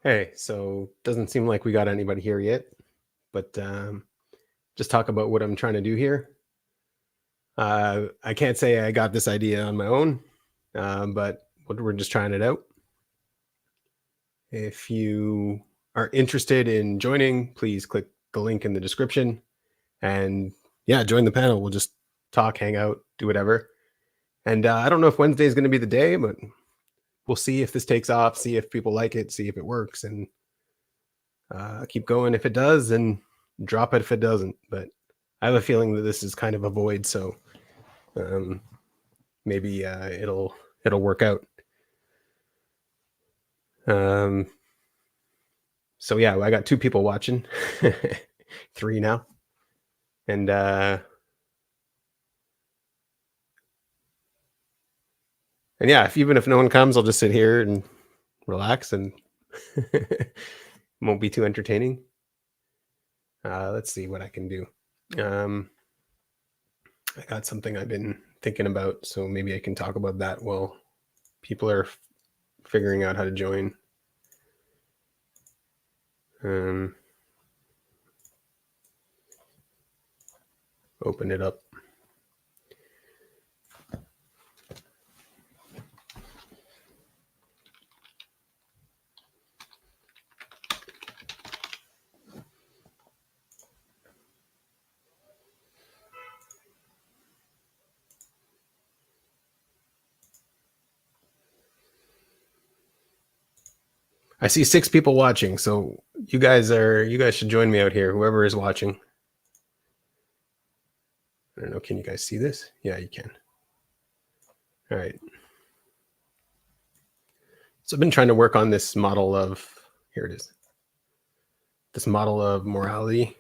Hey, so doesn't seem like we got anybody here yet, but just talk about what I'm trying to do here. I can't say I got this idea on my own, but we're just trying it out. If you are interested in joining, please click the link in the description and yeah, join the panel. We'll just talk, hang out, do whatever. And I don't know if Wednesday is going to be the day, but we'll see if this takes off, see if people like it, see if it works, and keep going if it does, and drop it if it doesn't. But I have a feeling that this is kind of a void, so maybe it'll work out. So yeah, I got 2 people watching, 3 now, and yeah, even if no one comes, I'll just sit here and relax, and won't be too entertaining. Let's see what I can do. I got something I've been thinking about, so maybe I can talk about that while people are figuring out how to join. Open it up. I see 6 people watching, so you guys should join me out here, whoever is watching. I don't know, can you guys see this? Yeah, you can. All right. So I've been trying to work on this model of, here it is, this model of morality,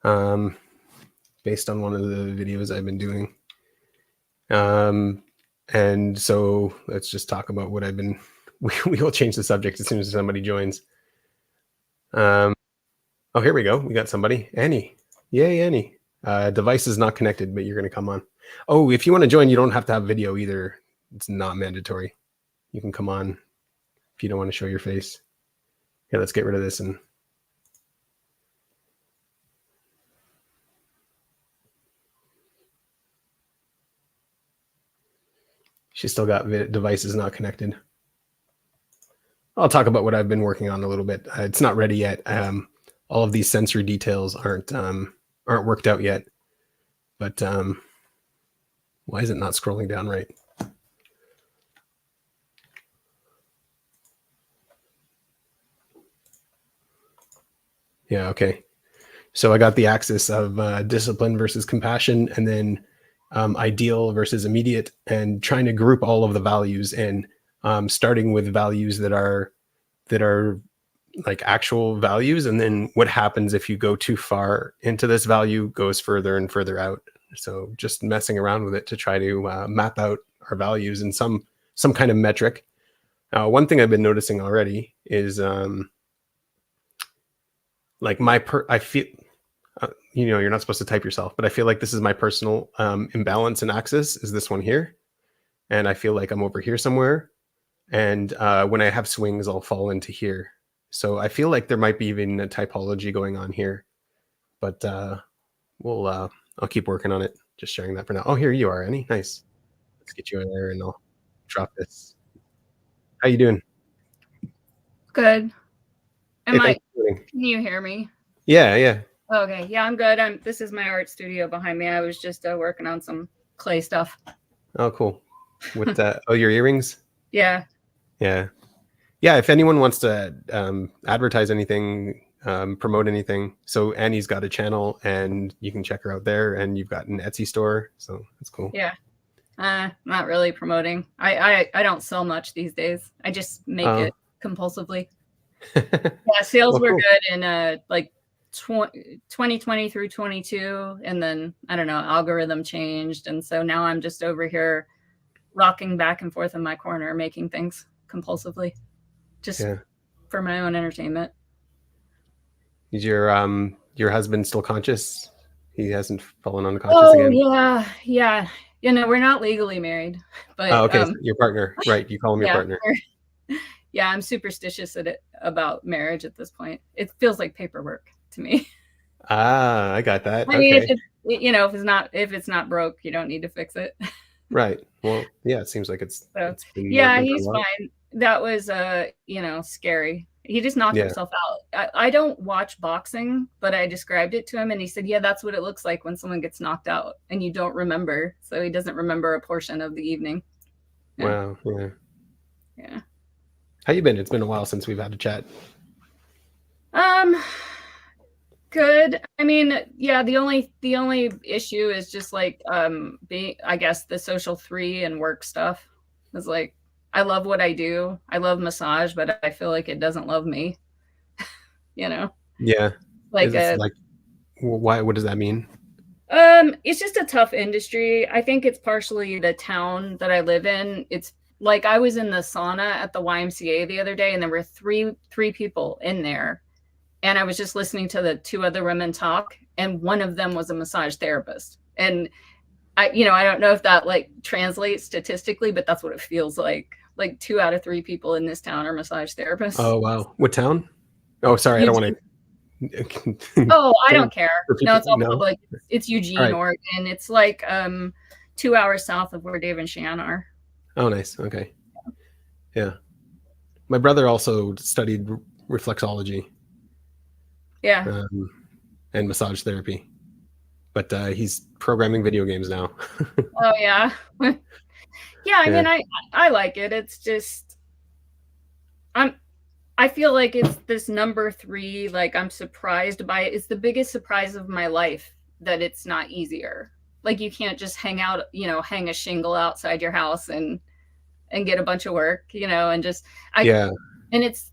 based on one of the videos I've been doing. And so let's just talk about what I've been, we will change the subject as soon as somebody joins. Oh, here we go. We got somebody. Annie. Yay, Annie. Device is not connected, but you're going to come on. Oh, if you want to join, you don't have to have video either. It's not mandatory. You can come on if you don't want to show your face. Yeah, let's get rid of this. And she's still got devices not connected. I'll talk about what I've been working on a little bit. It's not ready yet. All of these sensory details aren't worked out yet. But why is it not scrolling down right? Yeah, okay. So I got the axis of discipline versus compassion, and then ideal versus immediate, and trying to group all of the values, and starting with values that are like actual values, and then what happens if you go too far into this value goes further and further out. So just messing around with it to try to map out our values in some kind of metric. One thing I've been noticing already is like I feel, you're not supposed to type yourself, but I feel like this is my personal imbalance and axis is this one here. And I feel like I'm over here somewhere. And when I have swings, I'll fall into here. So I feel like there might be even a typology going on here, but I'll keep working on it. Just sharing that for now. Oh, here you are, Annie. Nice. Let's get you in there and I'll drop this. How you doing? Good. Hey, Can you hear me? Yeah. Okay. Yeah, I'm good. This is my art studio behind me. I was just working on some clay stuff. Oh, cool. With oh, your earrings? Yeah. If anyone wants to advertise anything, promote anything, so Annie's got a channel and you can check her out there, and you've got an Etsy store, so that's cool. Yeah. Not really promoting. I don't sell much these days. I just make it compulsively. Yeah, sales were good in like 2020 through 22, and then I don't know, algorithm changed, and so now I'm just over here rocking back and forth in my corner making things compulsively, just for my own entertainment. Is your husband still conscious? He hasn't fallen unconscious again? Yeah. We're not legally married, but okay. Your partner, right? You call him your partner. Yeah, I'm superstitious about marriage at this point. It feels like paperwork to me. Ah, I got that. I mean, Okay. if it's not broke, you don't need to fix it. Right. Well, yeah, it seems like So it's been yeah, working for a he's while. fine. That was scary. He just knocked Yeah. himself out. I don't watch boxing, but I described it to him and he said, yeah, that's what it looks like when someone gets knocked out and you don't remember. So he doesn't remember a portion of the evening. Yeah. Wow. Yeah. Yeah. How you been? It's been a while since we've had a chat. Um, good. I mean, yeah, the only issue is just like being, I guess, the social 3 and work stuff. It's like I love what I do. I love massage, but I feel like it doesn't love me, you know. Yeah. Like Is it like why? What does that mean? it's just a tough industry. I think it's partially the town that I live in. It's like I was in the sauna at the YMCA the other day and there were three people in there and I was just listening to the 2 other women talk and one of them was a massage therapist. And I don't know if that like translates statistically, but that's what it feels like. Like 2 out of 3 people in this town are massage therapists. Oh wow. What town? Oh, sorry. I don't want to. Oh, I don't care. No, it's all No. public. It's Eugene, Right. Oregon. It's like 2 hours south of where Dave and Shan are. Oh, nice. Okay. Yeah. My brother also studied reflexology. Yeah. And massage therapy, but he's programming video games now. Oh yeah. Yeah, I mean I like it. It's just I feel like it's this number 3, like I'm surprised by it. It's the biggest surprise of my life that it's not easier. Like you can't just hang out, hang a shingle outside your house and get a bunch of work, and just Yeah. and it's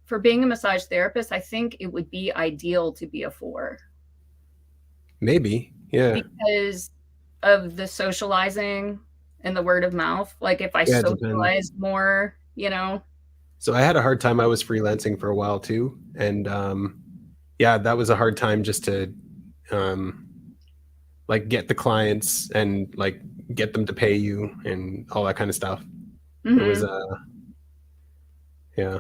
for being a massage therapist, I think it would be ideal to be a 4. Maybe. Yeah. Because of the socializing and the word of mouth. Like if I Yeah, it depends. socialized more, So I had a hard time. I was freelancing for a while too, and yeah, that was a hard time just to um, like get the clients and like get them to pay you and all that kind of stuff. It was yeah.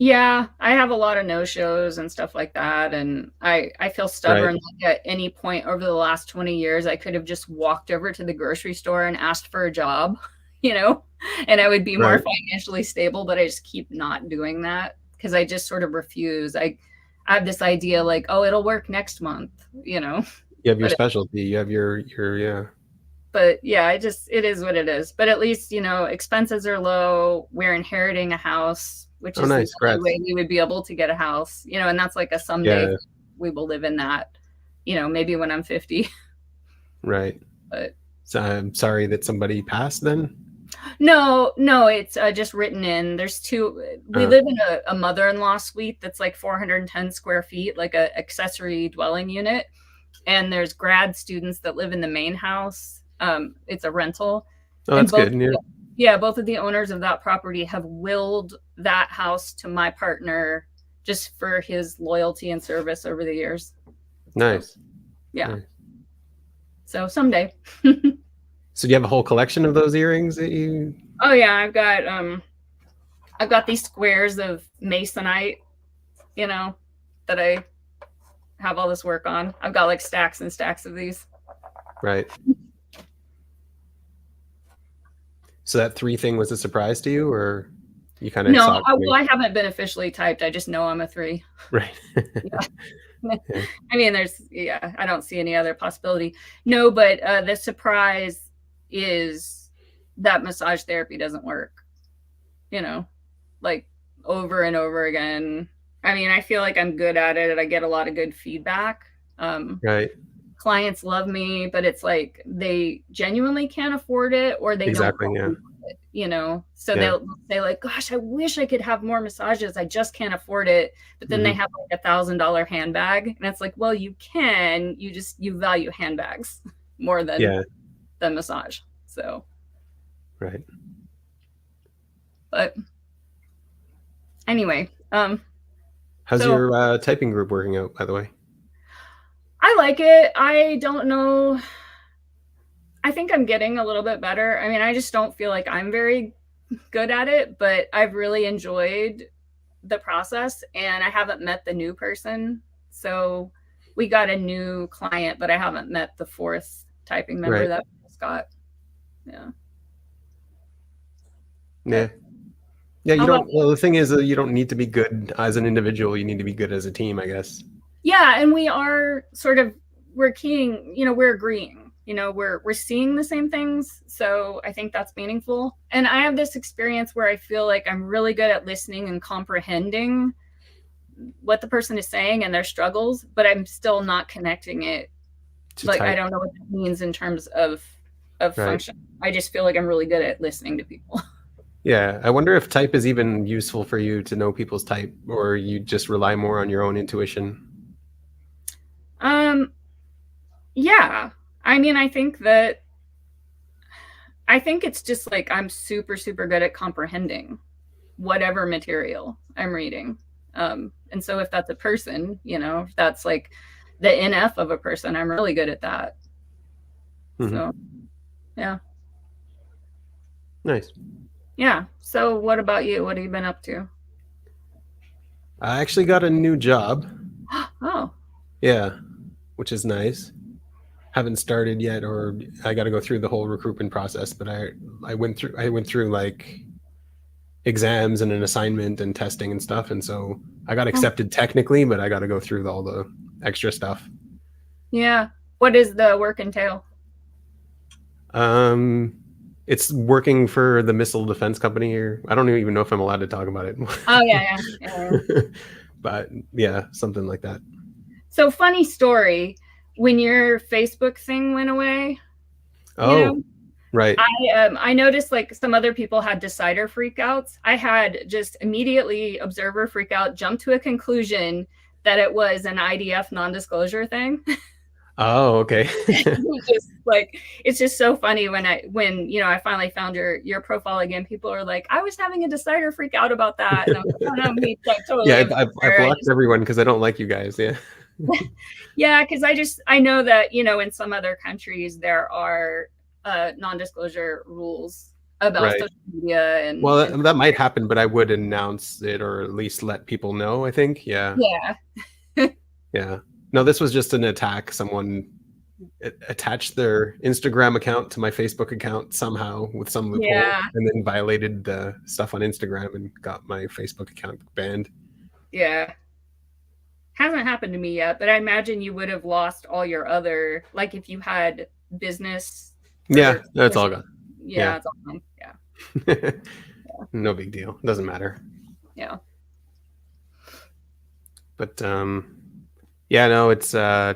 Yeah, I have a lot of no-shows and stuff like that, and I feel stubborn. Right. Like at any point over the last 20 years, I could have just walked over to the grocery store and asked for a job, and I would be more Right. financially stable, but I just keep not doing that because I just sort of refuse. I have this idea like, oh, it'll work next month, You have your but specialty. You have your yeah. but yeah, it is what it is. But at least, expenses are low. We're inheriting a house, which Oh, is the nice. only Congrats. way we would be able to get a house, and that's like a someday Yeah. we will live in that, maybe when I'm 50. Right. But So I'm sorry that somebody passed then. no, it's just written in. There's 2. We live in a mother-in-law suite that's like 410 square feet, like a accessory dwelling unit. And there's grad students that live in the main house. It's a rental. Oh, And that's good. both of the owners of that property have willed that house to my partner just for his loyalty and service over the years. Nice. Yeah. Nice. So someday. So do you have a whole collection of those earrings that you? Oh yeah, I've got these squares of masonite, that I have all this work on. I've got like stacks and stacks of these. Right. So that 3 thing was a surprise to you, or you kind of No, saw it coming? I haven't been officially typed. I just know I'm a 3. Right. Yeah. I mean, I don't see any other possibility. No, but the surprise is that massage therapy doesn't work, like over and over again. I mean, I feel like I'm good at it. I get a lot of good feedback. Right. Clients love me, but it's like they genuinely can't afford it or they Exactly. don't Yeah. So they'll say like, gosh, I wish I could have more massages. I just can't afford it. But then they have like $1,000 handbag. And it's like, well, you can, you value handbags more than the massage. So. Right. But anyway, how's your typing group working out, by the way? I like it. I don't know. I think I'm getting a little bit better. I mean, I just don't feel like I'm very good at it, but I've really enjoyed the process, and I haven't met the new person. So we got a new client, but I haven't met the fourth typing member Right. that we just got. Yeah. Yeah. But Yeah, you how about don't. Well, the thing is, you don't need to be good as an individual. You need to be good as a team, I guess. yeah, and we are sort of we're keying, we're agreeing. We're seeing the same things. So I think that's meaningful. And I have this experience where I feel like I'm really good at listening and comprehending what the person is saying and their struggles, but I'm still not connecting it. To Like I type, don't know what that means in terms of right? function. I just feel like I'm really good at listening to people. Yeah, I wonder if type is even useful for you to know people's type, or you just rely more on your own intuition. um yeah. I mean, I think it's just like I'm super, super good at comprehending whatever material I'm reading. And so if that's a person, if that's like the NF of a person, I'm really good at that. So, Hmm. yeah. Nice. Yeah. So what about you? What have you been up to? I actually got a new job. Oh, Yeah, which is nice. Haven't started yet, or I got to go through the whole recruitment process. But I went through like exams and an assignment and testing and stuff, and so I got oh, accepted technically, but I got to go through all the extra stuff. yeah. What does the work entail? Um, it's working for the missile defense company, or I don't even know if I'm allowed to talk about Oh, yeah, yeah, yeah. it. But yeah, something like that. So funny story. When your Facebook thing went away, you know, Oh, right. I noticed like some other people had decider freakouts. I had just immediately observer freakout, jumped to a conclusion that it was an IDF non-disclosure thing. Oh, okay. Just like it's just so funny when I finally found your profile again. People are like, I was having a decider freak out about that, and I'm like, oh no, me like Yeah, totally I aware. blocked everyone because I don't like you guys. Yeah. Yeah, because I know that in some other countries there are non-disclosure rules about Right. social media and Well, that might happen, but I would announce it or at least let people know, I think. Yeah. yeah, Yeah. No, this was just an attack. Someone attached their Instagram account to my Facebook account somehow with some loophole yeah, and then violated the stuff on Instagram and got my Facebook account banned. yeah. Hasn't happened to me yet, but I imagine you would have lost all your other, like if you had business Yeah, or that's all gone. yeah, Yeah. it's all fine. Yeah, No big deal. Doesn't matter. yeah. But yeah, no, it's I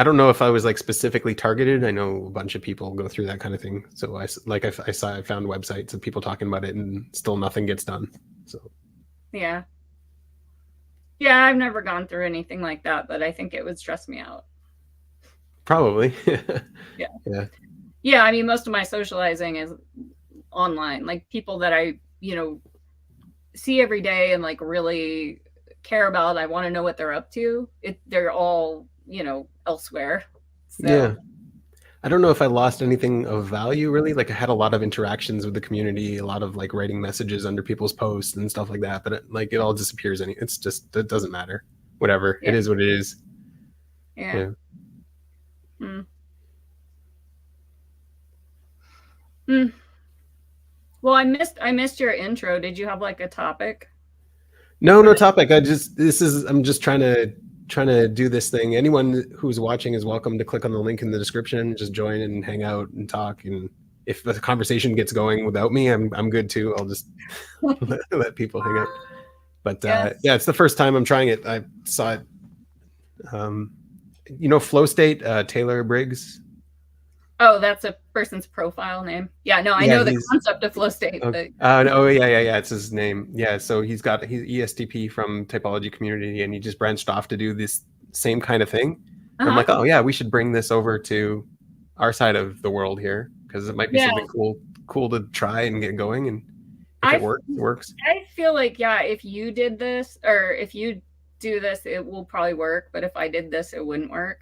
don't know if I was like specifically targeted. I know a bunch of people go through that kind of thing. So I found websites of people talking about it and still nothing gets done. So Yeah. Yeah, I've never gone through anything like that, but I think it would stress me out. probably. Yeah. Yeah. Yeah, I mean, most of my socializing is online, like people that I, see every day and like really care about. I want to know what they're up to. They're all, elsewhere. So, Yeah. I don't know if I lost anything of value really. Like I had a lot of interactions with the community, a lot of like writing messages under people's posts and stuff like that. But it all disappears. It's just it doesn't matter. Whatever yeah. it is, what it is. Yeah. Yeah. Mm. Mm. Well, I missed your intro. Did you have like a topic No, for no this? topic. I'm just trying to do this thing. Anyone who's watching is welcome to click on the link in the description, just join and hang out and talk. And if the conversation gets going without me, I'm good too. I'll just let people hang out. But Yes. yeah, it's the first time I'm trying it. I saw it. Um, Flow State, Taylor Briggs. Oh, that's a person's profile name. Yeah, no, I Yeah, know the he's concept of flow state, but oh yeah, it's his name. Yeah, so he's ESTP from typology community, and he just branched off to do this same kind of thing. And I'm uh-huh. like, oh yeah, we should bring this over to our side of the world here because it might be Yeah. something cool to try and get going. And if it I works, it works. I feel like yeah, if you did this or if you do this, it will probably work. But if I did this, it wouldn't work.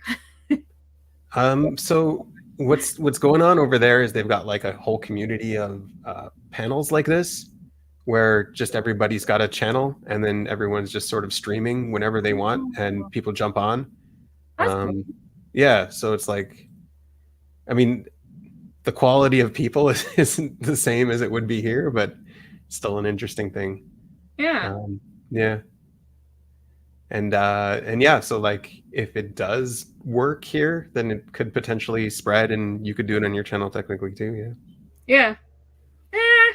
So what's going on over there is they've got like a whole community of panels like this where just everybody's got a channel and then everyone's just sort of streaming whenever they want and people jump on. That's cool. Yeah, so it's like, I mean, the quality of people isn't the same as it would be here, but still an interesting thing. Yeah. Yeah. And yeah, so like if it does work here, then it could potentially spread and you could do it on your channel technically too. Yeah. Yeah.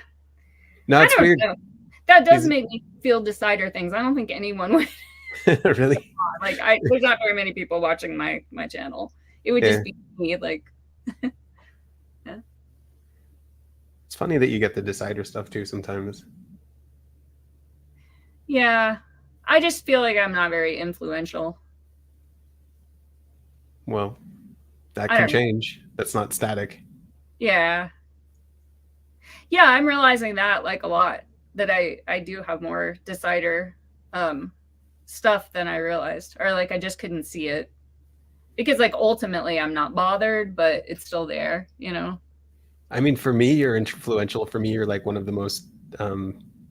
No, it's weird. Know. That does make me feel decider things. I don't think anyone would. Really? Like there's not very many people watching my channel. It would just be me, like. Yeah. It's funny that you get the decider stuff too sometimes. Yeah, I just feel like I'm not very influential. Well, that can change. That's not static. Yeah. Yeah, I'm realizing that like a lot, that I do have more decider stuff than I realized, or like I just couldn't see it because like ultimately I'm not bothered, but it's still there, you know. I mean, for me, you're influential. For me, you're like one of the most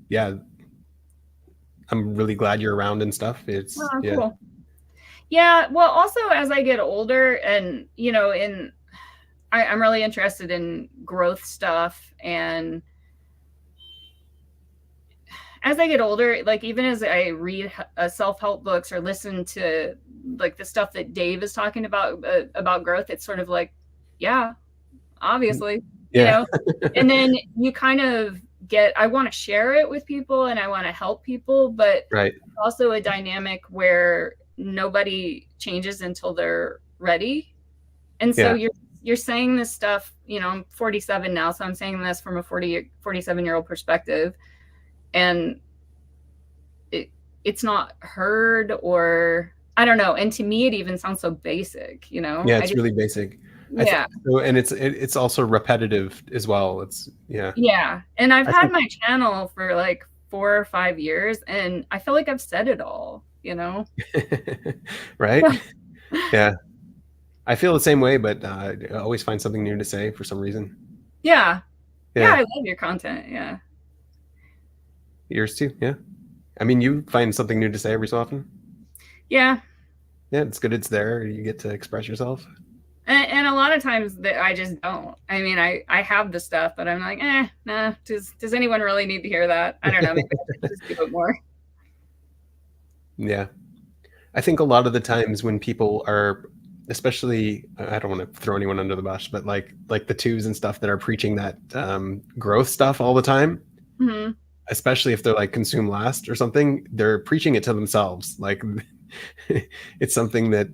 yeah, I'm really glad you're around and stuff. It's yeah. Cool. Yeah, well, also as I get older and, you know, I'm really interested in growth stuff, and as I get older, like even as I read self-help books or listen to like the stuff that Dave is talking about growth, it's sort of like, yeah, obviously, you know, and then you kind of get, I want to share it with people and I want to help people, but also a dynamic where nobody changes until they're ready. And so you're saying this stuff, you know, I'm 47 now, so I'm saying this from a 47-year-old perspective, and it's not heard, or I don't know. And to me, it even sounds so basic, you know? Yeah, it's really basic. Yeah. And it's also repetitive as well. It's Yeah. And I've had my channel for like 4 or 5 years, and I feel like I've said it all, you know? Right? Yeah. I feel the same way, but I always find something new to say for some reason. Yeah. Yeah, I love your content. Yeah. Yours too. Yeah. I mean, you find something new to say every so often. Yeah. Yeah, it's good it's there. You get to express yourself. And a lot of times that I just don't. I mean, I have the stuff, but I'm like, nah. Does anyone really need to hear that? I don't know. Maybe I should just do it more. Yeah. I think a lot of the times when people are, especially, I don't want to throw anyone under the bus, but like the twos and stuff that are preaching that growth stuff all the time, especially if they're like consume last or something, they're preaching it to themselves. Like it's something that,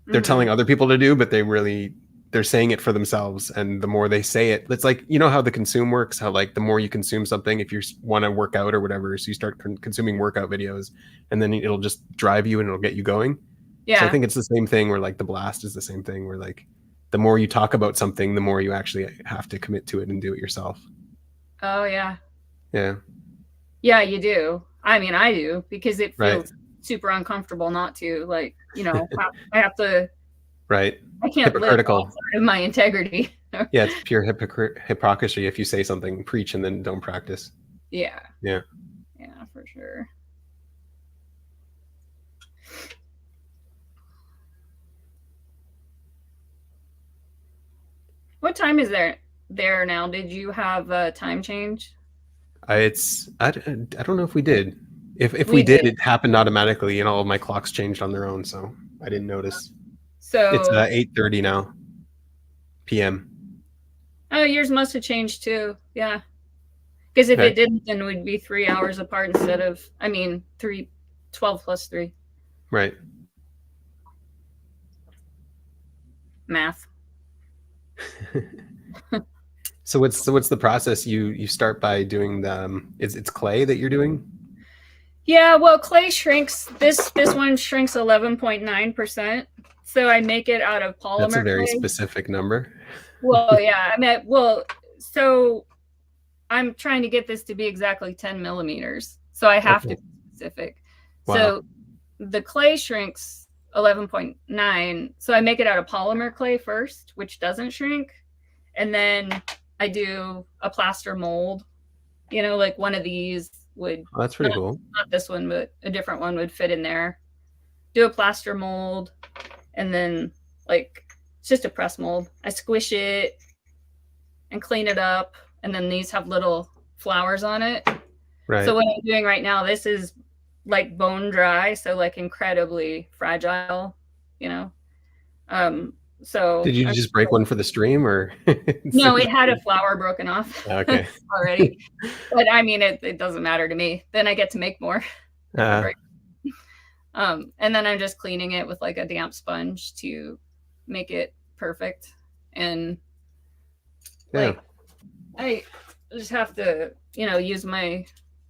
they're telling other people to do, but they're saying it for themselves. And the more they say it, it's like, you know how the consume works, how like the more you consume something, if you want to work out or whatever, so you start consuming workout videos and then it'll just drive you and it'll get you going. Yeah. So I think it's the same thing where like the blast is the same thing where like the more you talk about something, the more you actually have to commit to it and do it yourself. Oh, yeah. Yeah. Yeah, you do. I mean, I do, because it feels super uncomfortable not to, like, you know, I have to. Right. I can't live outside of my integrity. Yeah, it's pure hypocrisy if you say something, preach, and then don't practice. Yeah. Yeah. Yeah, for sure. What time is there now? Did you have a time change? I don't know if we did. If we did, it happened automatically, and all of my clocks changed on their own, so I didn't notice. So it's 8:30 now, p.m. Oh, yours must have changed too. Yeah, because if it didn't, then we'd be 3 hours apart instead of, 12 plus 3. Right. Math. So what's the process? You start by doing the it's clay that you're doing? Yeah, well, clay shrinks. This one shrinks 11.9%. So I make it out of polymer. That's a very specific number. Well, yeah, so I'm trying to get this to be exactly 10 millimeters. So I have to be specific. Wow. So the clay shrinks 11.9. So I make it out of polymer clay first, which doesn't shrink. And then I do a plaster mold, like one of these would, Oh, that's pretty cool. not this one, but a different one would fit in there. Do a plaster mold, and then like it's just a press mold. I squish it and clean it up, and then these have little flowers on it. Right. So what I'm doing right now, this is like bone dry, so like incredibly fragile, So did you just break one for the stream, or no, it had a flower broken off. Okay. Already. But I mean, it doesn't matter to me. Then I get to make more. And then I'm just cleaning it with like a damp sponge to make it perfect. And like, I just have to, use my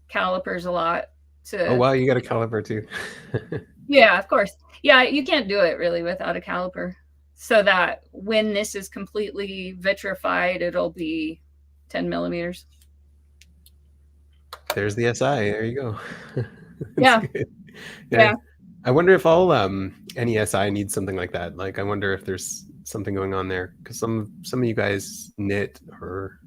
calipers a lot to. Oh wow, you got a caliper too. Yeah, of course. Yeah, you can't do it really without a caliper. So that when this is completely vitrified, it'll be 10 millimeters. There's the SI. There you go. Yeah. Yeah. I wonder if all any SI needs something like that. Like, I wonder if there's something going on there, because some of you guys knit or.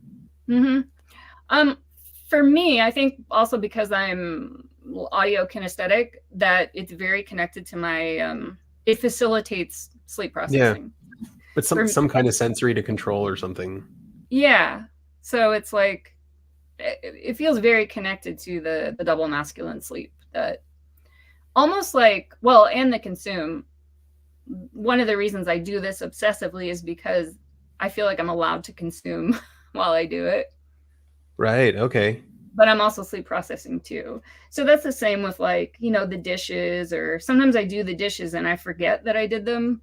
For me, I think also because I'm audio kinesthetic, that it's very connected to my. It facilitates sleep processing. Yeah, but some kind of sensory to control or something. Yeah, so it's like it feels very connected to the double masculine sleep, that almost like, well, and the consume. One of the reasons I do this obsessively is because I feel like I'm allowed to consume while I do it. Right. Okay. But I'm also sleep processing too. So that's the same with like, the dishes, or sometimes I do the dishes and I forget that I did them.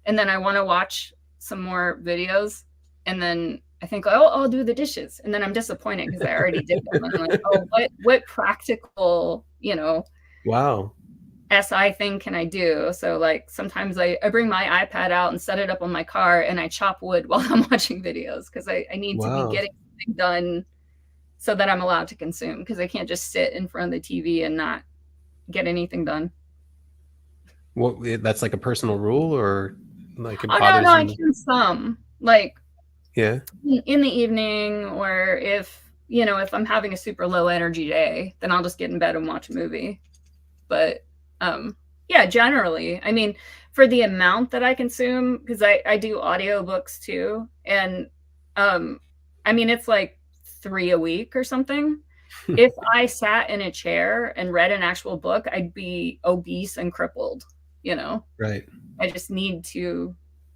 And then I want to watch some more videos. And then I think, oh, I'll do the dishes. And then I'm disappointed because I already did them. And I'm like, oh, what practical, wow, SI thing can I do? So like sometimes I bring my iPad out and set it up on my car and I chop wood while I'm watching videos, because I need to be getting something done so that I'm allowed to consume, because I can't just sit in front of the TV and not get anything done. Well, that's like a personal rule, or like it no, I can some, like, yeah, in the evening, or if I'm having a super low energy day, then I'll just get in bed and watch a movie. But yeah, generally, I mean, for the amount that I consume, because I do audiobooks too, and I mean, it's like 3 a week or something. If I sat in a chair and read an actual book, I'd be obese and crippled, Right. I just need to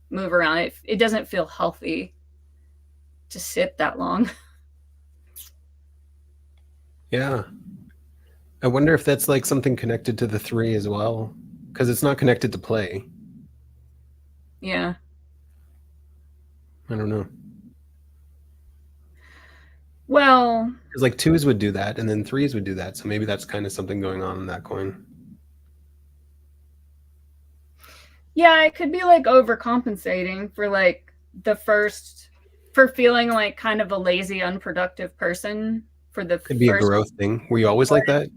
move around. It doesn't feel healthy to sit that long. Yeah. I wonder if that's like something connected to the 3 as well, because it's not connected to play. Yeah. I don't know. Well, because like 2s would do that, and then 3s would do that. So maybe that's kind of something going on in that coin. Yeah, it could be like overcompensating for like for feeling like kind of a lazy, unproductive person for the could be a growth thing. Were you always like that?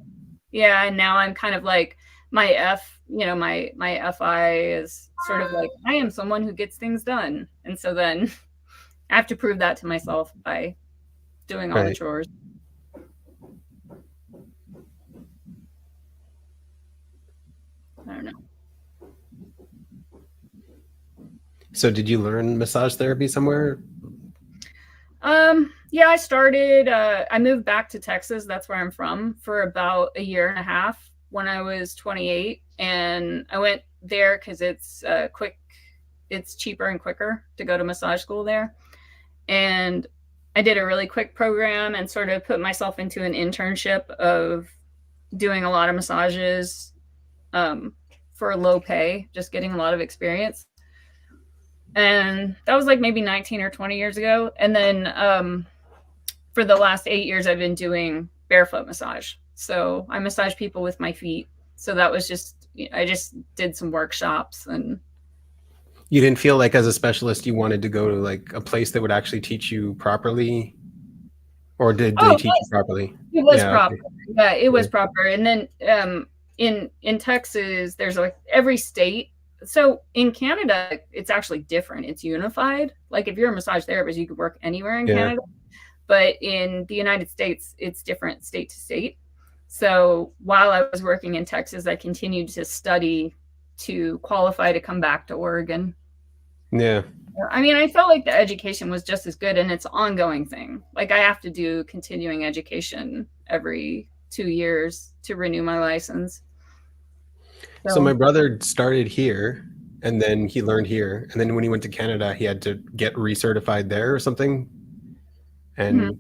Yeah, and now I'm kind of like my my FI is sort of like, I am someone who gets things done, and so then I have to prove that to myself by doing all the chores. I don't know. So did you learn massage therapy somewhere? Yeah, I started, I moved back to Texas. That's where I'm from, for about a year and a half when I was 28. And I went there because it's it's cheaper and quicker to go to massage school there. And I did a really quick program and sort of put myself into an internship of doing a lot of massages for low pay, just getting a lot of experience. And that was like maybe 19 or 20 years ago. And then for the last 8 years, I've been doing barefoot massage. So I massage people with my feet. So that was I just did some workshops. And you didn't feel like as a specialist you wanted to go to like a place that would actually teach you properly? Or did they teach you properly? It was proper. Okay. Yeah, it was proper. And then in Texas, there's like every state So in Canada, it's actually different. It's unified. Like if you're a massage therapist, you could work anywhere in Canada. But in the United States, it's different state to state. So while I was working in Texas, I continued to study to qualify to come back to Oregon. Yeah. I mean, I felt like the education was just as good, and it's an ongoing thing. Like I have to do continuing education every 2 years to renew my license. So my brother started here, and then he learned here, and then when he went to Canada, he had to get recertified there or something, and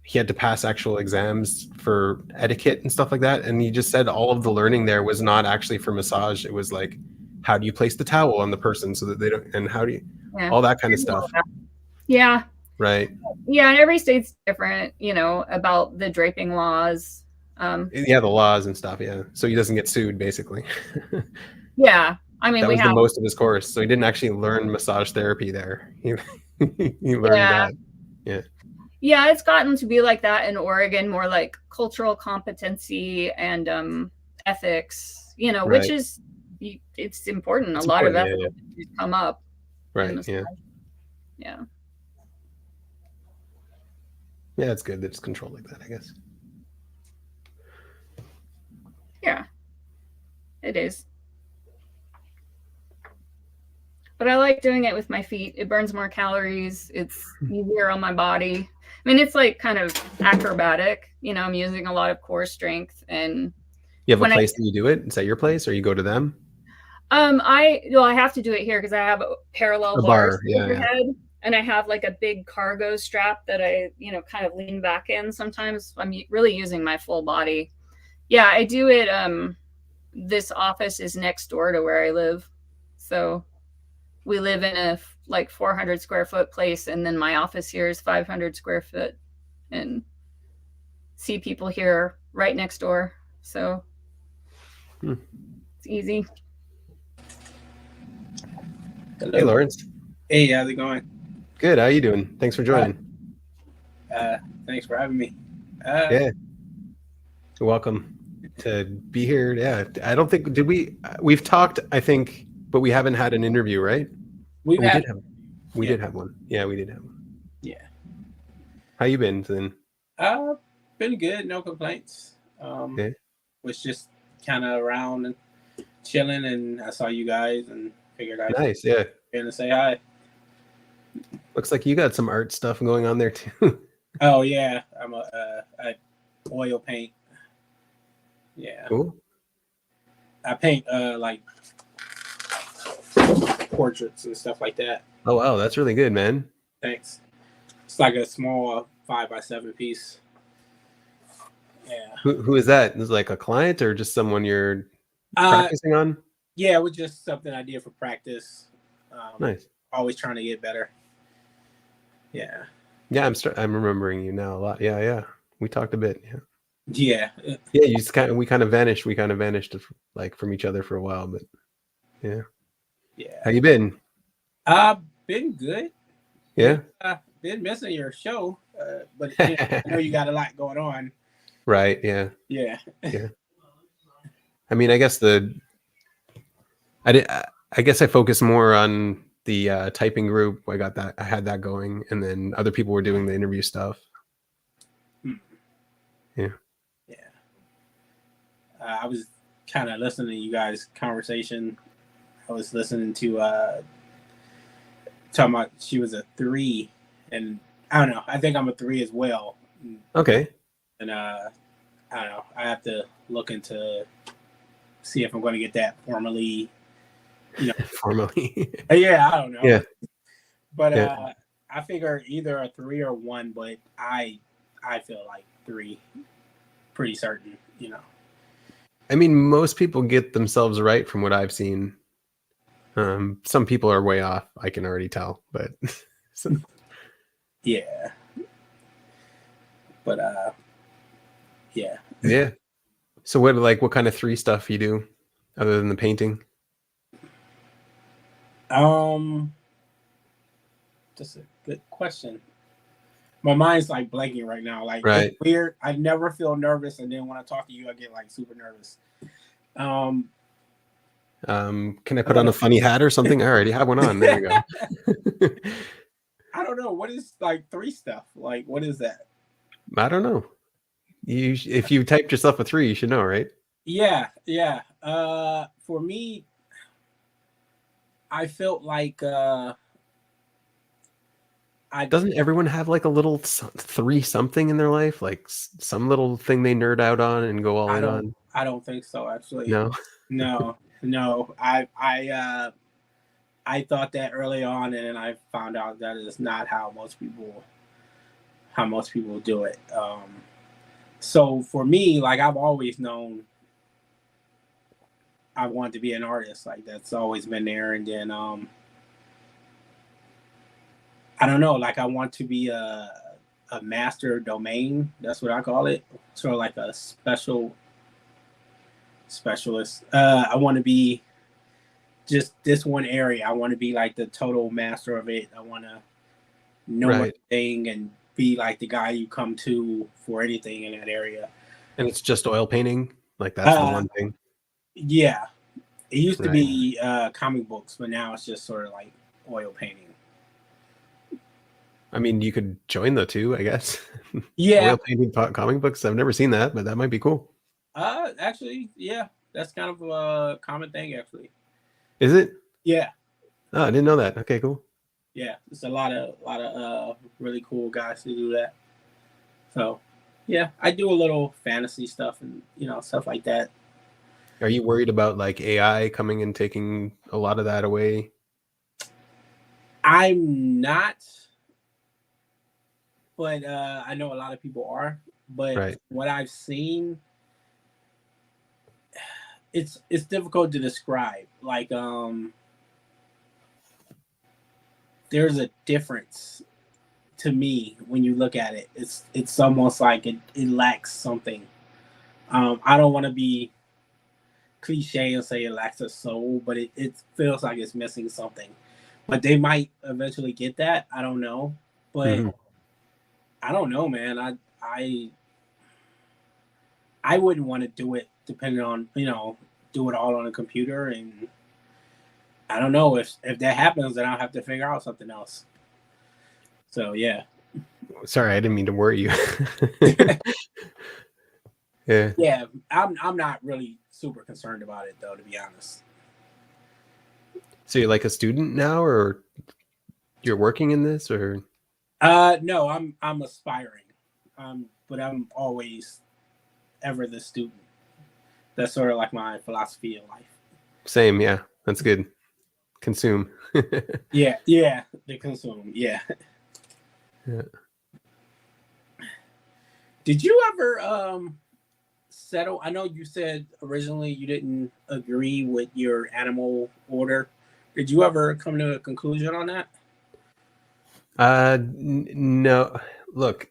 he had to pass actual exams for etiquette and stuff like that. And he just said all of the learning there was not actually for massage. It was like, how do you place the towel on the person so that they don't, and how do you, all that kind of stuff. Yeah. Right. Yeah. And every state's different, you know, about the draping laws. Yeah, the laws and stuff. Yeah. So he doesn't get sued, basically. Yeah. I mean, that was the most of his course. So he didn't actually learn massage therapy there. He learned that. Yeah. Yeah, it's gotten to be like that in Oregon, more like cultural competency and ethics, you know, which is, it's important. It's a lot of ethics come up. Right. Yeah. Yeah. Yeah, it's good that it's controlled like that, I guess. Yeah, it is. But I like doing it with my feet. It burns more calories. It's easier on my body. I mean, it's like kind of acrobatic. You know, I'm using a lot of core strength. And you have a place that you do it? Is that your place, or you go to them? I have to do it here because I have a parallel bars overhead, and I have like a big cargo strap that I, you know, kind of lean back in. Sometimes I'm really using my full body. Yeah, I do it. This office is next door to where I live, so we live in a like 400 square foot place, and then my office here is 500 square foot, and see people here right next door. So it's easy. Hello. Hey, Lawrence. Hey, how's it going? Good. How you doing? Thanks for joining. Thanks for having me. Yeah. You're welcome to be here. Yeah. I don't think, we've talked, I think, but we haven't had an interview, right? We did have one. Yeah, we did have one. Yeah. How you been then? Been good. No complaints. Was just kind of around and chilling, and I saw you guys and figured I'd gonna say hi. Looks like you got some art stuff going on there too. Oh yeah, I'm I oil paint. Yeah. Cool. I paint like portraits and stuff like that. Oh wow, that's really good, man. Thanks. It's like a small 5x7 piece. Yeah. Who is that? Is it like a client or just someone you're practicing on? Yeah, it was just something I did for practice. Nice. Always trying to get better. Yeah. Yeah, I'm remembering you now a lot. Yeah. We talked a bit. Yeah. Yeah. You just we kind of vanished like from each other for a while, but yeah. Yeah. How you been? Been good. Yeah. Been missing your show, but I know you got a lot going on. Right. Yeah. Yeah. Yeah. I mean, I guess I guess I focus more on the typing group. I had that going, and then other people were doing the interview stuff. Yeah. Yeah. I was kind of listening to you guys' conversation. I was listening to talking about she was a 3, and I don't know. I think I'm a 3 as well. Okay. And I don't know. I have to look into see if I'm going to get that formally. You know, formally. Yeah, I don't know. Yeah. But I figure either a 3 or 1, but I feel like 3, pretty certain. You know. I mean, most people get themselves right from what I've seen. Some people are way off. I can already tell, but yeah. But yeah. Yeah. So what kind of 3 stuff you do other than the painting? That's a good question. My mind's like blanking right now. Like it's weird. I never feel nervous, and then when I talk to you, I get like super nervous. Can I put on a funny hat or something? I already have one on. There we go. I don't know. What is like 3 stuff? Like, what is that? I don't know. If you typed yourself a 3, you should know, right? Yeah. For me, I felt like doesn't everyone have like a little 3 something in their life, like some little thing they nerd out on and go all in on? I don't think so, actually. No. No. I thought that early on, and then I found out that is not how most people do it. So for me, like, I've always known I wanted to be an artist. Like, that's always been there. And then I don't know, like, I want to be a master domain. That's what I call it. Sort of like a specialist. I want to be just this one area. I want to be like the total master of it. I want to know everything and be like the guy you come to for anything in that area. And it's just oil painting? Like, that's the one thing? Yeah. It used to be comic books, but now it's just sort of like oil painting. I mean, you could join the 2, I guess. Yeah. Oil painting comic books. I've never seen that, but that might be cool. Actually, yeah. That's kind of a common thing, actually. Is it? Yeah. Oh, I didn't know that. Okay, cool. Yeah, there's a lot of really cool guys who do that. So, yeah, I do a little fantasy stuff and stuff like that. Are you worried about like AI coming and taking a lot of that away? I'm not, but I know a lot of people are. But what I've seen, it's difficult to describe. Like, there's a difference to me when you look at it. It's almost like it lacks something. I don't want to be cliche and say it lacks a soul, but it feels like it's missing something. But they might eventually get that. I don't know. But I don't know, man. I wouldn't want to do it depending on, do it all on a computer. And I don't know if that happens, then I'll have to figure out something else. So, yeah. Sorry, I didn't mean to worry you. Yeah, I'm not really super concerned about it, though, to be honest. So you're like a student now, or you're working in this, or? No, I'm aspiring, but I'm always ever the student. That's sort of like my philosophy in life. Same, yeah. That's good. Consume. Yeah, the consume. Yeah. Did you ever settle? I know you said originally you didn't agree with your animal order. Did you ever come to a conclusion on that? No. Look,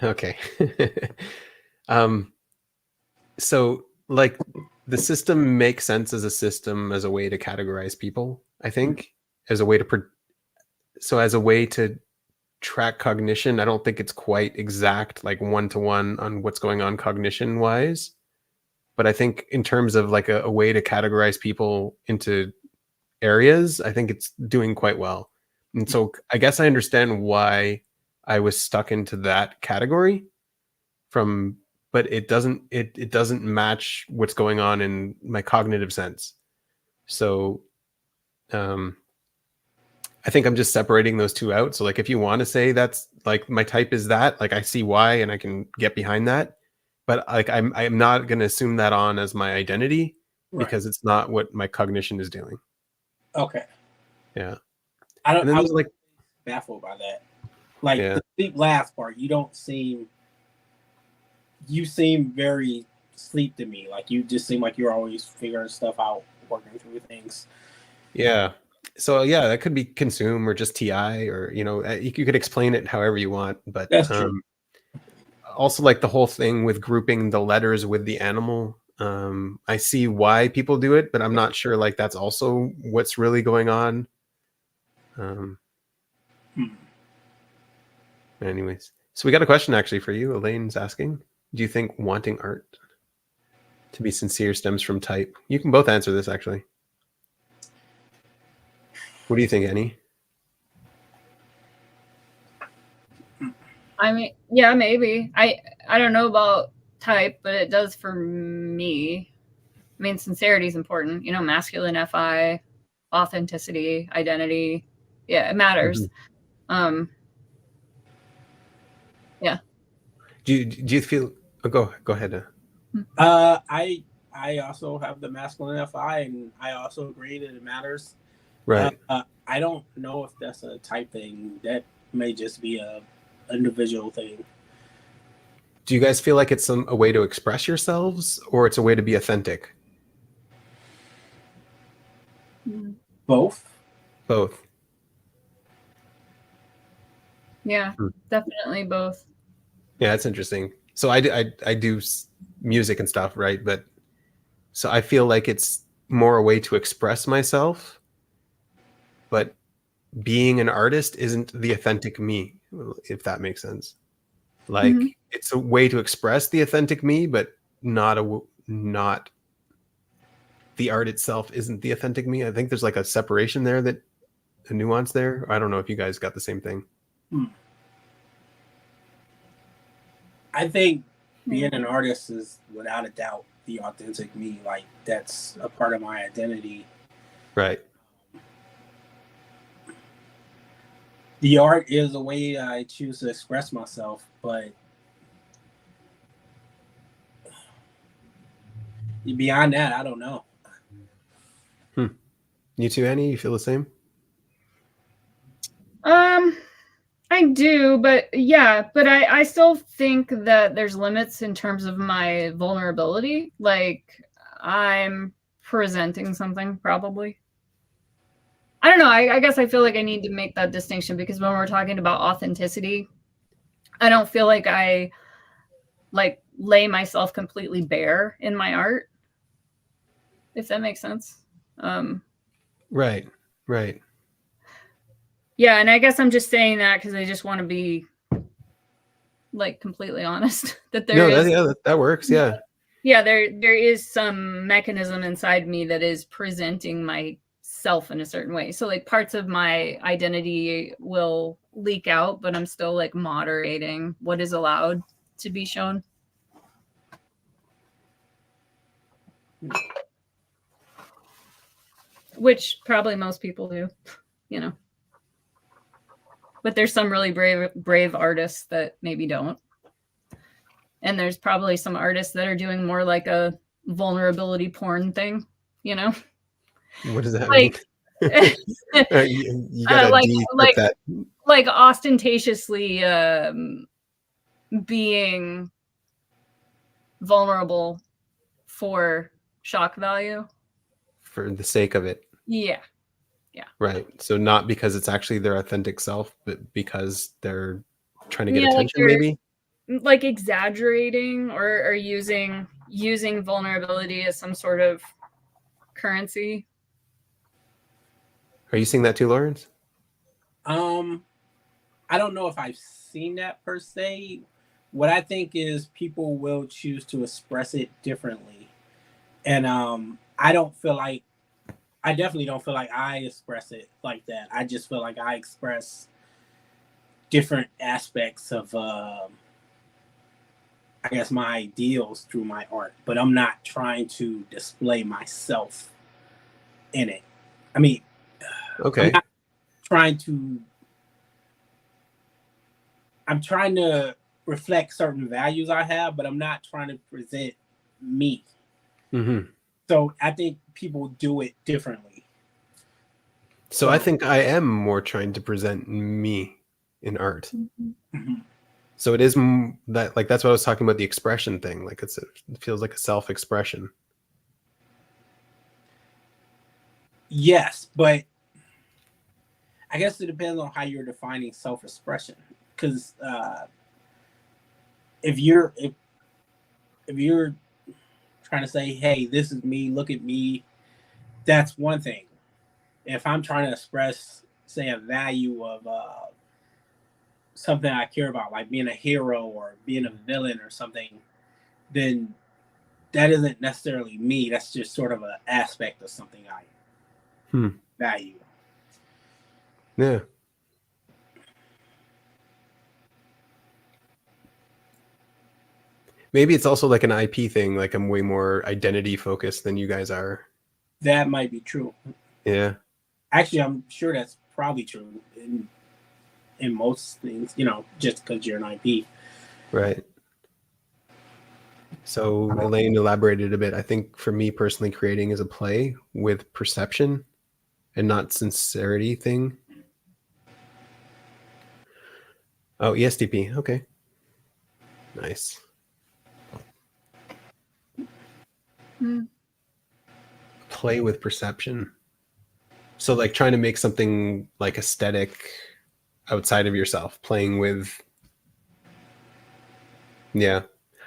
okay. So like the system makes sense as a system, as a way to categorize people, I think, as a way to track cognition. I don't think it's quite exact, like 1-to-1 on what's going on cognition wise, but I think in terms of like a way to categorize people into areas, I think it's doing quite well. And so I guess I understand why I was stuck into that category but it doesn't match what's going on in my cognitive sense. So I think I'm just separating those 2 out. So like, if you want to say that's like my type is that, like, I see why and I can get behind that, but like I'm not going to assume that on as my identity, because it's not what my cognition is doing. Okay. Yeah. I was like baffled by that. Like the sleep last part, you seem very sleep to me. Like, you just seem like you're always figuring stuff out, working through things. Yeah. So yeah, that could be consume or just TI, or you could explain it however you want. But that's true. Also, like the whole thing with grouping the letters with the animal, I see why people do it, but I'm not sure like that's also what's really going on. Anyways, so we got a question actually for you. Elaine's asking, do you think wanting art to be sincere stems from type? You can both answer this actually. What do you think, Annie? I mean, yeah, maybe. I don't know about type, but it does for me. I mean, sincerity is important. You know, masculine FI, authenticity, identity. Yeah, it matters. Yeah. Do you feel? Oh, go ahead. I also have the masculine FI, and I also agree that it matters. Right. I don't know if that's a type thing. That may just be a individual thing. Do you guys feel like it's a way to express yourselves, or it's a way to be authentic? Both. Both. Yeah, definitely both. Yeah, that's interesting. So I do music and stuff, right? But so I feel like it's more a way to express myself, but being an artist isn't the authentic me, if that makes sense. Like it's a way to express the authentic me, but not the art itself isn't the authentic me. I think there's like a separation there, that a nuance there. I don't know if you guys got the same thing. I think being an artist is without a doubt the authentic me. Like that's a part of my identity. Right. The art is a way I choose to express myself, but beyond that, I don't know. You too, Annie? You feel the same? I do, but yeah, but I still think that there's limits in terms of my vulnerability. Like I'm presenting something probably. I don't know. I guess I feel like I need to make that distinction, because when we're talking about authenticity, I don't feel like I like lay myself completely bare in my art, if that makes sense. Right. Yeah, and I guess I'm just saying that because I just want to be like completely honest that there is. That works. Yeah. Yeah, there is some mechanism inside me that is presenting myself in a certain way. So like parts of my identity will leak out, but I'm still like moderating what is allowed to be shown. Which probably most people do, you know. But there's some really brave artists that maybe don't. And there's probably some artists that are doing more like a vulnerability porn thing, you know? What does that like, mean? You gotta decrypt that. Like ostentatiously being vulnerable for shock value. For the sake of it. Yeah. Right. So not because it's actually their authentic self, but because they're trying to get attention, like maybe? Like exaggerating or using vulnerability as some sort of currency. Are you seeing that too, Lawrence? I don't know if I've seen that per se. What I think is people will choose to express it differently. And I definitely don't feel like I express it like that. I just feel like I express different aspects of I guess my ideals through my art, but I'm not trying to display myself in it. I mean, okay. I'm trying to reflect certain values I have, but I'm not trying to present me. So I think people do it differently. So I think I am more trying to present me in art. So it is that, like, that's what I was talking about, the expression thing. Like it feels like a self-expression. Yes, but I guess it depends on how you're defining self-expression. Because if you're trying to say, "Hey, this is me. Look at me," that's one thing. If I'm trying to express, say, a value of something I care about, like being a hero or being a villain or something, then that isn't necessarily me. That's just sort of an aspect of something I value. Yeah. Maybe it's also like an IP thing. Like I'm way more identity focused than you guys are. That might be true. Yeah. Actually, I'm sure that's probably true in most things, you know, just because you're an IP. Right. So Elaine elaborated a bit. I think for me personally, creating is a play with perception and not sincerity thing. Oh, ESTP. Okay. Nice. Play with perception. So like trying to make something like aesthetic outside of yourself, playing with. Yeah.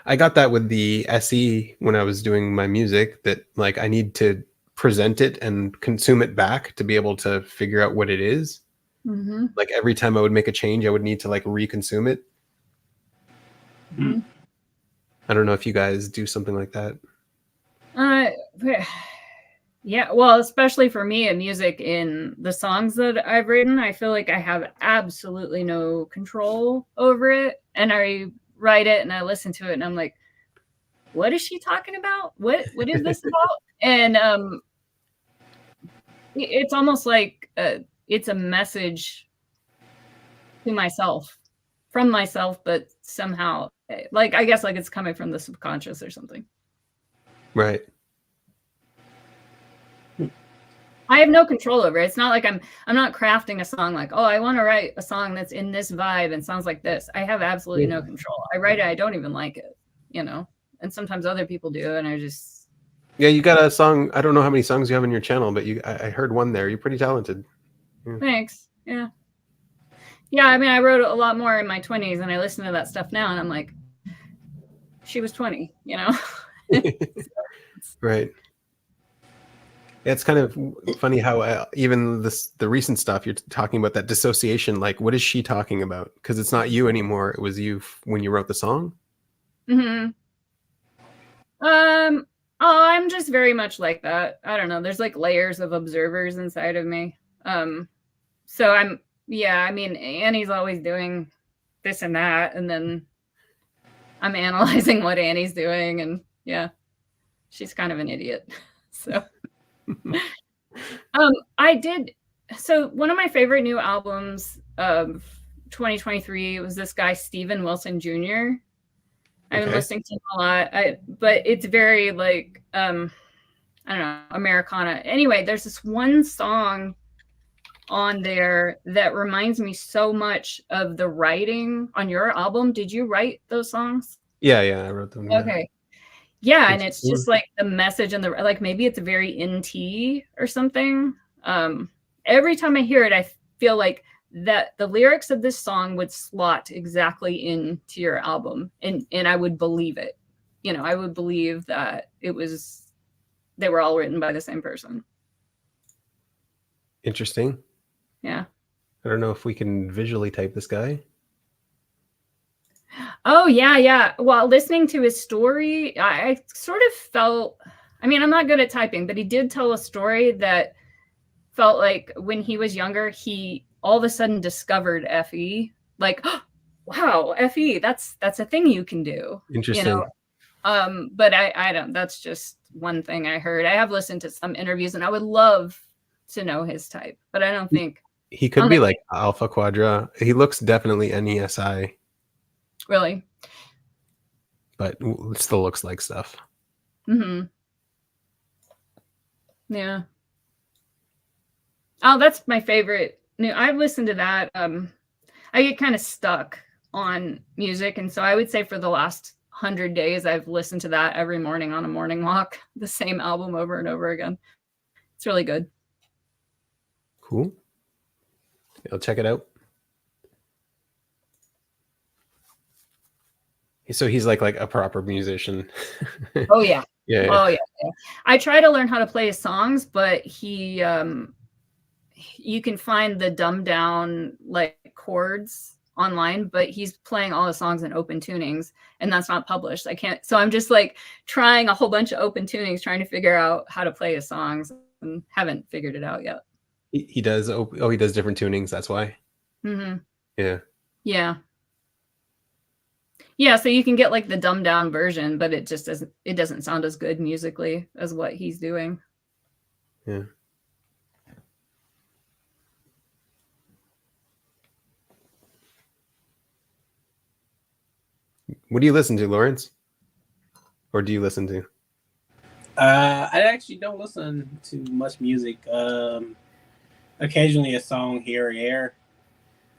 I got that with the SE when I was doing my music, that like I need to present it and consume it back to be able to figure out what it is. Mm-hmm. Like every time I would make a change, I would need to like reconsume it. Mm-hmm. I don't know if you guys do something like that. Yeah, well, especially for me in music, in the songs that I've written, I feel like I have absolutely no control over it. And I write it and I listen to it and I'm like, what is she talking about? What is this about? And it's almost like it's a message to myself, from myself, but somehow, like, I guess like it's coming from the subconscious or something. Right. I have no control over it. It's not like I'm not crafting a song like, oh, I want to write a song that's in this vibe and sounds like this. I have absolutely no control. I write it, I don't even like it, you know. And sometimes other people do, and I just. Yeah, you got a song. I don't know how many songs you have on your channel, but I heard one there. You're pretty talented. Yeah. Thanks. Yeah. Yeah, I mean, I wrote a lot more in my 20s, and I listen to that stuff now, and I'm like, she was 20, you know. Right. It's kind of funny how even the recent stuff you're talking about, that dissociation, like what is she talking about? Because it's not you anymore. It was you when you wrote the song. Mm-hmm. Oh, I'm just very much like that. I don't know. There's like layers of observers inside of me. So I mean, Annie's always doing this and that, and then I'm analyzing what Annie's doing, and yeah, she's kind of an idiot. So so one of my favorite new albums of 2023 was this guy Steven Wilson Jr. I've been listening to him a lot, but it's very like I don't know, Americana. Anyway, there's this one song on there that reminds me so much of the writing on your album. Did you write those songs? Yeah, I wrote them. Okay. Yeah, and it's just like the message and the like, maybe it's very NT or something. Every time I hear it, I feel like that the lyrics of this song would slot exactly into your album, and I would believe it. You know, I would believe that they were all written by the same person. Interesting. Yeah. I don't know if we can visually type this guy. Oh, yeah. While listening to his story, I sort of felt, I mean, I'm not good at typing, but he did tell a story that felt like when he was younger, he all of a sudden discovered FE. Like, oh, wow, FE, that's a thing you can do. Interesting. You know? But I don't, that's just one thing I heard. I have listened to some interviews and I would love to know his type, but I don't think. He could be like Alpha Quadra. He looks definitely NESI. Really? But it still looks like stuff. Mm-hmm. Yeah. Oh, that's my favorite. I've listened to that. I get kind of stuck on music. And so I would say for the last 100 days, I've listened to that every morning on a morning walk, the same album over and over again. It's really good. Cool. I'll check it out. So he's like a proper musician. Oh yeah. Yeah. Oh yeah. I try to learn how to play his songs, but you can find the dumbed down like chords online, but he's playing all the songs in open tunings, and that's not published. I can't. So I'm just like trying a whole bunch of open tunings, trying to figure out how to play his songs, and haven't figured it out yet. He does. Oh, he does different tunings. That's why. Mm-hmm. Yeah. Yeah. Yeah. So you can get like the dumbed down version, but it just doesn't. It doesn't sound as good musically as what he's doing. Yeah. What do you listen to, Lawrence? Or do you listen to? I actually don't listen to much music. Occasionally a song here or there.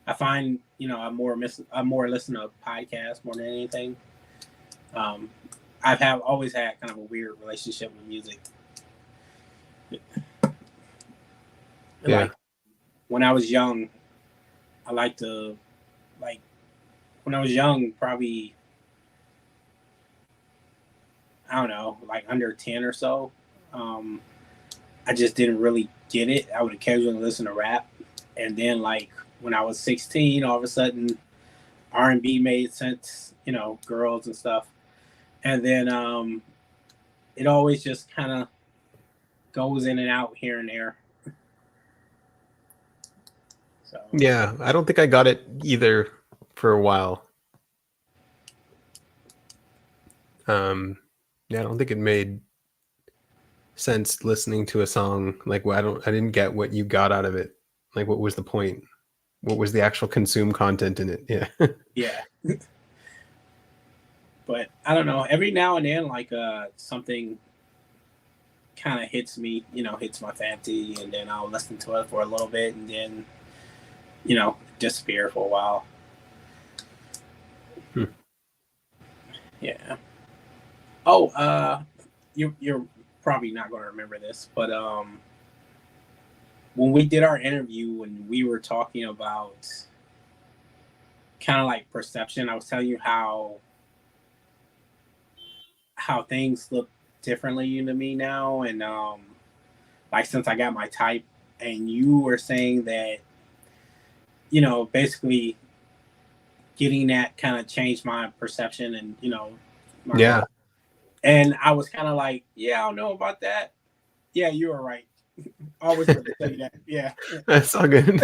I find, I'm more listen to podcasts more than anything. I've always had kind of a weird relationship with music. Yeah. Like when I was young, I liked to when I was young, probably I don't know, like under 10 or so. I just didn't really get it. I would occasionally listen to rap, and then like when I was 16, all of a sudden R&B made sense, girls and stuff. And then it always just kind of goes in and out here and there. So Yeah, I don't think I got it either for a while. Yeah, I don't think it made sense listening to a song. Like, I didn't get what you got out of it. Like, what was the point? What was the actual consume content in it? Yeah. yeah. But I don't know. Every now and then, like something kind of hits me, hits my fancy, and then I'll listen to it for a little bit, and then, disappear for a while. Yeah. Oh, you're probably not going to remember this, but when we did our interview and we were talking about kind of like perception, I was telling you how things look differently to me now, and like since I got my type, and you were saying that basically getting that kind of changed my perception and Yeah. life. And I was kind of like, yeah, I don't know about that. Yeah, you were right. Always going to say that. Yeah, That's all good.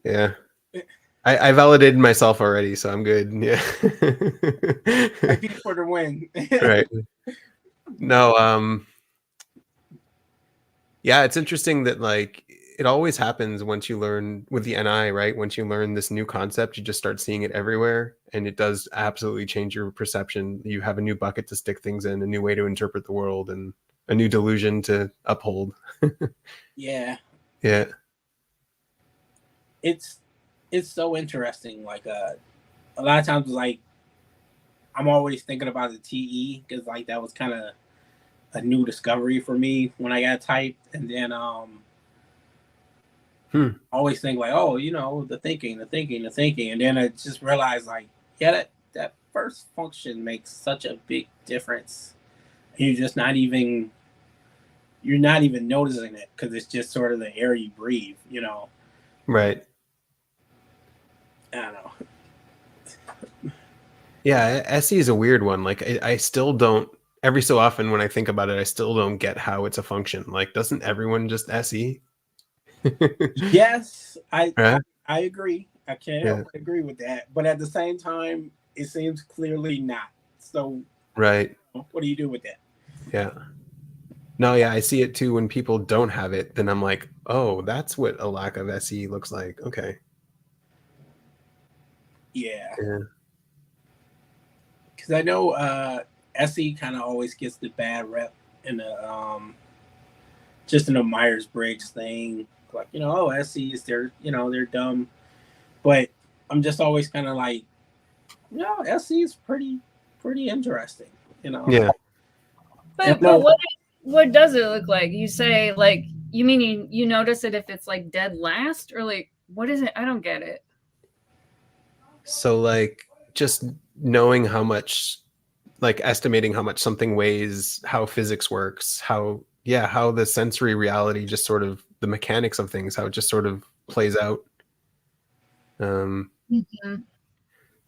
Yeah. I validated myself already, so I'm good. Yeah. I beat for the win. Right. No, yeah, it's interesting that like it always happens once you learn with the NI, right? Once you learn this new concept, you just start seeing it everywhere, and it does absolutely change your perception. You have a new bucket to stick things in, a new way to interpret the world, and a new delusion to uphold. Yeah. Yeah. It's so interesting. Like a lot of times, like I'm always thinking about the TE because like that was kind of a new discovery for me when I got typed, and then always think like, oh, the thinking, and then I just realized like, yeah, that first function makes such a big difference. You're not even noticing it because it's just sort of the air you breathe, Right. I don't know. Yeah, SE is a weird one. Like I still don't. Every so often when I think about it, I still don't get how it's a function. Like, doesn't everyone just SE? Yes, Right? I agree. I can't help but agree with that. But at the same time, it seems clearly not. So, Right. what do you do with that? Yeah. No, yeah, I see it too when people don't have it. Then I'm like, oh, that's what a lack of SE looks like. Okay. Yeah. Yeah. Because I know SE kind of always gets the bad rep in the just in the Myers Briggs thing. Like, oh, SEs, they're dumb. But I'm just always kind of like, no, SE is pretty interesting, Yeah. But what does it look like? You say like you mean you notice it if it's like dead last, or like what is it? I don't get it. So like just knowing how much, like estimating how much something weighs, how physics works, how the sensory reality, just sort of the mechanics of things, how it just sort of plays out. Mm-hmm.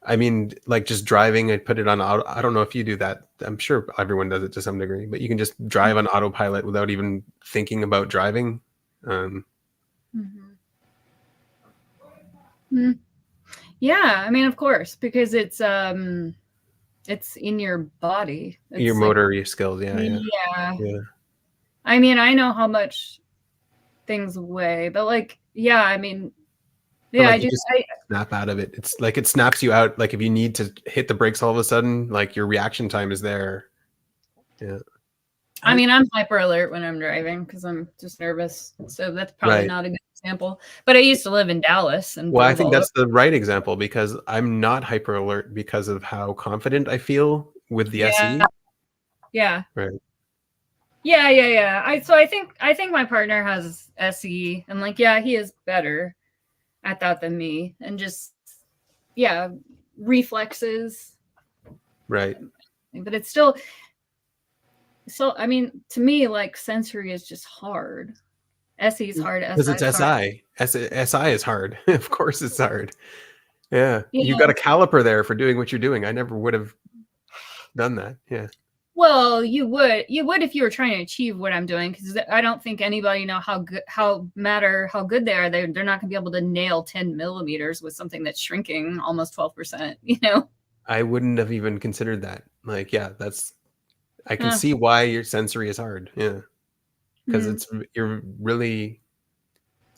I mean, like just driving, I put it on auto. I don't know if you do that. I'm sure everyone does it to some degree, but you can just drive on autopilot without even thinking about driving. Mm-hmm. Mm. Yeah, I mean, of course, because it's in your body. It's Your like, motor, your skills. Yeah. yeah. I mean, I know how much things weigh, but like, yeah, I mean, yeah, like you just snap out of it. It's like it snaps you out. Like if you need to hit the brakes all of a sudden, like your reaction time is there. Yeah. I mean, I'm hyper alert when I'm driving because I'm just nervous. So that's probably not a good example. But I used to live in Dallas, and well, I think that's the right example because I'm not hyper alert because of how confident I feel with the SE. Yeah. Right. Yeah. I think my partner has SE, and like, yeah, he is better at that than me, and just reflexes. Right. But it's still. So, I mean, to me, like, sensory is just hard. SE is hard. Because it's SI. SI is hard. Of course it's hard. Yeah. You've got a caliper there for doing what you're doing. I never would have done that. Yeah. Well, you would if you were trying to achieve what I'm doing, because I don't think anybody know how good they are. They're not going to be able to nail 10 millimeters with something that's shrinking almost 12%. You know. I wouldn't have even considered that. Like, yeah, I can see why your sensory is hard. Yeah. Because you're really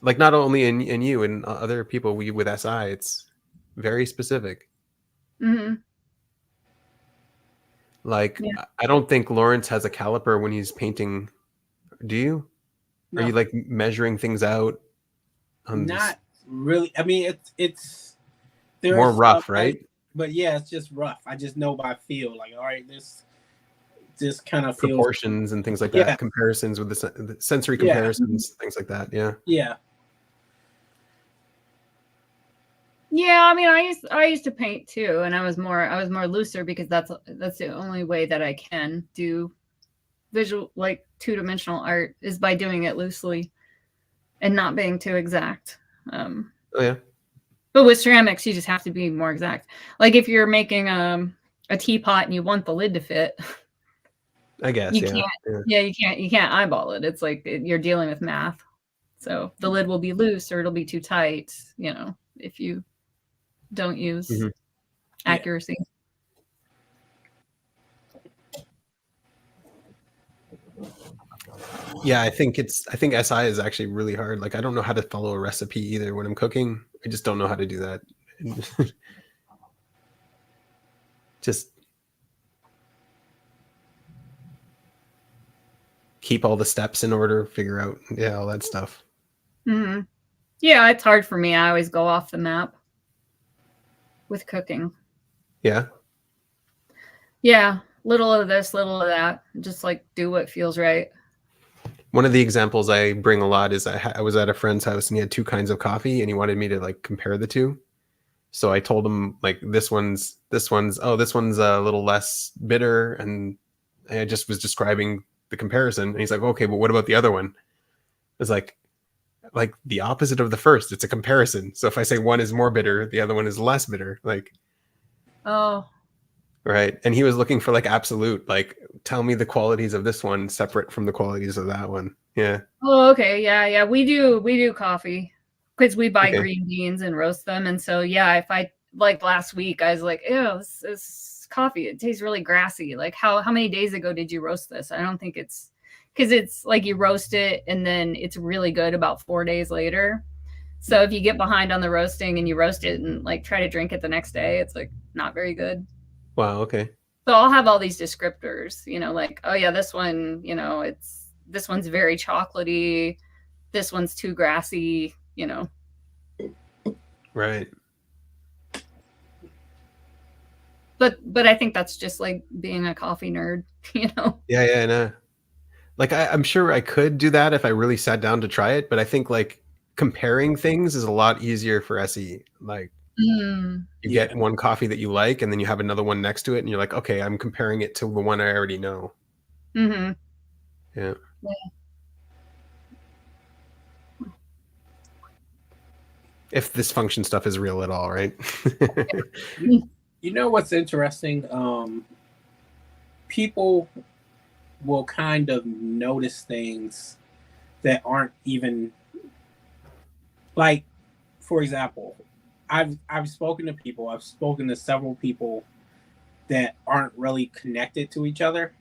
like not only in you and other people with SI, it's very specific. Mm-hmm. Like I don't think Lawrence has a caliper when he's painting. Do you? No. Are you like measuring things out? Not really. I mean, it's more rough, right? But yeah, it's just rough. I just know by feel. Like, all right, this kind of proportions and things like that. Comparisons with the sensory comparisons, things like that. Yeah. Yeah. Yeah, I mean, I used to paint too, and I was more looser because that's the only way that I can do visual, like two-dimensional art, is by doing it loosely and not being too exact. Oh yeah. But with ceramics, you just have to be more exact. Like if you're making a teapot and you want the lid to fit, I guess you can't eyeball it. It's like you're dealing with math. So the lid will be loose or it'll be too tight, you know, if you don't use accuracy. Yeah, I think SI is actually really hard. Like I don't know how to follow a recipe either when I'm cooking. I just don't know how to do that. Just keep all the steps in order, figure out all that stuff. Mm-hmm. Yeah, it's hard for me. I always go off the map with cooking. Yeah. Yeah, little of this, little of that. Just like do what feels right. One of the examples I bring a lot is I was at a friend's house and he had two kinds of coffee and he wanted me to like compare the two. So I told him like this one's a little less bitter, and I just was describing the comparison. And he's like, okay, but what about the other one? It's like the opposite of the first. It's a comparison. So if I say one is more bitter, the other one is less bitter. Like, oh, right. And he was looking for like absolute, like, tell me the qualities of this one separate from the qualities of that one. Yeah. Oh, okay. Yeah. We do coffee because we buy green beans and roast them. And so, yeah, if I like last week, I was like, ew, this coffee, it tastes really grassy. Like how many days ago did you roast this? I don't think it's because it's like you roast it and then it's really good about 4 days later. So if you get behind on the roasting and you roast it and like try to drink it the next day, it's like not very good. Wow. Okay. So I'll have all these descriptors, you know, like, oh yeah, this one, you know, this one's very chocolatey. This one's too grassy, you know. Right. But I think that's just like being a coffee nerd, you know. Yeah, I know. Like I'm sure I could do that if I really sat down to try it, but I think like comparing things is a lot easier for SE. Like you get one coffee that you like, and then you have another one next to it, and you're like, okay, I'm comparing it to the one I already know. Mm-hmm. Yeah. if this function stuff is real at all, right? You know what's interesting? People will kind of notice things that aren't even like, for example, I've spoken to people, I've spoken to several people that aren't really connected to each other,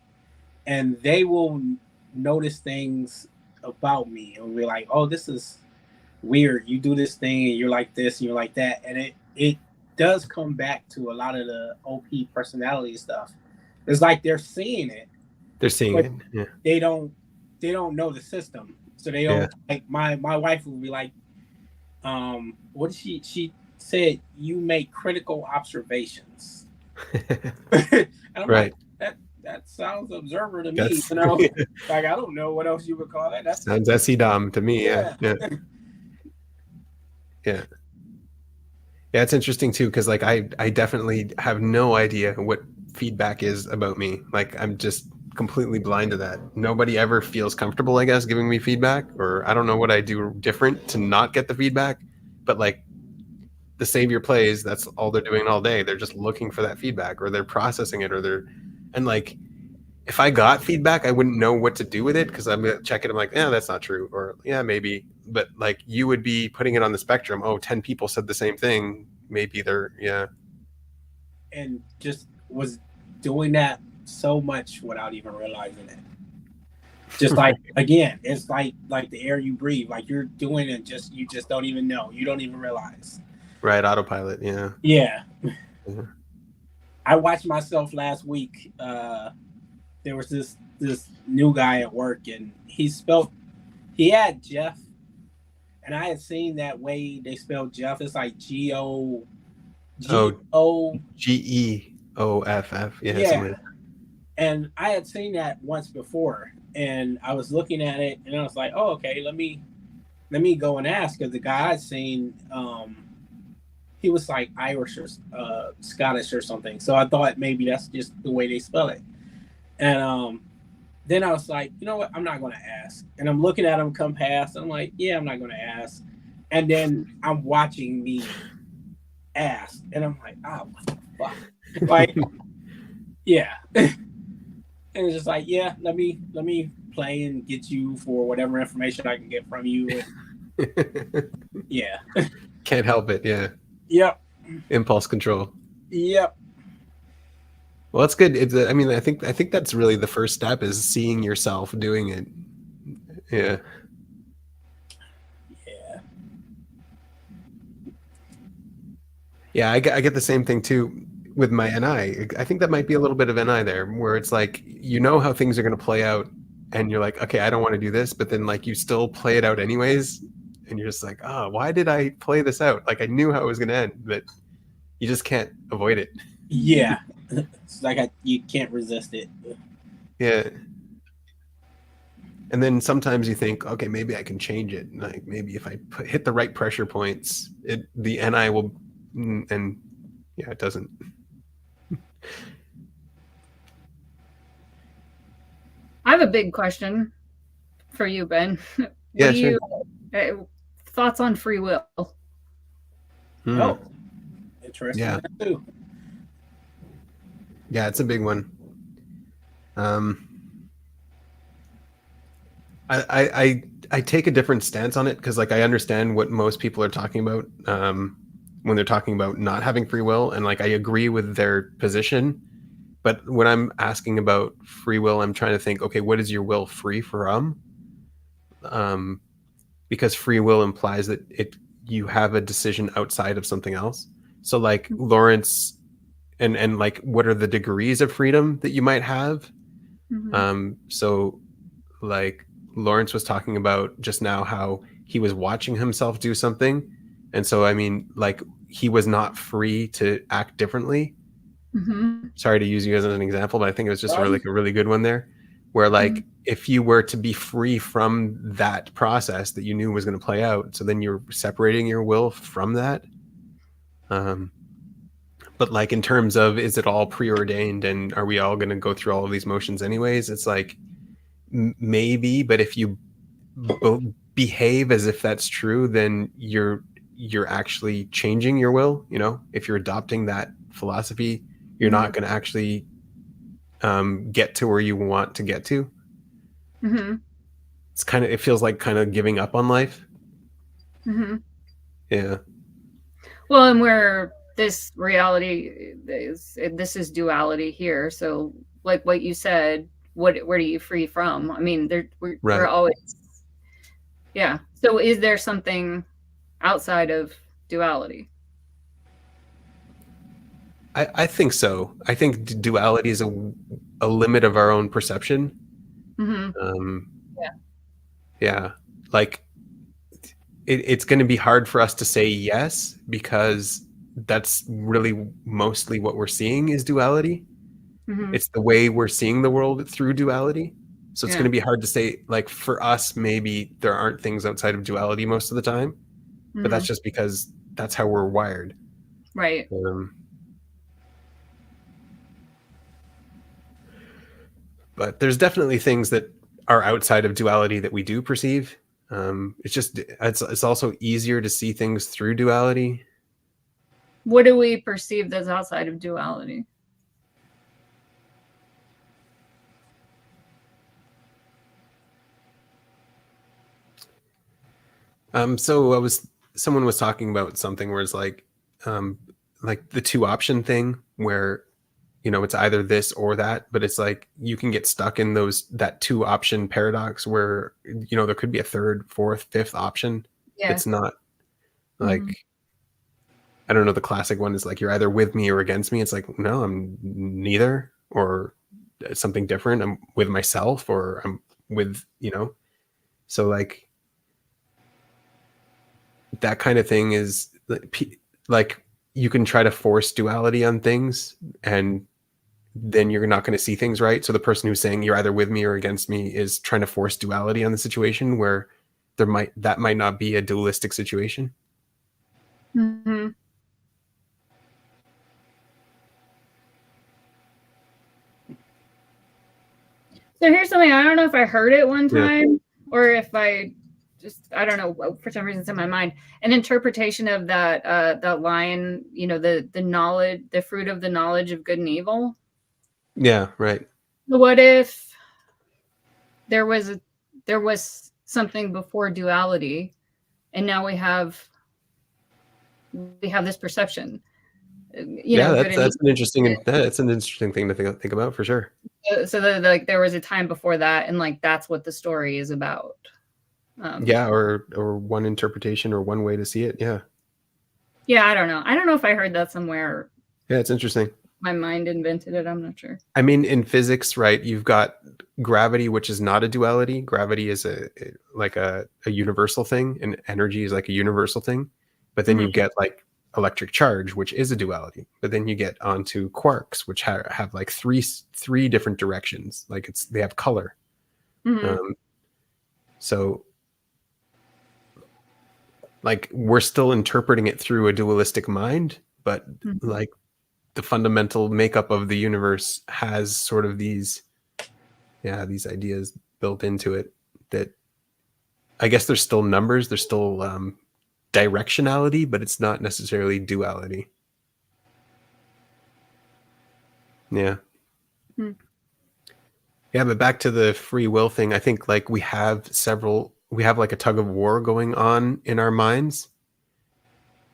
and they will notice things about me and be like, "Oh, this is weird. You do this thing and you're like this and you're like that," and it does come back to a lot of the OP personality stuff. It's like they're seeing it, They're seeing but it. Yeah. they don't know the system, so they don't. Like my wife will be like, what did she said, you make critical observations. And I'm Right. like, that sounds observer to me. That's- You know, like I don't know what else you would call that. That Sounds SE Dom to me. Yeah. Yeah. Yeah. Yeah. Yeah, it's interesting too, because like I definitely have no idea what feedback is about me. Like I'm just completely blind to that. Nobody ever feels comfortable, I guess, giving me feedback, or I don't know what I do different to not get the feedback. But like the savior plays, that's all they're doing all day. They're just looking for that feedback, or they're processing it, or they're and like if I got feedback, I wouldn't know what to do with it because I'm gonna check it. I'm like, yeah, that's not true, or yeah, maybe. But like you would be putting it on the spectrum. Oh, 10 people said the same thing. Maybe they're and just was doing that so much without even realizing it. Just like again, it's like the air you breathe. Like you're doing it, you just don't even know. You don't even realize. right. Autopilot. Yeah. Yeah. Mhm. I watched myself last week. There was this new guy at work, and he had Jeff, and I had seen that way they spelled Jeff. It's like G-O. Geoff. Yeah. And I had seen that once before, and I was looking at it, and I was like, "Oh, okay. Let me go and ask." Because the guy I'd seen, he was like Irish or Scottish or something. So I thought maybe that's just the way they spell it. And then I was like, you know what? I'm not going to ask. And I'm looking at him come past. And I'm like, yeah, I'm not going to ask. And then I'm watching me ask, and I'm like, oh, what the fuck? Like, yeah. And it's just like, yeah, let me play and get you for whatever information I can get from you. Yeah. Can't help it. Yeah. Yep. Impulse control. Yep. Well, that's good. I mean, I think that's really the first step is seeing yourself doing it. Yeah. Yeah. Yeah, I get the same thing too with my NI. I think that might be a little bit of NI there, where it's like you know how things are going to play out, and you're like, okay, I don't want to do this, but then like you still play it out anyways, and you're just like, oh, why did I play this out? Like I knew how it was going to end, but you just can't avoid it. Yeah. It's like you can't resist it. Yeah. And then sometimes you think, okay, maybe I can change it. Like maybe if I hit the right pressure points, the NI will, and yeah, it doesn't. I have a big question for you, Ben. Yeah, sure. Thoughts on free will? Oh, interesting. Yeah. That too. Yeah, it's a big one. I take a different stance on it because like I understand what most people are talking about when they're talking about not having free will, and like I agree with their position. But when I'm asking about free will, I'm trying to think, okay, what is your will free from? Because free will implies that you have a decision outside of something else. So like Lawrence and like what are the degrees of freedom that you might have? Mm-hmm. So like Lawrence was talking about just now how he was watching himself do something. And so, I mean, like he was not free to act differently. Mm-hmm. Sorry to use you as an example, but I think it was just a really good one there where like if you were to be free from that process that you knew was going to play out, so then you're separating your will from that. But like in terms of is it all preordained and are we all going to go through all of these motions anyways? It's like maybe, but if you behave as if that's true, then you're you're actually changing your will. If you're adopting that philosophy, you're not going to actually get to where you want to get to. It feels like kind of giving up on life. Yeah. Well, and where this reality this is duality here. So like what you said, where do you free from? I mean, we're always, yeah. So is there something outside of duality? I think so. I think duality is a limit of our own perception. Yeah. Like it's going to be hard for us to say yes, because that's really mostly what we're seeing is duality. It's the way we're seeing the world through duality. So it's going to be hard to say, like, for us, maybe there aren't things outside of duality most of the time, but that's just because that's how we're wired. Right. But there's definitely things that are outside of duality that we do perceive. It's also easier to see things through duality. What do we perceive that's outside of duality? So someone was talking about something where it's like the two option thing, where it's either this or that, but it's like you can get stuck in that two option paradox where there could be a third, fourth, fifth option. It's not like I don't know, the classic one is like you're either with me or against me. It's like, no, I'm neither, or something different. I'm with myself, or I'm with so like that kind of thing is like you can try to force duality on things, and then you're not going to see things right. So the person who's saying you're either with me or against me is trying to force duality on the situation, where that might not be a dualistic situation. So here's something, I don't know if I heard it one time or if I don't know, for some reason it's in my mind, an interpretation of that line, the knowledge, the fruit of the knowledge of good and evil. Yeah, right. What if there was something before duality, and now we have this perception? That's an interesting thing to think about, for sure. So like there was a time before that, and like that's what the story is about. Or one interpretation or one way to see it. Yeah, I don't know if I heard that somewhere. Yeah, it's interesting. My mind invented it, I'm not sure. I mean, in physics, right, you've got gravity, which is not a duality. Gravity is a universal thing, and energy is like a universal thing. But then you get like electric charge, which is a duality. But then you get onto quarks, which have like three different directions. Like they have color. So like we're still interpreting it through a dualistic mind, but like the fundamental makeup of the universe has sort of these ideas built into it that I guess there's still numbers, there's still directionality, but it's not necessarily duality. Yeah. Yeah, but back to the free will thing, I think like we have like a tug of war going on in our minds,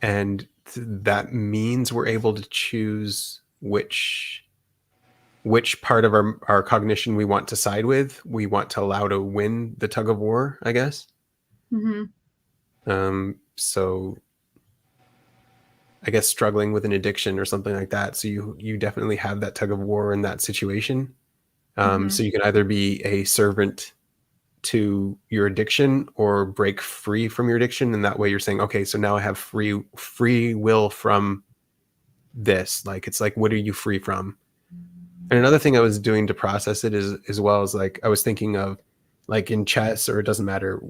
and that means we're able to choose which part of our cognition we want to side with, we want to allow to win the tug of war, I guess. So I guess struggling with an addiction or something like that, so you definitely have that tug of war in that situation. So you can either be a servant to your addiction or break free from your addiction, and that way you're saying, okay, so now I have free will from this. Like it's like, what are you free from? And another thing I was doing to process it is, as well as like I was thinking of like in chess, or it doesn't matter,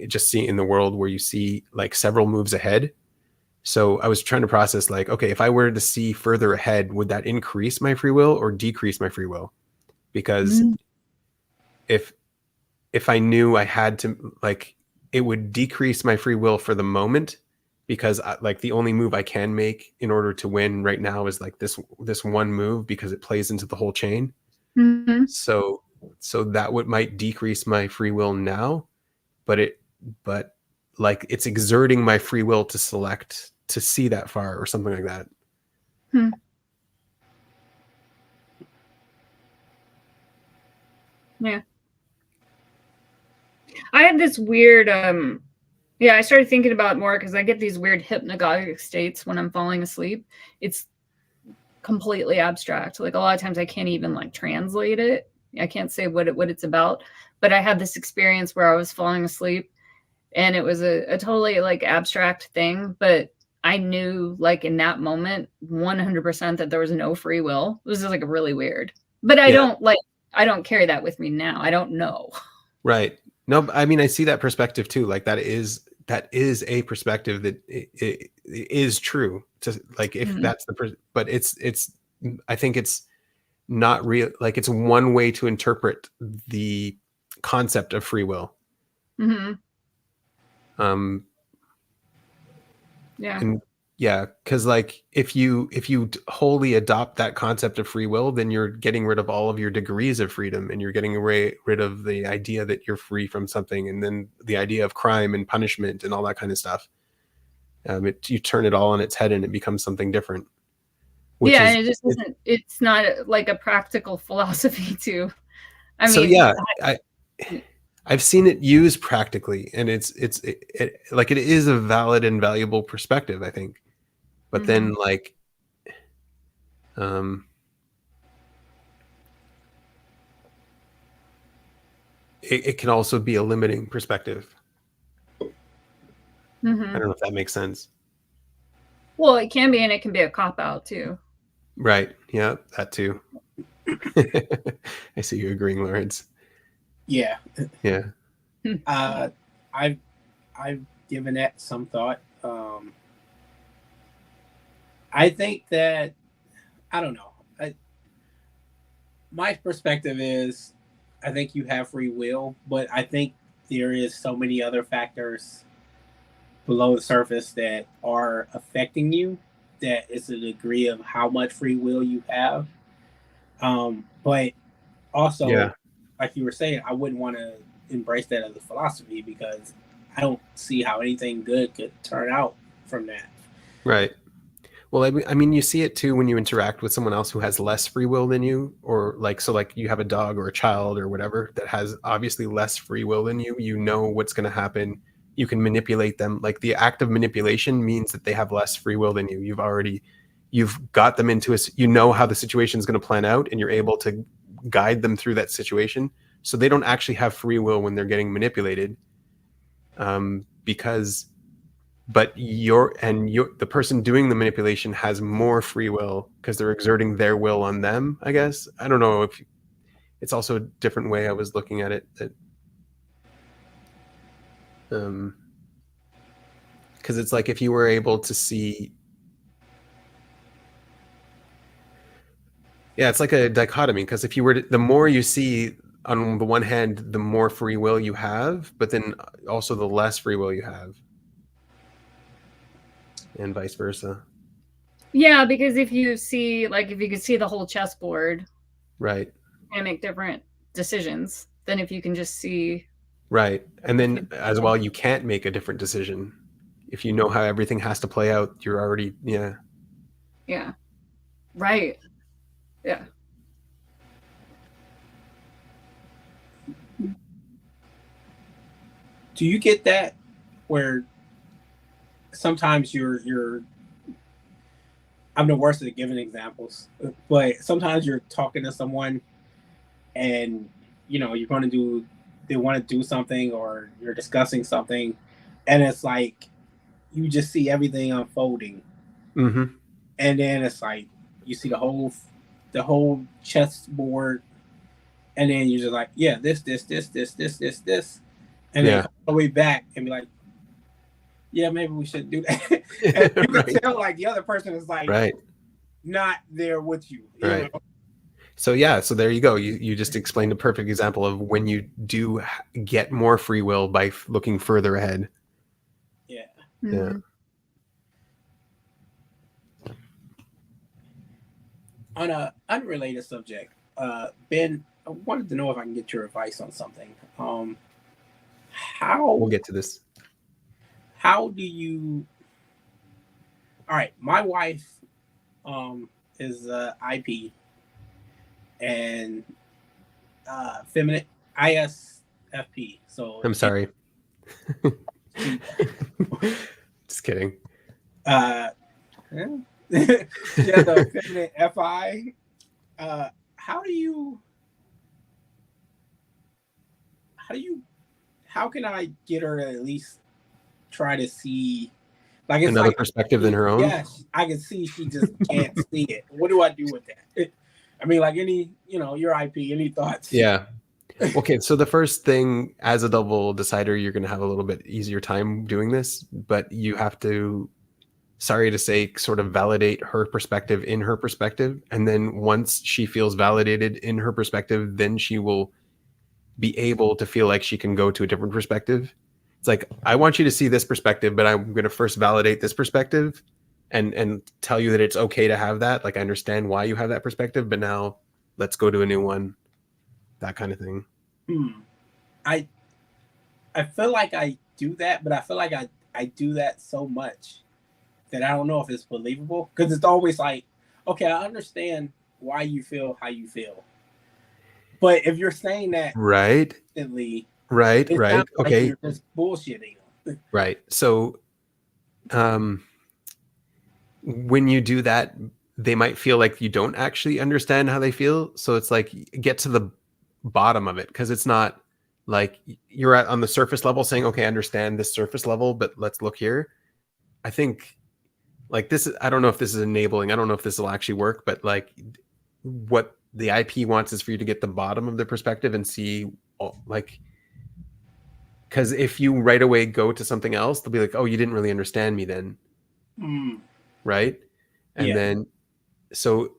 just see in the world where you see like several moves ahead. So I was trying to process like, okay, if I were to see further ahead, would that increase my free will or decrease my free will? Because if I knew I had to, like, it would decrease my free will for the moment, because like the only move I can make in order to win right now is like this one move, because it plays into the whole chain. Mm-hmm. So that might decrease my free will now, but like it's exerting my free will to select to see that far or something like that. Yeah. I had this weird I started thinking about it more because I get these weird hypnagogic states when I'm falling asleep. It's completely abstract. Like a lot of times I can't even like translate it. I can't say what it's about. But I had this experience where I was falling asleep and it was a totally like abstract thing, but I knew like in that moment 100% that there was no free will. It was just like really weird. But I don't carry that with me now. I don't know. Right. No, I mean, I see that perspective too. Like that is a perspective that it is true to, like, if that's but it's I think it's not real. Like it's one way to interpret the concept of free will. Mm-hmm. Yeah. And yeah, because like if you wholly adopt that concept of free will, then you're getting rid of all of your degrees of freedom, and you're getting rid of the idea that you're free from something, and then the idea of crime and punishment and all that kind of stuff. You turn it all on its head and it becomes something different. And it just isn't. It's not like a practical philosophy too. I mean, so yeah, I've seen it used practically, and it's like it is a valid and valuable perspective, I think. But then like, it can also be a limiting perspective. I don't know if that makes sense. Well, it can be, and it can be a cop-out too. Right. Yeah, that too. I see you agreeing, Lawrence. Yeah. Yeah. I've given that some thought. I think that, I don't know. My perspective is, I think you have free will, but I think there is so many other factors below the surface that are affecting you, that it's a degree of how much free will you have. But also, like you were saying, I wouldn't want to embrace that as a philosophy, because I don't see how anything good could turn out from that. Right. Well, I mean, you see it too when you interact with someone else who has less free will than you, or like, so like you have a dog or a child or whatever that has obviously less free will than you. You know what's going to happen. You can manipulate them. Like the act of manipulation means that they have less free will than you. You've got them into you know how the situation is going to plan out, and you're able to guide them through that situation. So they don't actually have free will when they're getting manipulated, but the person doing the manipulation has more free will because they're exerting their will on them, I guess. I don't know if it's also a different way I was looking at it, that because it's like if you were able to see, it's like a dichotomy, because if you were the more you see, on the one hand, the more free will you have, but then also the less free will you have, and vice versa. Yeah, because if you could see the whole chessboard, right, and make different decisions than if you can just see. Right. And then as well, you can't make a different decision. If you know how everything has to play out, you're already, Yeah. Right. Yeah. Do you get that where sometimes you're I'm the worst at giving examples, but sometimes you're talking to someone and you know they want to do something, or you're discussing something, and it's like you just see everything unfolding, and then it's like you see the whole chessboard, and then you're just like, yeah, this, and then come all the way back and be like, yeah, maybe we shouldn't do that. And you can tell like the other person is like not there with you. You know? So so there you go. You just explained a perfect example of when you do get more free will by looking further ahead. Yeah. Yeah. On a unrelated subject, Ben, I wanted to know if I can get your advice on something. We'll How get to this. how do you? All right, my wife is IP and feminine ISFP. So I'm sorry. she, Just kidding. yeah. She has a feminine FI. How do you? How do you? How can I get her to at least try to see? Like it's Another like perspective than her own. yes, I can see she just can't see it. What do I do with that? I mean, like any, your IP, any thoughts? Yeah. Okay, so the first thing as a double decider, you're going to have a little bit easier time doing this, but you have to, sorry to say, sort of validate her perspective in her perspective. And then once she feels validated in her perspective, then she will be able to feel like she can go to a different perspective. It's like, I want you to see this perspective, but I'm going to first validate this perspective and tell you that it's okay to have that. Like, I understand why you have that perspective, but now let's go to a new one, that kind of thing. I feel like I do that, but I feel like I do that so much that I don't know if it's believable, because it's always like, okay, I understand why you feel how you feel, but if you're saying that Right. instantly, Right. it Right. sounds like Okay. you're just bullshitting. Right. So, when you do that, they might feel like you don't actually understand how they feel. So it's like, get to the bottom of it, because it's not like you're on the surface level saying, okay, I understand this surface level, but let's look here. I think like this is, I don't know if this is enabling. I don't know if this will actually work, but like what the IP wants is for you to get the bottom of the perspective and see, like, because if you right away go to something else, they'll be like, oh, you didn't really understand me then. Right. And Yeah. then, so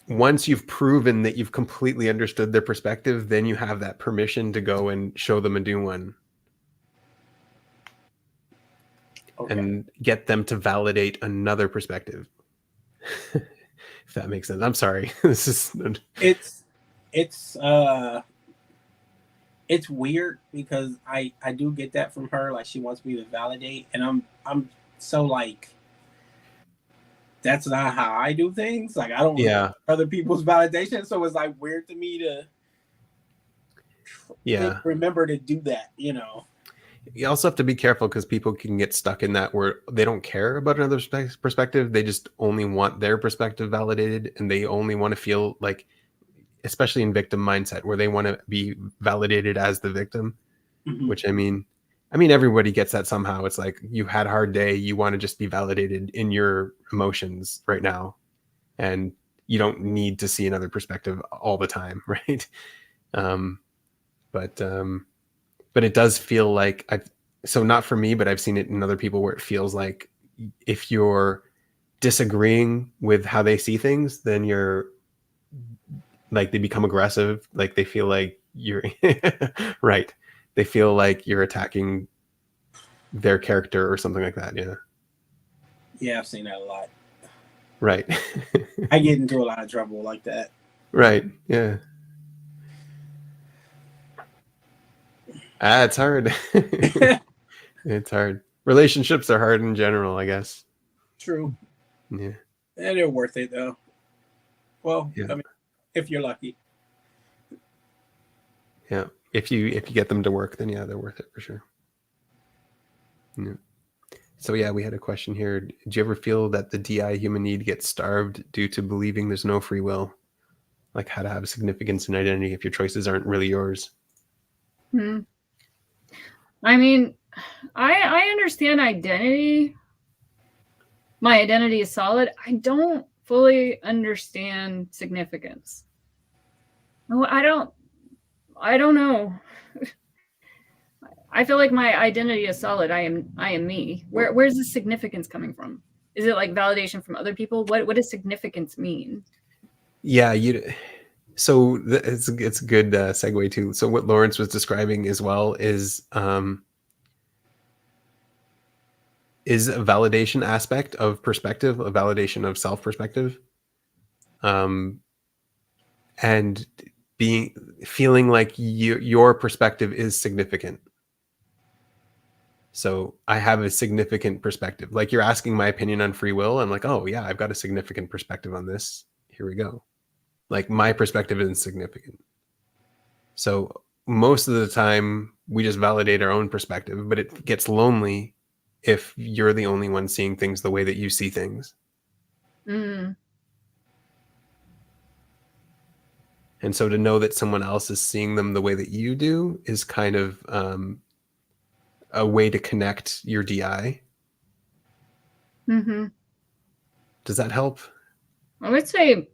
once you've proven that you've completely understood their perspective, then you have that permission to go and show them a new one. Okay. And get them to validate another perspective. If that makes sense. I'm sorry. This is it's weird because I do get that from her. Like, she wants me to validate, and I'm so like, that's not how I do things. Like, I don't want other people's validation, so it's like weird to me to remember to do that. You also have to be careful, because people can get stuck in that where they don't care about another perspective. They just only want their perspective validated, and they only want to feel like, especially in victim mindset, where they want to be validated as the victim, which I mean, everybody gets that somehow. It's like, you had a hard day. You want to just be validated in your emotions right now. And you don't need to see another perspective all the time. Right. But it does feel like so not for me, but I've seen it in other people where it feels like if you're disagreeing with how they see things, then you're like, they become aggressive. Like, they feel like you're right. They feel like you're attacking their character or something like that. Yeah. Yeah, I've seen that a lot. Right. I get into a lot of trouble like that. Right. Yeah. It's hard. It's hard. Relationships are hard in general, I guess. True. Yeah. And they're worth it, though. Well, yeah. I mean, if you're lucky. Yeah. If you get them to work, then yeah, they're worth it for sure. Yeah. So yeah, we had a question here. Do you ever feel that the DI human need gets starved due to believing there's no free will? Like, how to have significance and identity if your choices aren't really yours? I mean, I understand identity. My identity is solid. I don't fully understand significance. No, I don't know. I feel like my identity is solid. I am me. Where's the significance coming from? Is it like validation from other people? What does significance mean? Yeah, so it's a good segue too. So what Lawrence was describing as well is a validation aspect of perspective, a validation of self perspective. and feeling like your perspective is significant. So I have a significant perspective. Like you're asking my opinion on free will. I'm like, oh yeah, I've got a significant perspective on this. Here we go. Like my perspective isn't significant. So most of the time we just validate our own perspective, but it gets lonely if you're the only one seeing things the way that you see things. Mm. And so to know that someone else is seeing them the way that you do is kind of a way to connect your DI. Mm-hmm. Does that help? I would say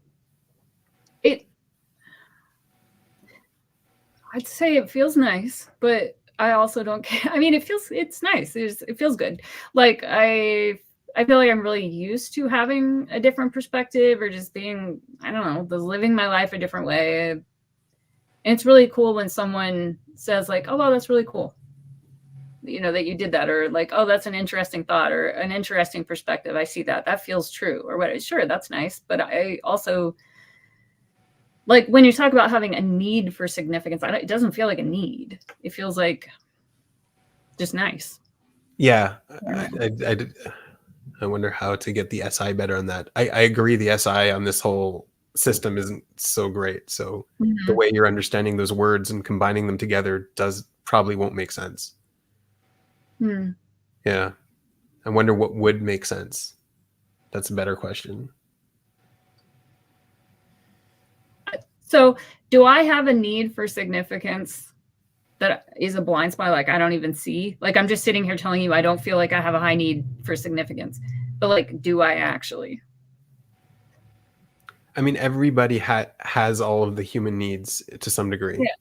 I'd say it feels nice, but I also don't care. I mean, it's nice. It feels good. Like I feel like I'm really used to having a different perspective or just being, I don't know, just living my life a different way. And it's really cool when someone says like, oh, wow, that's really cool. You know, that you did that, or like, oh, that's an interesting thought or an interesting perspective. I see that. That feels true or what. Sure, that's nice. But I also, like when you talk about having a need for significance, it doesn't feel like a need. It feels like just nice. Yeah. I wonder how to get the SI better on that. I agree the SI on this whole system isn't so great. So the way you're understanding those words and combining them together probably won't make sense. Yeah. I wonder what would make sense. That's a better question. So do I have a need for significance that is a blind spot? Like I don't even see, like I'm just sitting here telling you I don't feel like I have a high need for significance, but like, do I actually? I mean, everybody has all of the human needs to some degree. Yeah.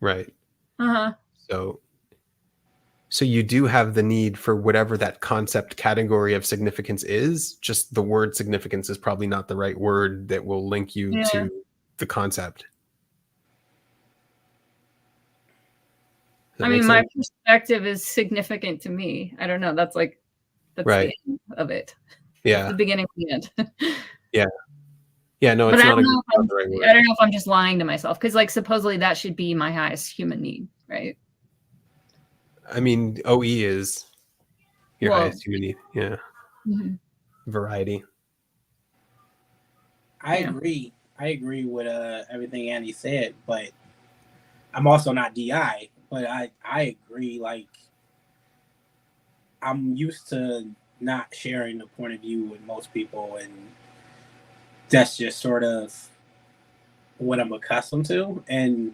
Right. Uh-huh. So you do have the need for whatever that concept category of significance is. Just the word significance is probably not the right word that will link you to the concept. I mean, my perspective is significant to me. I don't know. That's right. The end of it. Yeah. It's the beginning of the end. Yeah. Yeah, no, it's not the right word. I don't know if I'm just lying to myself because like supposedly that should be my highest human need, right? I mean, OE is your highest human need. Yeah. Mm-hmm. Variety. I agree. I agree with everything Andy said, but I'm also not DI. But I agree. Like I'm used to not sharing the point of view with most people, and that's just sort of what I'm accustomed to. And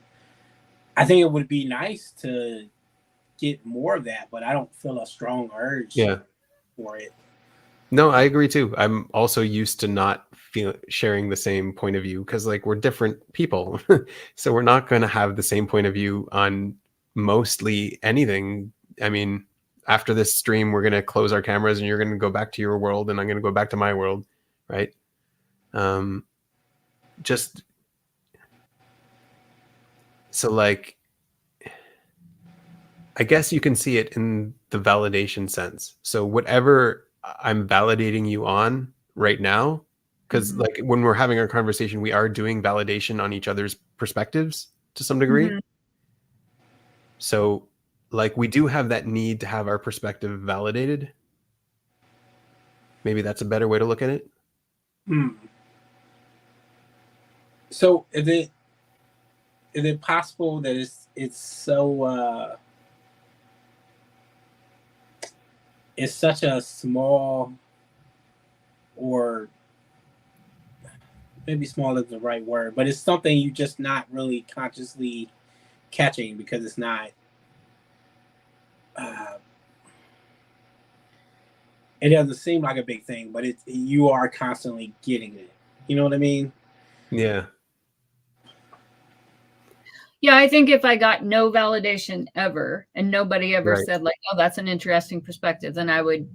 I think it would be nice to get more of that, but I don't feel a strong urge for it. No, I agree too. I'm also used to not sharing the same point of view because like we're different people. So we're not going to have the same point of view on mostly anything. I mean, after this stream, we're going to close our cameras and you're going to go back to your world and I'm going to go back to my world. Right. Just so like, I guess you can see it in the validation sense. So whatever I'm validating you on right now, because like when we're having our conversation, we are doing validation on each other's perspectives to some degree. So like we do have that need to have our perspective validated. Maybe that's a better way to look at it. So is it possible that it's so it's such a small, or maybe small is the right word, but it's something you just not really consciously catching because it's not it doesn't seem like a big thing, but you are constantly getting it. You know what I mean? Yeah. Yeah, I think if I got no validation ever and nobody ever said like, oh, that's an interesting perspective, then I would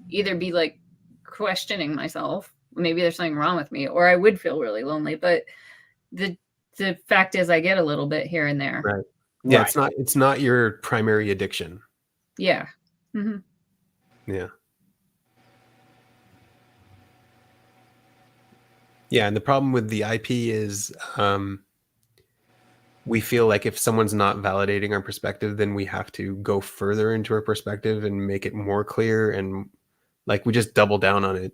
either be like questioning myself, maybe there's something wrong with me, or I would feel really lonely. But the fact is I get a little bit here and there. Right. Yeah, it's not your primary addiction. Yeah. Yeah. Yeah, and the problem with the IP is we feel like if someone's not validating our perspective, then we have to go further into our perspective and make it more clear, and like we just double down on it.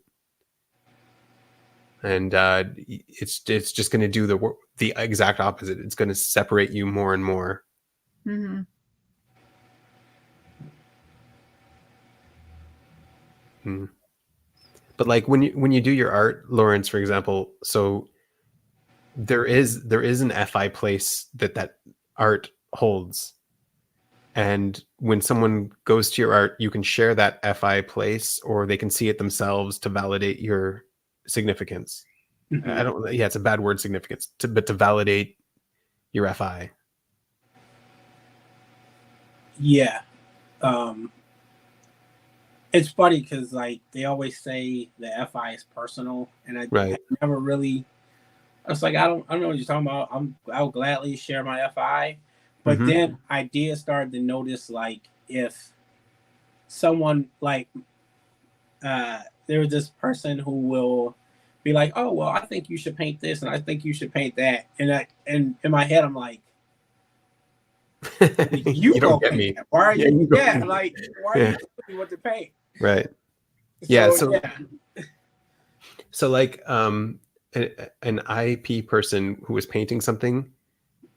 And it's just going to do the exact opposite. It's going to separate you more and more. Mm-hmm. Hmm. But like when you do your art, Lawrence, for example, so there is an FI place that art holds. And when someone goes to your art, you can share that FI place, or they can see it themselves to validate your significance. I don't, yeah, it's a bad word, significance, but to validate your FI. Yeah. It's funny because like they always say the FI is personal, and I Right. never really. I was like, I don't know what you're talking about. I'll gladly share my FI, but Mhm. then I did start to notice like if someone like there's this person who will be like, oh well, I think you should paint this, and I think you should paint that, and in my head I'm like, you You don't go get paint me. that. Why are Yeah, you? you go. Yeah, like why are you Yeah. telling me what to paint? Right. Yeah. So yeah. So like an IP person who was painting something,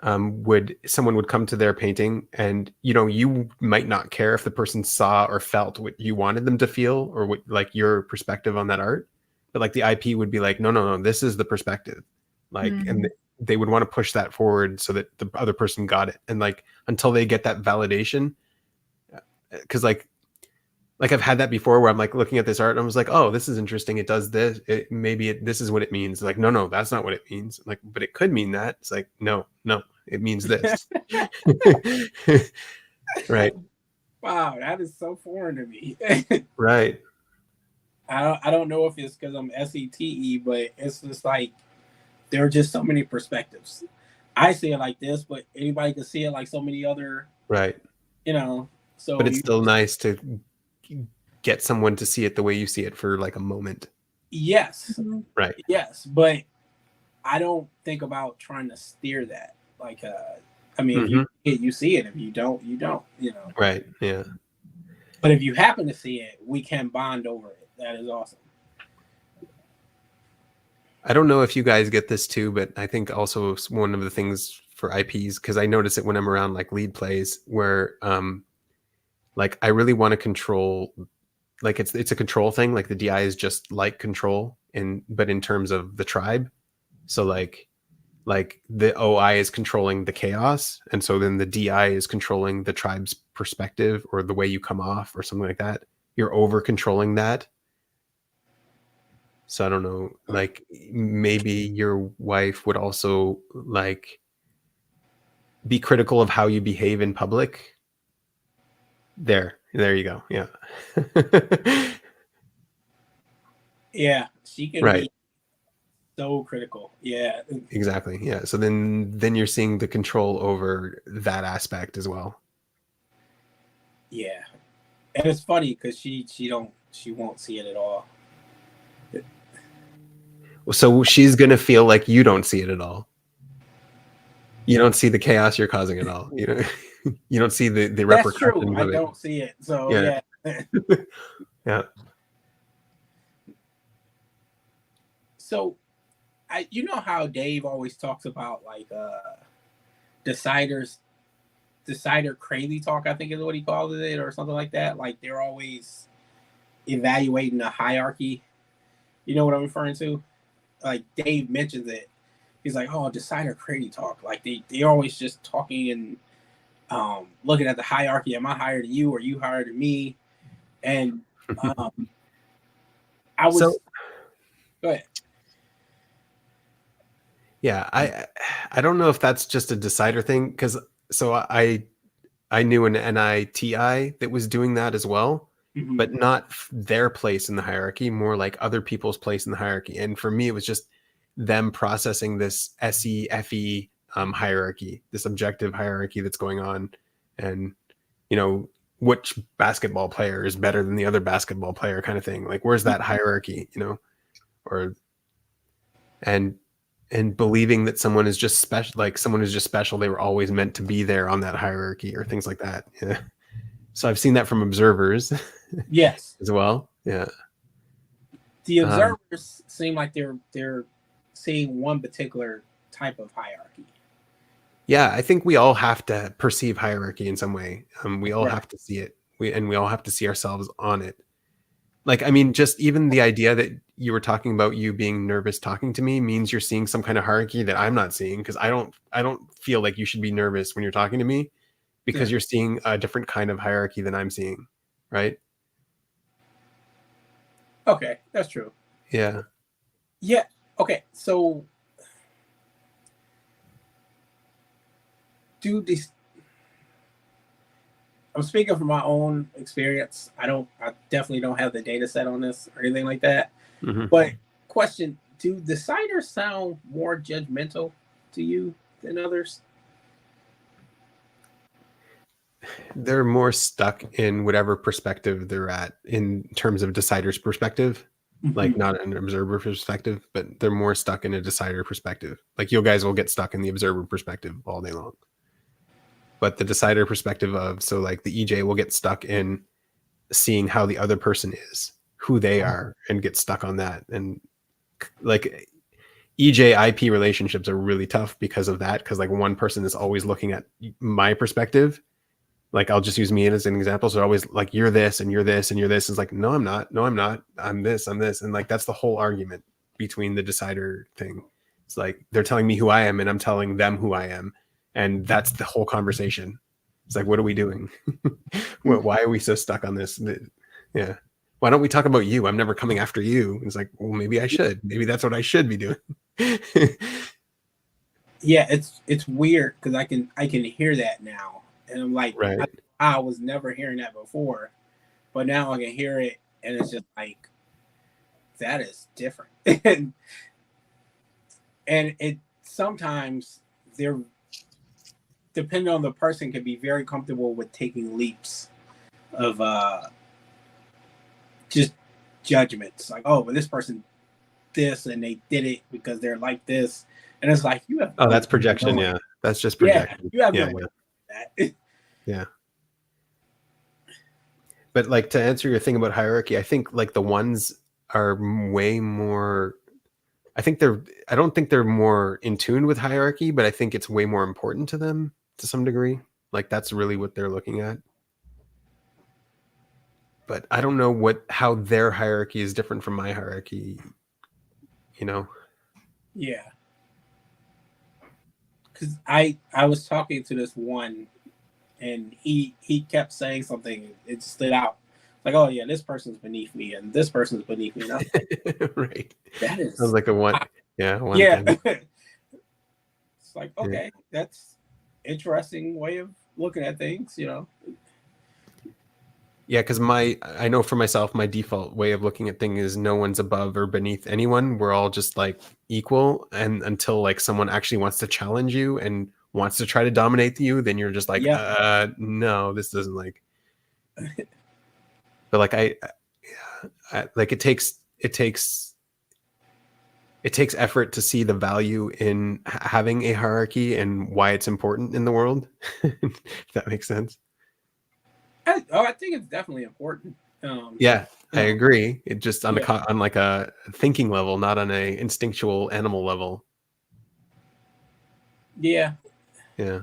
someone would come to their painting, and you might not care if the person saw or felt what you wanted them to feel, or what like your perspective on that art, but like the IP would be like, no, no, no, this is the perspective, like, Mm-hmm. and they would want to push that forward so that the other person got it, and like until they get that validation, because like I've had that before where I'm like looking at this art and I was like, oh, this is interesting. It does this. This is what it means. Like, no, no, that's not what it means. Like, but it could mean that. It's like, no, no, it means this. Right. Wow, that is so foreign to me. Right. I don't know if it's because I'm SETE, but it's just like there are just so many perspectives. I see it like this, but anybody can see it like so many other, Right. So But it's still nice to get someone to see it the way you see it for like a moment. Yes, Right. yes, but I don't think about trying to steer that. Like, I mean, if you see it, you see it. If you don't, you don't. Right. Yeah. But if you happen to see it, we can bond over it. That is awesome. I don't know if you guys get this too, but I think also one of the things for IPs, because I notice it when I'm around like lead plays where like I really want to control, like it's a control thing. Like the DI is just like control, but in terms of the tribe. So like the OI is controlling the chaos, and so then the DI is controlling the tribe's perspective or the way you come off or something like that. You're over controlling that. So I don't know, like maybe your wife would also like be critical of how you behave in public. There you go. Yeah. Yeah, she can Right. be so critical. Yeah. Exactly. Yeah. So then you're seeing the control over that aspect as well. Yeah. And it's funny because she won't see it at all. So she's gonna feel like you don't see it at all. You don't see the chaos you're causing at all. You don't see the That's true. repercussions I of it. don't see it. So Yeah. yeah. Yeah. So you know how Dave always talks about like decider crazy talk, I think is what he calls it, or something like that. Like they're always evaluating a hierarchy. You know what I'm referring to? Like Dave mentions it. He's like, oh, decider crazy talk. Like they're always just talking and looking at the hierarchy. Am I higher than you? Or you higher than me? And I was go ahead. Yeah, I don't know if that's just a decider thing, because so I knew an NITI that was doing that as well, but not their place in the hierarchy, more like other people's place in the hierarchy. And for me, it was just them processing this SEFE hierarchy, this objective hierarchy that's going on, and which basketball player is better than the other basketball player, kind of thing. Like, where's that hierarchy? Or and believing that someone is just special, like someone is just special, they were always meant to be there on that hierarchy or things like that. Yeah. So I've seen that from observers Yes. as well. Yeah. The observers seem like they're seeing one particular type of hierarchy. Yeah, I think we all have to perceive hierarchy in some way. We all have to see it. We all have to see ourselves on it. Like, I mean, just even the idea that you were talking about you being nervous talking to me means you're seeing some kind of hierarchy that I'm not seeing, because I don't feel like you should be nervous when you're talking to me, because you're seeing a different kind of hierarchy than I'm seeing, right? Okay, that's true. Yeah. Yeah. Okay, so I'm speaking from my own experience. I definitely don't have the data set on this or anything like that. Mm-hmm. But question, do deciders sound more judgmental to you than others? They're more stuck in whatever perspective they're at in terms of decider's perspective, like not an observer perspective, but they're more stuck in a decider perspective. Like you guys will get stuck in the observer perspective all day long. But the decider perspective so like the EJ will get stuck in seeing how the other person is, who they are, and get stuck on that. And like EJ IP relationships are really tough because of that, because like one person is always looking at my perspective. Like I'll just use me as an example. So always like, you're this and you're this and you're this. It's like, no, I'm not. No, I'm not. I'm this. And like, that's the whole argument between the decider thing. It's like, they're telling me who I am and I'm telling them who I am. And that's the whole conversation. It's like, what are we doing? Why are we so stuck on this? Yeah. Why don't we talk about you? I'm never coming after you. It's like, well, maybe I should. Maybe that's what I should be doing. Yeah, it's weird because I can hear that now. And I'm like, right. I was never hearing that before, but now I can hear it, and it's just like, that is different. and it sometimes they're, depending on the person, can be very comfortable with taking leaps of just judgments. Like, oh, but this person this, and they did it because they're like this, and it's like, you have that's projection. Yeah, that's just projection. Yeah, you have no way that. Yeah. But like, to answer your thing about hierarchy, I think like the ones are way more, I don't think they're more in tune with hierarchy, but I think it's way more important to them to some degree. Like that's really what they're looking at. But I don't know how their hierarchy is different from my hierarchy, you know? Yeah. Because I was talking to this one, and he kept saying something. It stood out. Like, oh yeah, this person's beneath me, and this person's beneath me. And right. That is sounds like a one. Yeah. Thing. It's like, okay, that's interesting way of looking at things, you know. Yeah, because I know for myself, my default way of looking at things is no one's above or beneath anyone. We're all just like equal, and until like someone actually wants to challenge you and wants to try to dominate you, then you're just like, no, this doesn't like. But like I like it takes effort to see the value in having a hierarchy and why it's important in the world. If that makes sense. I think it's definitely important. I agree. It just on like a thinking level, not on a instinctual animal level. Yeah. Yeah.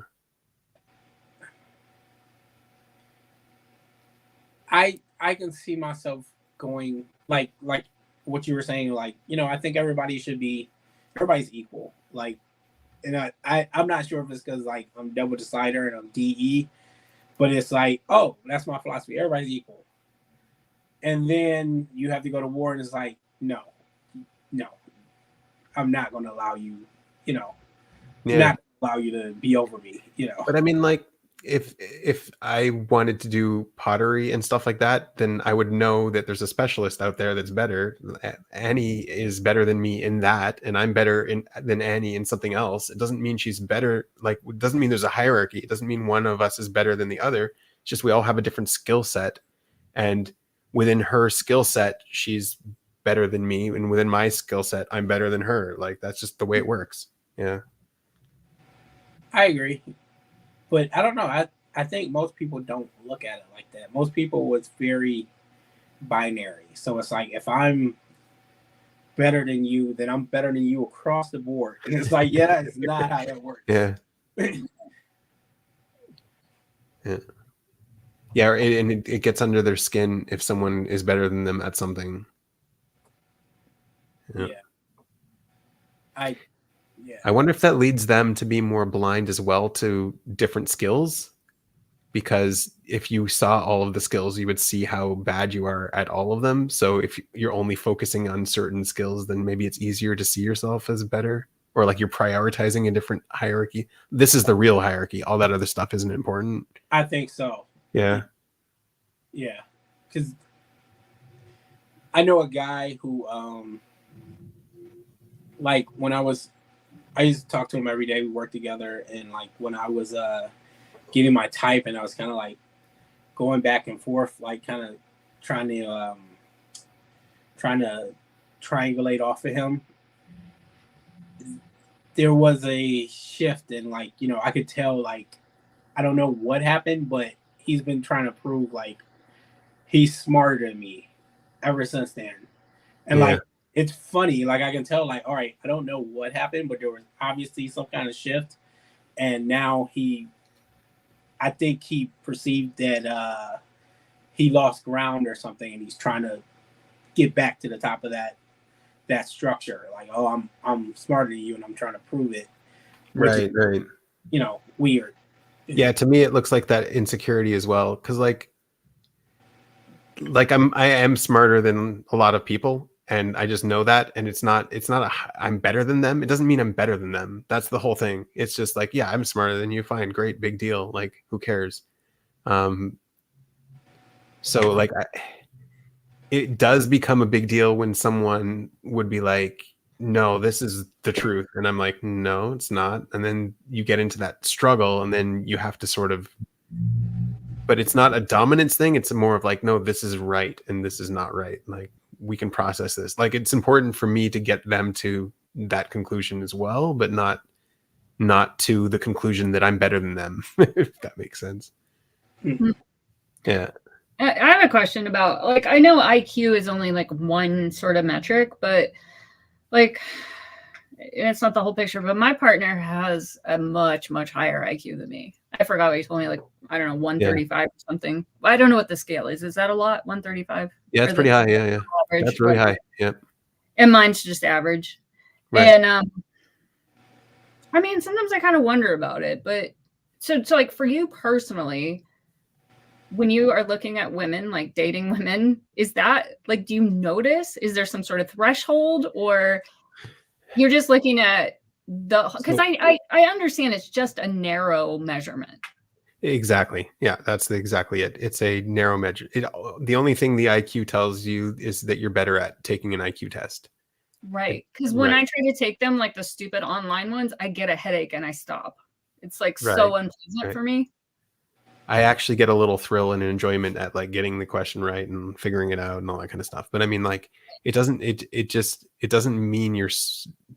I can see myself going like what you were saying, like, you know, I think everybody's equal. Like, and I'm not sure if it's because like I'm double decider and I'm DE, but it's like, oh, that's my philosophy. Everybody's equal. And then you have to go to war, and it's like, no, I'm not going to allow you, you know, not allow you to be over me, you know. But I mean, like, if I wanted to do pottery and stuff like that, then I would know that there's a specialist out there that's better. Annie is better than me in that, and I'm better than Annie in something else. It doesn't mean she's better. Like, it doesn't mean there's a hierarchy. It doesn't mean one of us is better than the other. It's just we all have a different skill set, and within her skill set, she's better than me, and within my skill set, I'm better than her. Like that's just the way it works. Yeah. I agree, but I don't know. I think most people don't look at it like that. Most people was very binary. So it's like if I'm better than you, then I'm better than you across the board. And it's like, yeah, it's not how that works. Yeah. Yeah. Yeah, and it gets under their skin if someone is better than them at something. Yeah. I wonder if that leads them to be more blind as well to different skills. Because if you saw all of the skills, you would see how bad you are at all of them. So if you're only focusing on certain skills, then maybe it's easier to see yourself as better, or like you're prioritizing a different hierarchy. This is the real hierarchy. All that other stuff isn't important. I think so. Yeah. Yeah. Because I know a guy who, like when I used to talk to him every day. We worked together. And like when I was, getting my type, and I was kind of like going back and forth, like kind of trying to triangulate off of him. There was a shift, and like, you know, I could tell, like, I don't know what happened, but he's been trying to prove like he's smarter than me ever since then. And like, it's funny, like I can tell, like, all right, I don't know what happened, but there was obviously some kind of shift, and now I think he perceived that he lost ground or something, and he's trying to get back to the top of that structure. Like, oh, I'm smarter than you, and I'm trying to prove it. Right. You know, weird. Yeah, to me, it looks like that insecurity as well, because like I am smarter than a lot of people, and I just know that, and it's not I'm better than them. It doesn't mean I'm better than them. That's the whole thing. It's just like, yeah, I'm smarter than you. Fine, great, big deal. Like, who cares? So like, it does become a big deal when someone would be like, no, this is the truth, and I'm like, no, it's not. And then you get into that struggle, and then you have to sort of. But it's not a dominance thing. It's more of like, no, this is right and this is not right. Like, we can process this. Like, it's important for me to get them to that conclusion as well, but not to the conclusion that I'm better than them, if that makes sense. Mm-hmm. Yeah. I have a question about, like, I know IQ is only like one sort of metric, but like, it's not the whole picture, but my partner has a much, much higher IQ than me. I forgot what he told me, like, I don't know, 135 or something. I don't know what the scale is. Is that a lot? 135? Yeah, it's pretty high. Yeah. Average, that's really high. Yeah. And mine's just average. Right. And I mean, sometimes I kind of wonder about it, but so like for you personally, when you are looking at women, like dating women, is that like, do you notice? Is there some sort of threshold, or you're just looking at because I understand it's just a narrow measurement. Exactly. Yeah, that's exactly it. It's a narrow measure. The only thing the IQ tells you is that you're better at taking an IQ test. Right. Because when I try to take them, like the stupid online ones, I get a headache and I stop. It's like so unpleasant for me. I actually get a little thrill and enjoyment at like getting the question right and figuring it out and all that kind of stuff. But I mean, like, it doesn't mean you're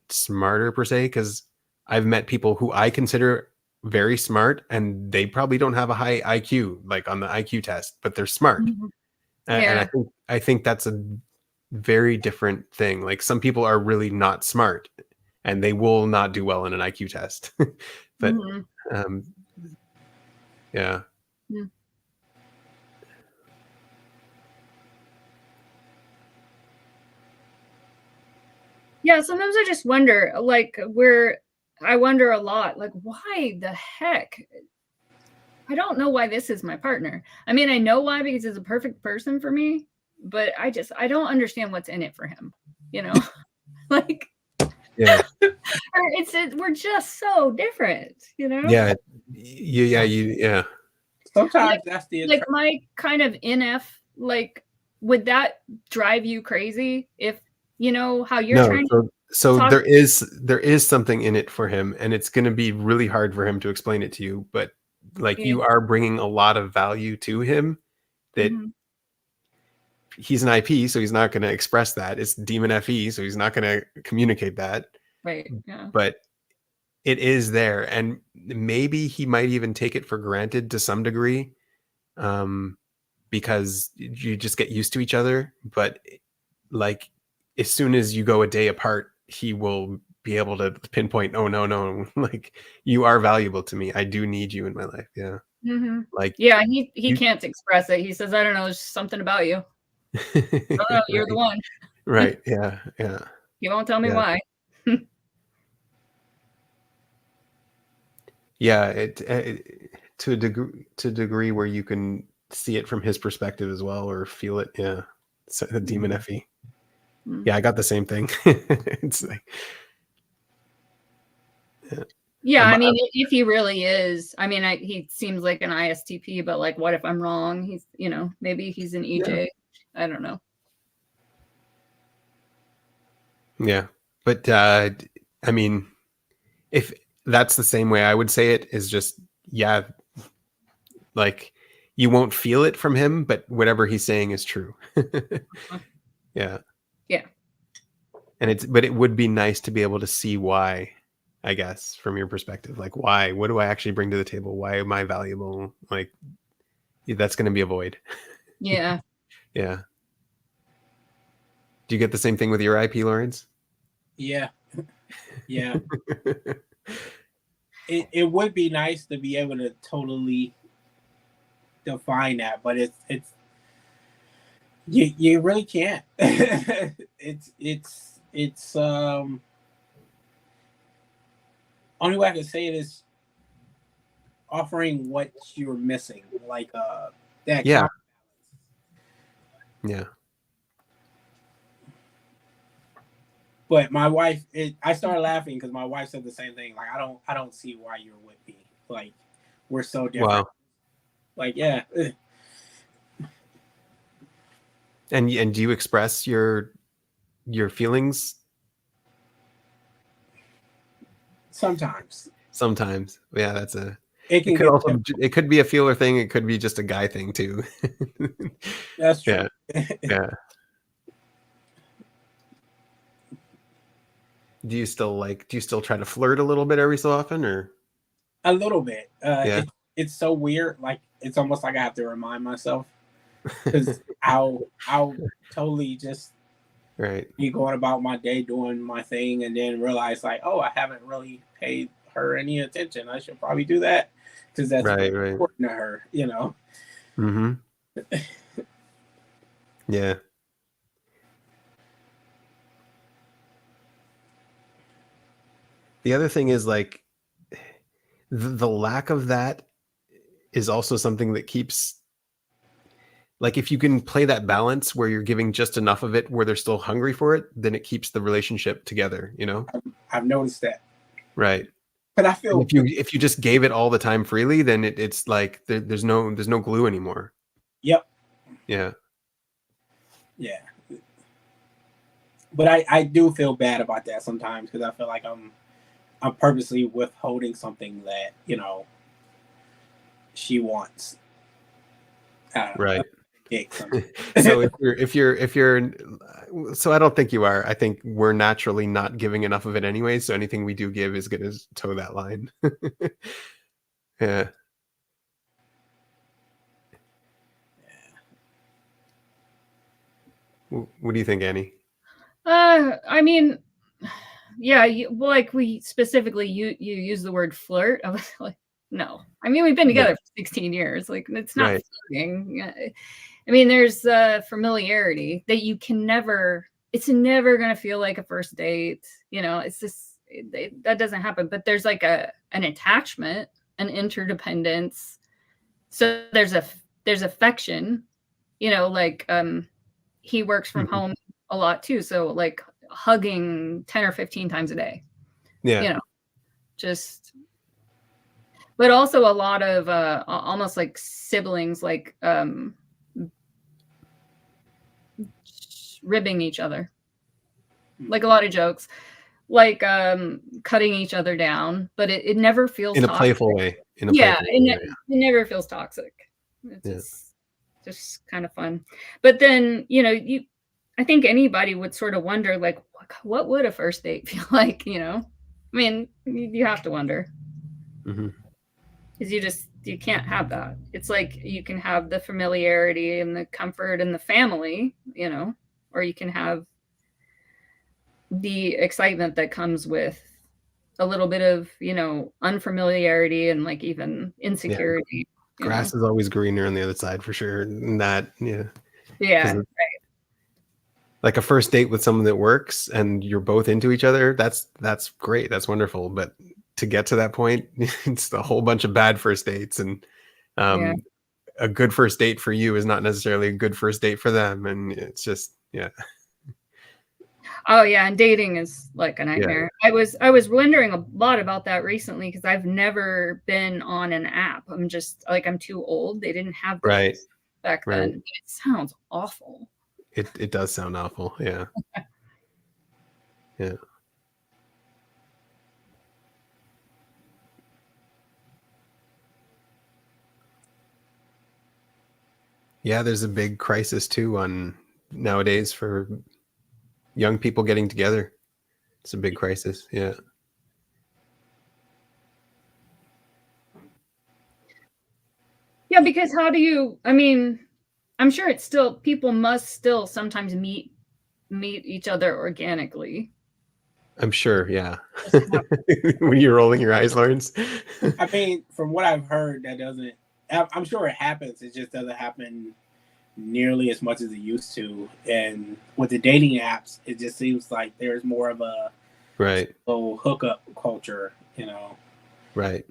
smarter per se, because I've met people who I consider very smart and they probably don't have a high IQ, like on the IQ test, but they're smart. Mm-hmm. And I think that's a very different thing. Like, some people are really not smart and they will not do well in an IQ test. But yeah. Yeah, sometimes I just wonder, like, I wonder a lot, like, why the heck? I don't know why this is my partner. I mean, I know why, because he's a perfect person for me, but I don't understand what's in it for him, you know? Like, yeah. We're just so different, you know? Yeah. Sometimes that's the like my kind of NF, like, would that drive you crazy if, you know, how you're trying to so there is something in it for him, and it's going to be really hard for him to explain it to you, but like you are bringing a lot of value to him that he's an IP, so he's not going to express that. It's demon FE, so he's not going to communicate that. Right. Yeah. But it is there, and maybe he might even take it for granted to some degree, because you just get used to each other. But like, as soon as you go a day apart, he will be able to pinpoint, oh no, like, you are valuable to me. I do need you in my life. Yeah. Mm-hmm. Like, yeah, he can't express it. He says, I don't know, there's something about you. Oh no, you're right. the one. Right. Yeah. He won't tell me Yeah. why. Yeah. It to a degree where you can see it from his perspective as well, or feel it. Yeah. So, the demon FE. Yeah, I got the same thing. It's like, yeah, I mean, if he really is, I mean, he seems like an ISTP, but like, what if I'm wrong? He's, maybe he's an EJ. I don't know. Yeah, but I mean, if that's the same way I would say it, is just, yeah, like, you won't feel it from him, but whatever he's saying is true. Yeah. And but it would be nice to be able to see why, I guess, from your perspective. Like, why? What do I actually bring to the table? Why am I valuable? Like, that's going to be a void. Yeah. Yeah. Do you get the same thing with your IP, Lawrence? Yeah. Yeah. It would be nice to be able to totally define that, but it's you really can't. It's only way I can say it is offering what you're missing, like that. Yeah. Yeah. But my wife, I started laughing because my wife said the same thing. Like, I don't see why you're with me. Like, we're so different. Wow. Like, yeah. And do you express your feelings? Sometimes. Yeah, that's it could be a feeler thing. It could be just a guy thing too. That's true. Yeah. Do you still try to flirt a little bit every so often, or? A little bit. Yeah. It's so weird. Like, it's almost like I have to remind myself, because I'll totally just be going about my day doing my thing, and then realize, like, oh, I haven't really paid her any attention. I should probably do that, because that's important to her, Mm-hmm. Yeah. The other thing is, like, the lack of that is also something that keeps, like, if you can play that balance where you're giving just enough of it where they're still hungry for it, then it keeps the relationship together, I've noticed that. Right. But I feel, if you just gave it all the time freely, then it's like there's no glue anymore. Yep. Yeah. Yeah. But I do feel bad about that sometimes, because I feel like I'm purposely withholding something that, she wants. Right. So if you're so I don't think you are. I think we're naturally not giving enough of it anyway, so anything we do give is going to toe that line. Yeah. What do you think, Annie? I mean, yeah, like, we specifically, you use the word flirt. I was like, no. I mean, we've been together for 16 years. Like, it's not flirting. I mean, there's familiarity that you can never. It's never gonna feel like a first date. It's just that doesn't happen. But there's like an attachment, an interdependence. So there's affection. Like, he works from home a lot too. So, like, hugging 10 or 15 times a day. Yeah. But also a lot of almost like siblings, like ribbing each other, like a lot of jokes, like cutting each other down, but it never feels in a toxic. playful way. It never feels toxic. It's just kind of fun. But then, you know, I think anybody would sort of wonder, like, what would a first date feel like, you know? I mean, you have to wonder. Because you can't have that. It's like you can have the familiarity and the comfort and the family, you know, or you can have the excitement that comes with a little bit of, you know, unfamiliarity and like even insecurity. Yeah. Grass is always greener on the other side for sure. And that, yeah, right. Like a first date with someone that works and you're both into each other, that's great. That's wonderful. But to get to that point, it's a whole bunch of bad first dates, and a good first date for you is not necessarily a good first date for them. And it's just, Oh yeah, and dating is like a nightmare. Yeah. I was wondering a lot about that recently because I've never been on an app. I'm just like, I'm too old. They didn't have those back then. It sounds awful. It does sound awful. Yeah. Yeah. Yeah, there's a big crisis too on nowadays for young people getting together. It's a big crisis. Yeah. Yeah, because how do you, I mean, I'm sure it's still, people must still sometimes meet each other organically. I'm sure, yeah. When you're rolling your eyes, Lawrence. I mean, from what I've heard, that doesn't, I'm sure it happens. It just doesn't happen nearly as much as it used to. And with the dating apps, it just seems like there's more of a little hookup culture, you know. Right.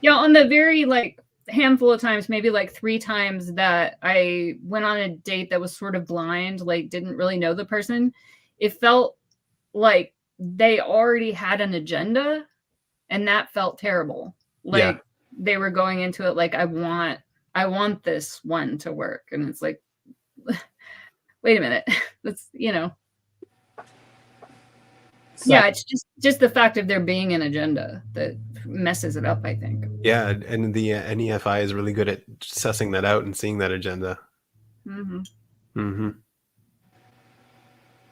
Yeah, on the very like handful of times, maybe like 3 times that I went on a date that was sort of blind, like didn't really know the person, it felt like they already had an agenda, and that felt terrible. Like they were going into it like, I want this one to work. And it's like, wait a minute. That's, you know. So, yeah, it's just the fact of there being an agenda that messes it up, I think. Yeah, and the NEFI is really good at sussing that out and seeing that agenda.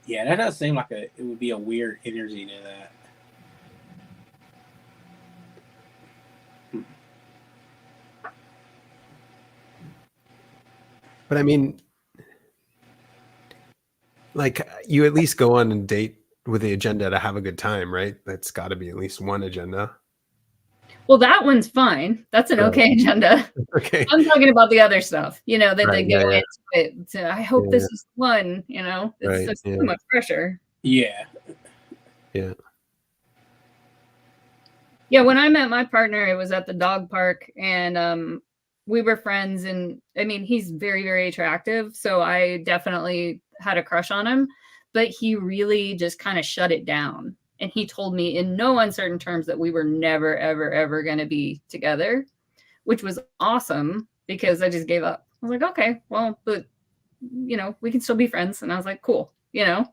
Yeah, that does seem like it would be a weird energy to that. But I mean, like, you at least go on and date with the agenda to have a good time, right? That's got to be at least one agenda. Well, that one's fine. That's an okay agenda. Okay. I'm talking about the other stuff, you know, that they go into it. To, I hope this is one, you know, it's too much pressure. Yeah. Yeah. Yeah. When I met my partner, it was at the dog park, and we were friends, and I mean, he's very, very attractive. So I definitely had a crush on him, but he really just kind of shut it down. And he told me in no uncertain terms that we were never, ever, ever going to be together, which was awesome because I just gave up. I was like, okay, well, but, you know, we can still be friends. And I was like, cool, you know,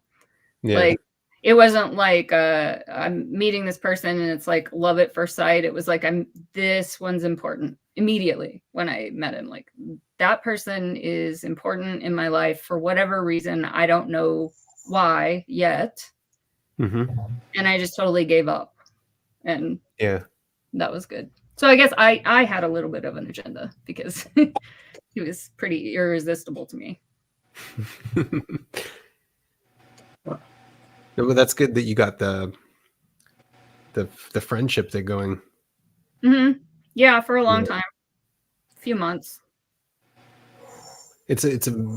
like it wasn't like I'm meeting this person and it's like love at first sight. It was like, this one's important immediately when I met him. Like that person is important in my life for whatever reason. I don't know why yet. And I just totally gave up, and that was good. So I guess I had a little bit of an agenda because he was pretty irresistible to me. Well, that's good that you got the friendship thing going. Yeah, for a long time, a few months. It's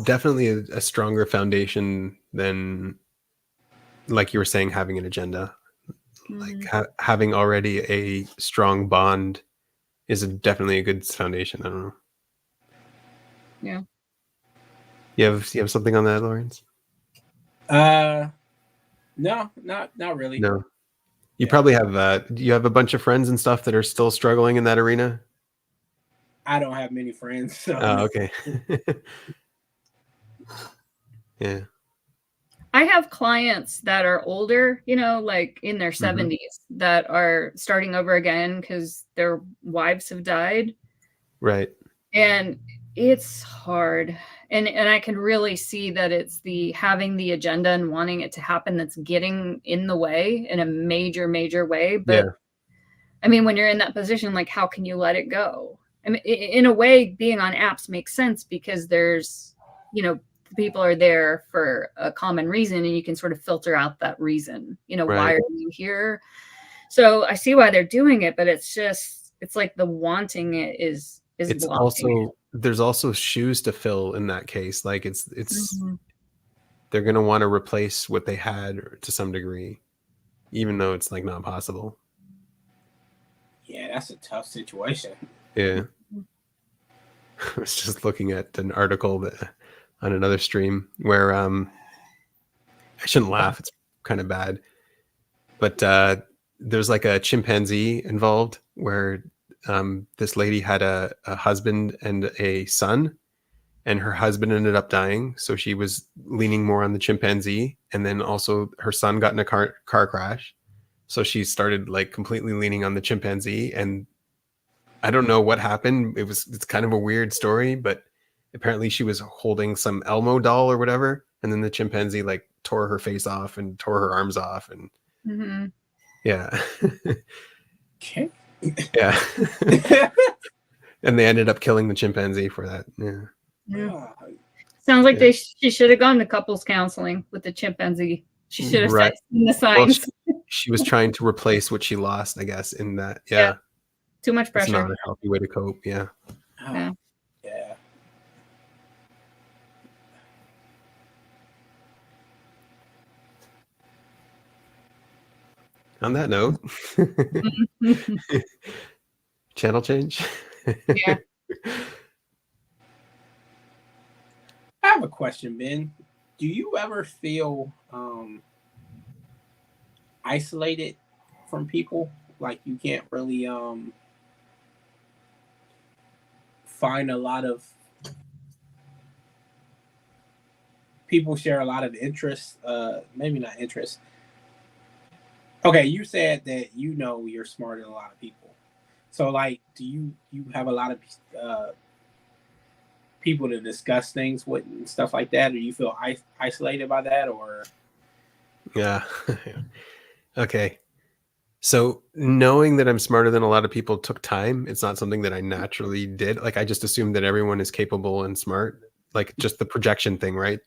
definitely a stronger foundation than, like you were saying, having an agenda. Like having already a strong bond is definitely a good foundation. I don't know. Yeah. You have something on that, Lawrence? No, not really. No. You probably have you have a bunch of friends and stuff that are still struggling in that arena? I don't have many friends. So. Oh, okay. Yeah. I have clients that are older, you know, like in their 70s that are starting over again because their wives have died. Right. And it's hard. And I can really see that it's the having the agenda and wanting it to happen that's getting in the way in a major, major way. But Yeah. I mean, when you're in that position, like, how can you let it go? I mean, in a way, being on apps makes sense because there's, you know, people are there for a common reason and you can sort of filter out that reason. You know, why Right. are you here? So I see why they're doing it, but it's just, it's like the wanting it is It's blocking it. also, there's also shoes to fill in that case. Like it's Mhm. they're going to want to replace what they had to some degree, even though it's like not possible. Yeah, that's a tough situation. Yeah. I was just looking at an article that, on another stream where I shouldn't laugh, it's kind of bad, but there's like a chimpanzee involved where this lady had a husband and a son, and her husband ended up dying, so she was leaning more on the chimpanzee, and then also her son got in a car crash, so she started like completely leaning on the chimpanzee. And I don't know what happened. It's kind of a weird story, but apparently she was holding some Elmo doll or whatever, and then the chimpanzee like tore her face off and tore her arms off, and Mhm. yeah. Okay. Yeah. And they ended up killing the chimpanzee for that. Yeah. Yeah. Sounds like Yeah. she should have gone to couples counseling with the chimpanzee. She should have Right. seen the Well, signs. she was trying to replace what she lost, I guess, in that. Yeah. Yeah. Too much It's pressure. not a healthy way to cope. Yeah. Yeah. Yeah. On that note, channel change. Yeah. I have a question, Ben. Do you ever feel isolated from people? Like you can't really find a lot of people share a lot of interests, maybe not interests. Okay, you said that you know you're smarter than a lot of people. So like do you have a lot of people to discuss things with and stuff like that, or do you feel isolated by that, or Yeah. Okay. So knowing that I'm smarter than a lot of people took time. It's not something that I naturally did. Like I just assumed that everyone is capable and smart. Like just the projection thing, right?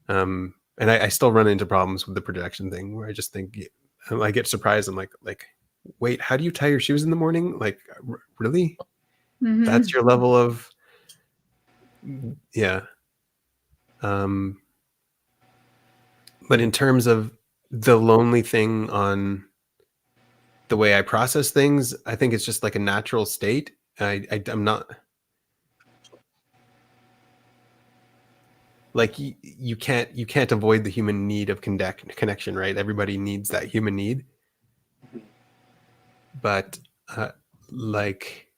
And I still run into problems with the projection thing where I just think I get surprised. I'm like, wait, how do you tie your shoes in the morning? Like, really? That's your level of, yeah. But in terms of the lonely thing on the way I process things, I think it's just like a natural state. I'm not like you can't avoid the human need of connection, right? Everybody needs that human need, but like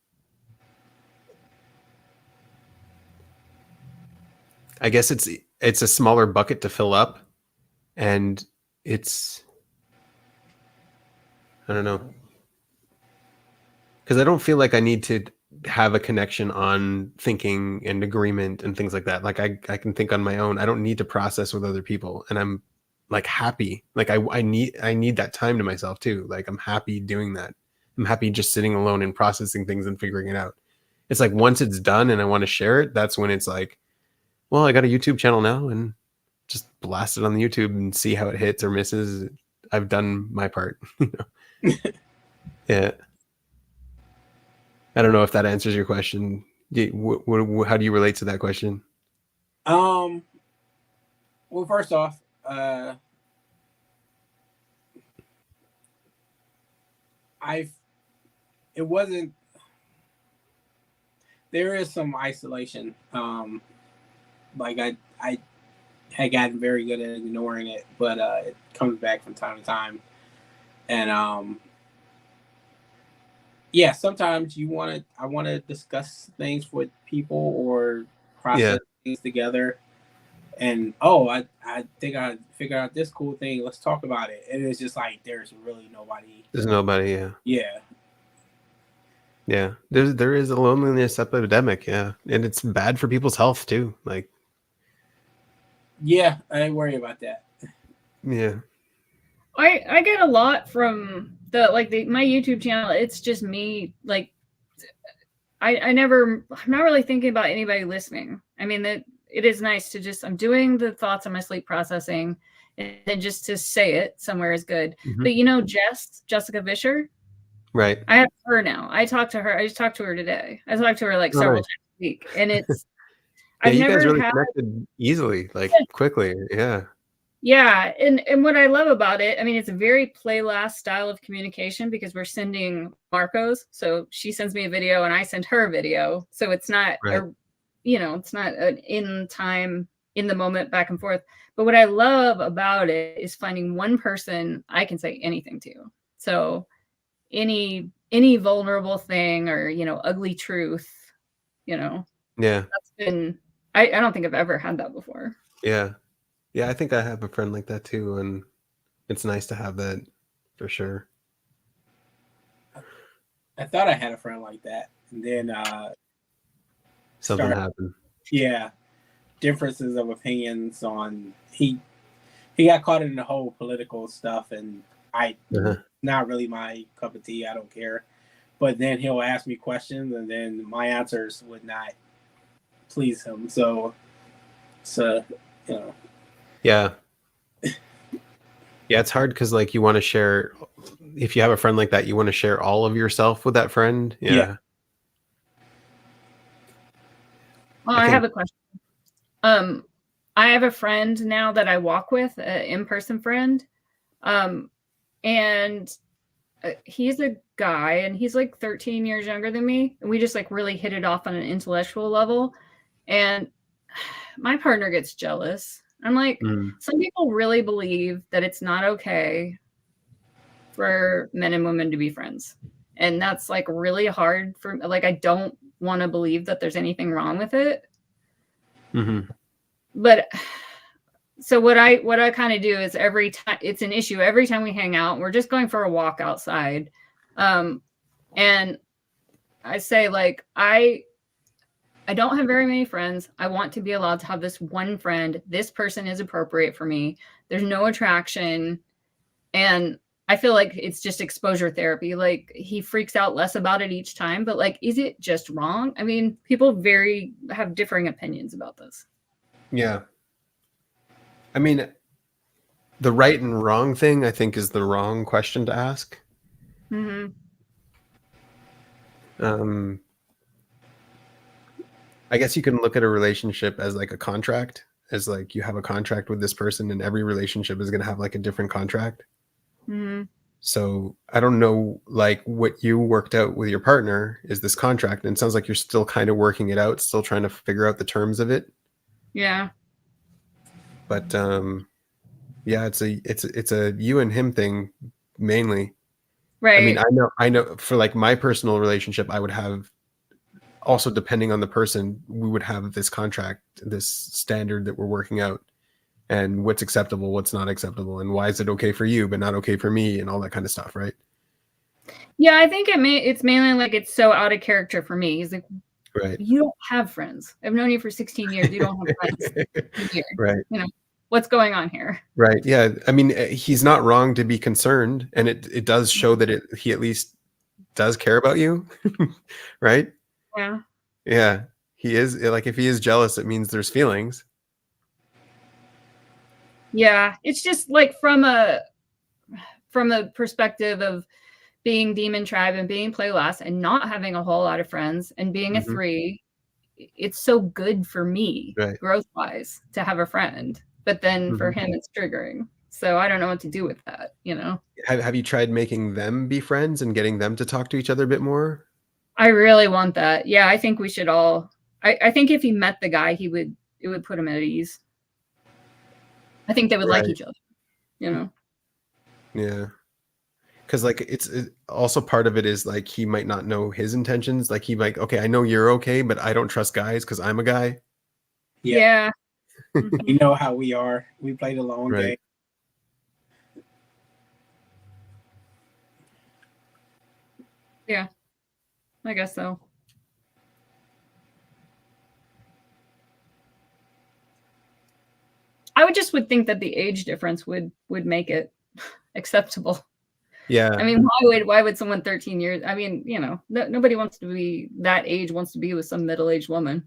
I guess it's a smaller bucket to fill up, and it's I don't know, because I don't feel like I need to have a connection on thinking and agreement and things like that. Like I can think on my own. I don't need to process with other people, and I'm like happy. Like I need that time to myself too. Like I'm happy doing that. I'm happy just sitting alone and processing things and figuring it out. It's like once it's done and I want to share it, that's when it's like, well, I got a YouTube channel now and just blast it on the YouTube and see how it hits or misses. I've done my part. Yeah. I don't know if that answers your question. How do you relate to that question? well, first off, I've it wasn't there is some isolation. Like I had gotten very good at ignoring it, but it comes back from time to time. And yeah, sometimes I want to discuss things with people or process things together. And I think I figured out this cool thing. Let's talk about it. And it's just like there's really nobody. There's nobody. Yeah. Yeah. Yeah, there is a loneliness epidemic, yeah, and it's bad for people's health too. Like, Yeah, I worry about that. yeah, I get a lot from my YouTube channel. It's just me. Like, I'm not really thinking about anybody listening. I mean, that it is nice to just, I'm doing the thoughts on my sleep processing, and then just to say it somewhere is good. Mhm. But you know, Jessica Vischer, right. I have her now. I talked to her. I just talked to her today. I talked to her like Oh, several nice. times a week, and it's Yeah, I've you guys never really had. connected easily, like quickly. Yeah. Yeah, and what I love about it, I mean, it's a very play last style of communication because we're sending Marcos. So she sends me a video and I send her a video. So it's not Right. it's not an in time, in the moment, back and forth. But what I love about it is finding one person I can say anything to. So any vulnerable thing or, ugly truth, Yeah. that's been, I don't think I've ever had that before. Yeah. Yeah, I think I have a friend like that too, and it's nice to have that for sure. I thought I had a friend like that, and then Something happened. yeah, differences of opinions on he got caught in the whole political stuff, and not really my cup of tea. I don't care, but then he'll ask me questions, and then my answers would not please him. So Yeah. Yeah, it's hard because like you want to share. If you have a friend like that, you want to share all of yourself with that friend. Yeah. Well, I have a question. I have a friend now that I walk with, an in-person friend. And he's a guy and he's like 13 years younger than me. And we just like really hit it off on an intellectual level. And my partner gets jealous. I'm like, some people really believe that it's not okay for men and women to be friends. And that's like really hard for, like, I don't want to believe that there's anything wrong with it. But so what I kind of do is every time it's an issue, every time we hang out, we're just going for a walk outside. And I say, like, I don't have very many friends. I want to be allowed to have this one friend. This person is appropriate for me. There's no attraction. And I feel like it's just exposure therapy. Like, he freaks out less about it each time, but like, is it just wrong? I mean, people have differing opinions about this. Yeah. I mean, the right and wrong thing, I think, is the wrong question to ask. I guess you can look at a relationship as like a contract, as like you have a contract with this person, and every relationship is going to have like a different contract. So I don't know, like, what you worked out with your partner is this contract, and it sounds like you're still kind of working it out, still trying to figure out the terms of it. Yeah. But yeah, it's a you and him thing mainly. Right. I mean, I know for like my personal relationship, I would have also, depending on the person, we would have this contract, this standard that we're working out, and what's acceptable, what's not acceptable, and why is it okay for you but not okay for me, and all that kind of stuff, right? Yeah, I think it's mainly like it's so out of character for me. He's like, right, you don't have friends. I've known you for 16 years. You don't have friends. Right. You know, what's going on here? Right. Yeah. I mean, he's not wrong to be concerned, and it does show that he at least does care about you, right? Yeah. Yeah. He is, like, if he is jealous, it means there's feelings. Yeah, it's just like from a perspective of being Demon Tribe and being Play Last and not having a whole lot of friends and being a 3, it's so good for me, growth wise, to have a friend. But then for him, it's triggering. So I don't know what to do with that, you know? Have you tried making them be friends and getting them to talk to each other a bit more? I really want that. Yeah, I think we should all. I think if he met the guy, it would put him at ease. I think they would like each other, you know? Yeah. Because like it's also part of it is like he might not know his intentions. Like he might, okay, I know you're okay, but I don't trust guys because I'm a guy. Yeah. You know how we are. We play the long game. Yeah. I guess so. I would think that the age difference would make it acceptable. Yeah. I mean, why would someone 13 years? I mean, you know, nobody wants to be that age, wants to be with some middle-aged woman.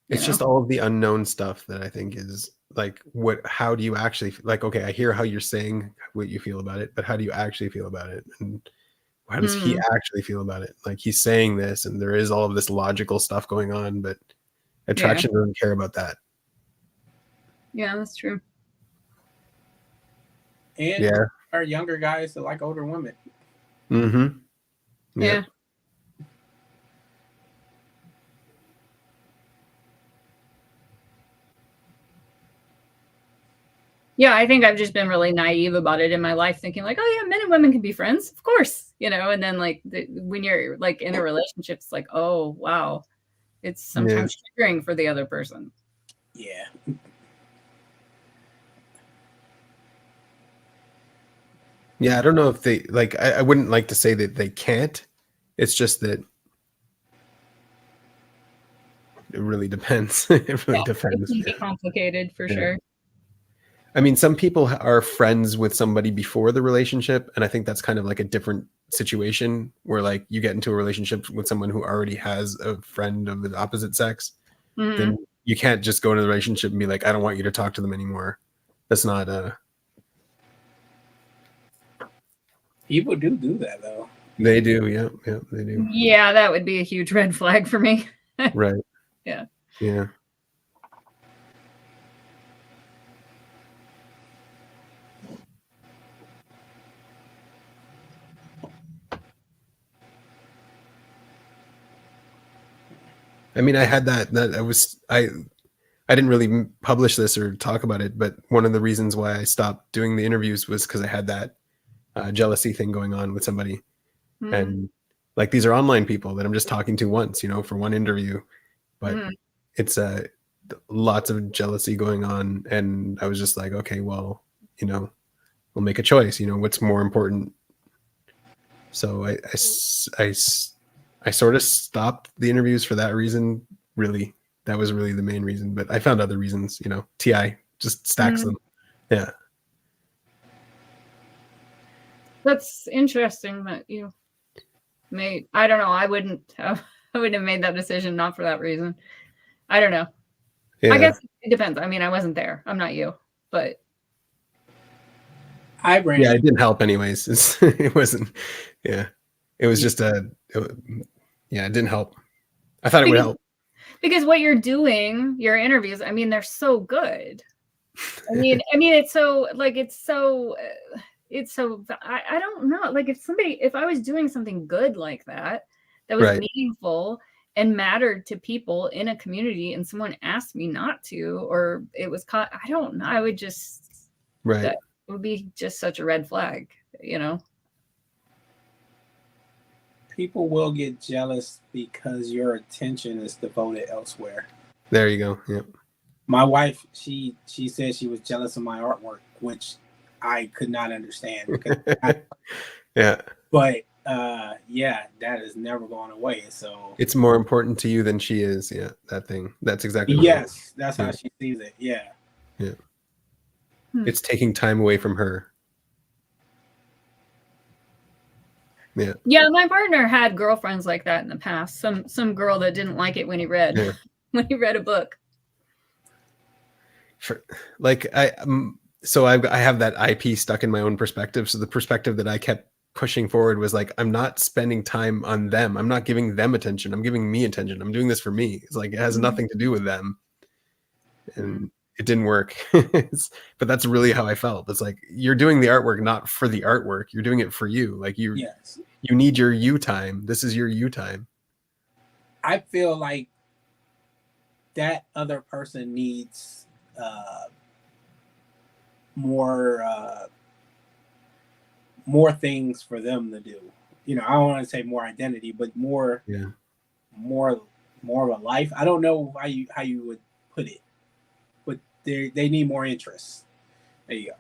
It's just all of the unknown stuff that I think is like, how do you actually, like, okay, I hear how you're saying what you feel about it, but how do you actually feel about it? And how does he actually feel about it? Like, he's saying this and there is all of this logical stuff going on, but attraction doesn't care about that. Yeah, that's true. And our younger guys that like older women. Mm-hmm. Yeah. Yeah, I think I've just been really naive about it in my life, thinking like, oh yeah, men and women can be friends, of course, you know. And then like when you're like in a relationship, it's like, oh wow, it's sometimes triggering for the other person. Yeah. Yeah, I don't know if they like. I wouldn't like to say that they can't. It's just that it really depends. It really depends. It can be complicated for sure. I mean, some people are friends with somebody before the relationship, and I think that's kind of like a different situation where like you get into a relationship with someone who already has a friend of the opposite sex. Then you can't just go into the relationship and be like, I don't want you to talk to them anymore. That's not People do that though. They do, yeah, they do. Yeah, that would be a huge red flag for me. Right. Yeah. Yeah. I mean, I had that I didn't really publish this or talk about it, but one of the reasons why I stopped doing the interviews was because I had that jealousy thing going on with somebody. And like, these are online people that I'm just talking to once, you know, for one interview, but it's lots of jealousy going on. And I was just like, okay, well, you know, we'll make a choice, you know, what's more important. So I sort of stopped the interviews for that reason. Really, that was really the main reason, but I found other reasons, you know. TI just stacks them. Yeah. That's interesting that you made. I don't know. I wouldn't have made that decision not for that reason. I don't know. Yeah. I guess it depends. I mean, I wasn't there. I'm not you, but yeah, it didn't help anyways. It wasn't. Yeah, it was just yeah, it didn't help. I thought it would help. Because what you're doing, your interviews, I mean, they're so good. I mean, it's so like, it's so I don't know, like if I was doing something good like that was meaningful and mattered to people in a community and someone asked me not to, or it was caught, I don't know, I would just, that would be just such a red flag, you know. People will get jealous because your attention is devoted elsewhere. There you go. Yep. My wife, she said she was jealous of my artwork, which I could not understand. Yeah. But yeah, that is never going away. So it's more important to you than she is. Yeah, that thing. That's exactly. Yes, that's how she sees it. Yeah. Yeah. It's taking time away from her. Yeah. Yeah, my partner had girlfriends like that in the past. Some girl that didn't like it when he read when he read a book. I have that IP stuck in my own perspective. So the perspective that I kept pushing forward was like, I'm not spending time on them. I'm not giving them attention. I'm giving me attention. I'm doing this for me. It's like, it has nothing to do with them. And it didn't work. But that's really how I felt. It's like, you're doing the artwork not for the artwork. You're doing it for you. Like you need your you time. This is your you time. I feel like that other person needs more things for them to do. You know, I don't want to say more identity, but more of a life. I don't know how you would put it, but they need more interests. There you go.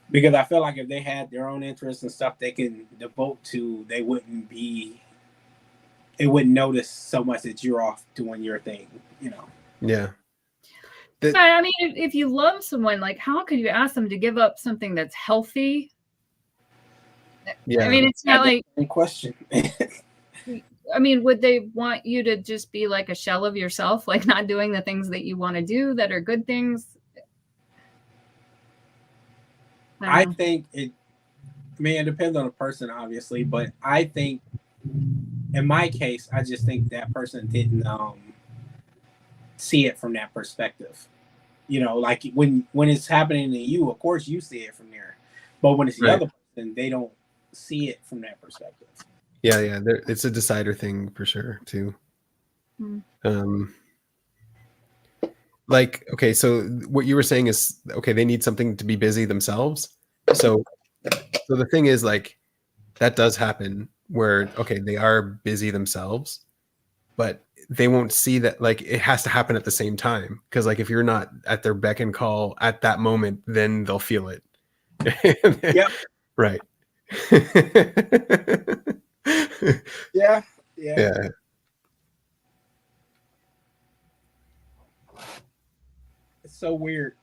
Because I feel like if they had their own interests and stuff they can devote to, they wouldn't be it wouldn't notice so much that you're off doing your thing, you know. Yeah. I mean, if you love someone, like, how could you ask them to give up something that's healthy? Yeah. I mean, it's not like a question. I mean, would they want you to just be like a shell of yourself, like not doing the things that you want to do that are good things? I think it depends on the person, obviously, but I think in my case, I just think that person didn't see it from that perspective. You know, like when it's happening to you, of course you see it from there, but when it's the other person, they don't see it from that perspective. Yeah. It's a decider thing for sure too. Like, okay, so what you were saying is, okay, they need something to be busy themselves. So the thing is, like, that does happen where, okay, they are busy themselves, but they won't see that, like, it has to happen at the same time. Because, like, if you're not at their beck and call at that moment, then they'll feel it. Yep. Right. Yeah. It's so weird.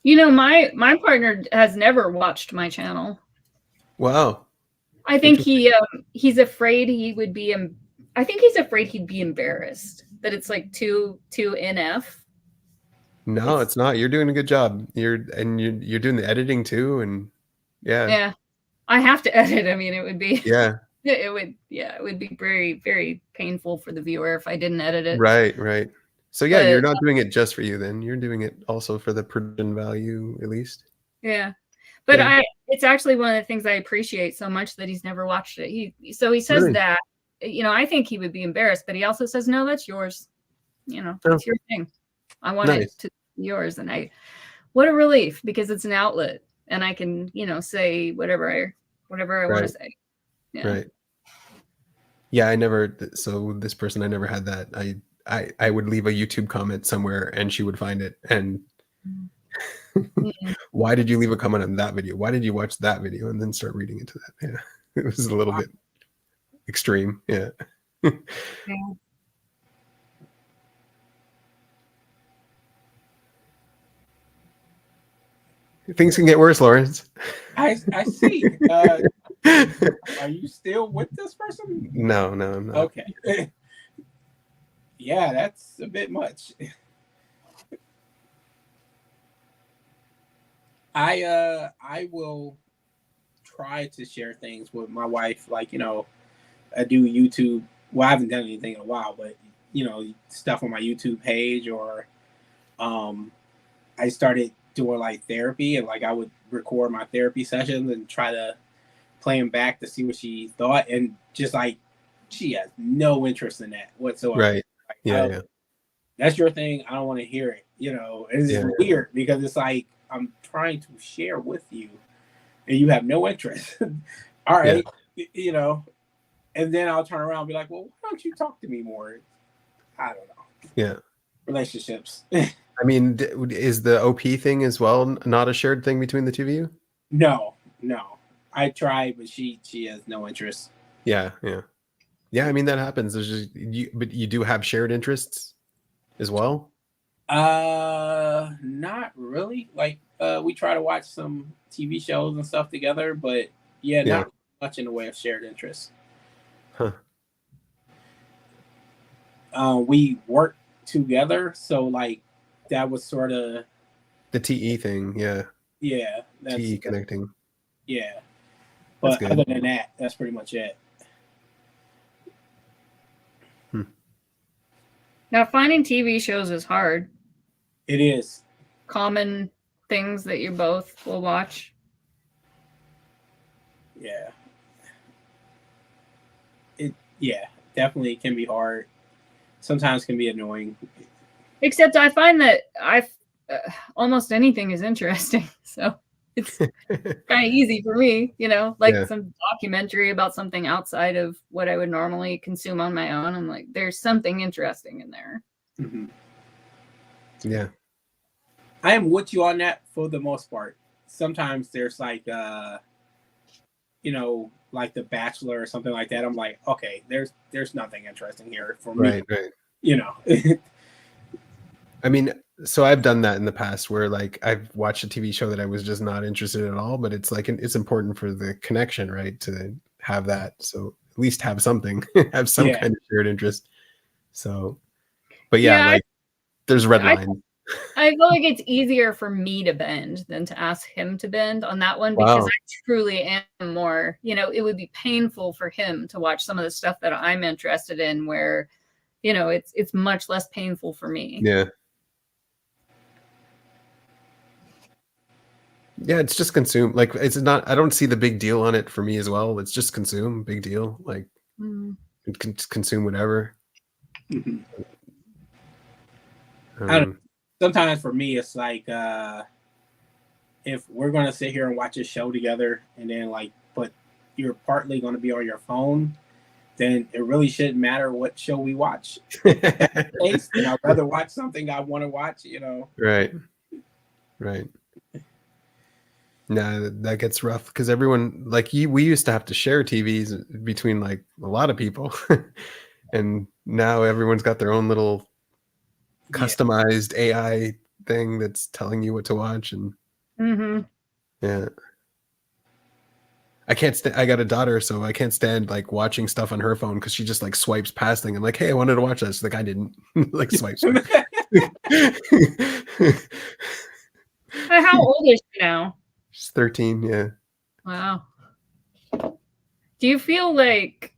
You know, my partner has never watched my channel. Wow. I think he's afraid he would be. I think he's afraid he'd be embarrassed that it's like too NF. No, it's not. You're doing a good job. You're doing the editing too, and yeah. I have to edit. I mean, it would be it would be very, very painful for the viewer if I didn't edit it. Right. So yeah, you're not doing it just for you then. You're doing it also for the production value, at least. Yeah. But it's actually one of the things I appreciate so much that he's never watched it. He says that, you know, I think he would be embarrassed, but he also says, no, that's yours. You know, it's your thing. I want it to be yours. And what a relief, because it's an outlet and I can, you know, say whatever I want to say. Yeah. Right. Yeah, I never had that. I would leave a YouTube comment somewhere and she would find it and why did you leave a comment on that video? Why did you watch that video? And then start reading into that. Yeah. It was a little bit extreme. Yeah. Things can get worse, Lawrence. I see. Are you still with this person? No, I'm not. Okay. Yeah, that's a bit much. I will try to share things with my wife, like, you know, I do YouTube. Well, I haven't done anything in a while, but you know, stuff on my YouTube page, or I started doing like therapy, and like I would record my therapy sessions and try to play them back to see what she thought, and just like she has no interest in that whatsoever. Right. Like, yeah. That's your thing. I don't want to hear it. You know, and it's weird because it's like I'm trying to share with you, and you have no interest. All right, you know, and then I'll turn around and be like, well, why don't you talk to me more? I don't know. Yeah. Relationships. I mean, is the OP thing as well not a shared thing between the two of you? No. I tried, but she has no interest. Yeah. I mean, that happens. There's just but you do have shared interests as well. Not really. Like, we try to watch some TV shows and stuff together, but not much in the way of shared interests. Huh. We work together, so like that was sort of the TE thing. Yeah, that's TE connecting. Yeah, but other than that, that's pretty much it. Now, finding TV shows is hard. It is. Common things that you both will watch. Yeah. It definitely can be hard. Sometimes can be annoying. Except I find that almost anything is interesting. So it's kind of easy for me, you know, like some documentary about something outside of what I would normally consume on my own. I'm like, there's something interesting in there. Mm-hmm. Yeah. I am with you on that for the most part. Sometimes there's like, you know, like The Bachelor or something like that, I'm like, okay, there's nothing interesting here for me. Right. You know. I mean, so I've done that in the past where like I've watched a TV show that I was just not interested at all, but it's like it's important for the connection, right? To have that. So at least have something, have some Yeah. kind of shared interest. So, but Yeah, like there's red I lines. I feel like it's easier for me to bend than to ask him to bend on that one because Wow. I truly am more, it would be painful for him to watch some of the stuff that I'm interested in where, it's much less painful for me. Yeah. Yeah, it's just consume. Like it's not. I don't see the big deal on it for me as well. It's just consume. Big deal. Like it can consume whatever. Mhm. I don't, sometimes for me, it's like if we're gonna sit here and watch a show together, and then but you're partly gonna be on your phone, then it really shouldn't matter what show we watch. Case, then I'd rather watch something I want to watch. Right. No, that gets rough because everyone we used to have to share TVs between like a lot of people, and now everyone's got their own little customized AI thing that's telling you what to watch, and yeah. I can't stand. I got a daughter, so I can't stand like watching stuff on her phone because she just like swipes past thing. I'm like, hey, I wanted to watch this. Like I didn't like swipe. How old is she now? She's 13. Yeah. Wow. Do you feel like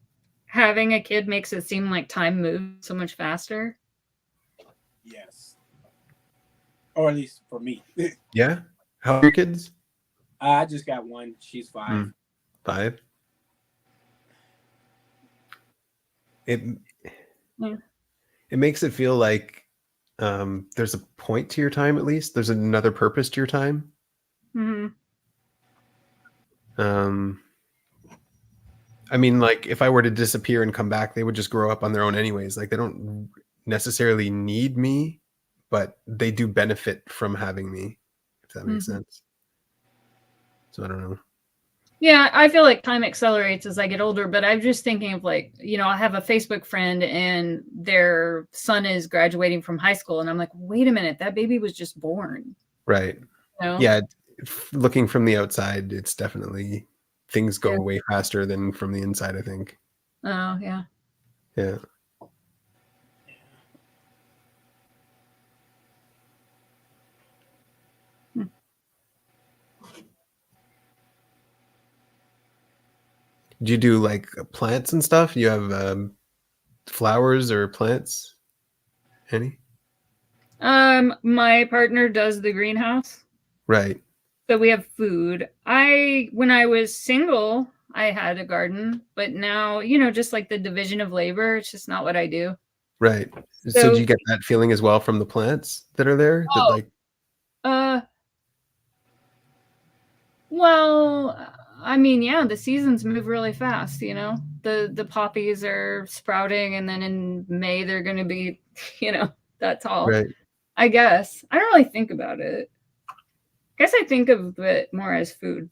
having a kid makes it seem like time moves so much faster? Yes. Or at least for me. Yeah. How old are your kids? I just got one. She's 5. 5. It makes it feel like there's a point to your time. At least there's another purpose to your time. I mean, like if I were to disappear and come back, they would just grow up on their own anyways. Like they don't necessarily need me, but they do benefit from having me, if that makes sense. So I don't know. Yeah, I feel like time accelerates as I get older, but I'm just thinking of I have a Facebook friend and their son is graduating from high school. And I'm like, wait a minute, that baby was just born. Right. Yeah. Looking from the outside, it's definitely things go way faster than from the inside, I think. Oh, yeah. Yeah. Do you do like plants and stuff? You have flowers or plants? Any? My partner does the greenhouse. Right. So we have food. When I was single, I had a garden, but now, just like the division of labor, it's just not what I do. Right. So do you get that feeling as well from the plants that are there? Well, I mean, yeah, the seasons move really fast, the poppies are sprouting and then in May they're going to be, that's all. Right. I guess. I don't really think about it. I guess I think of it more as food.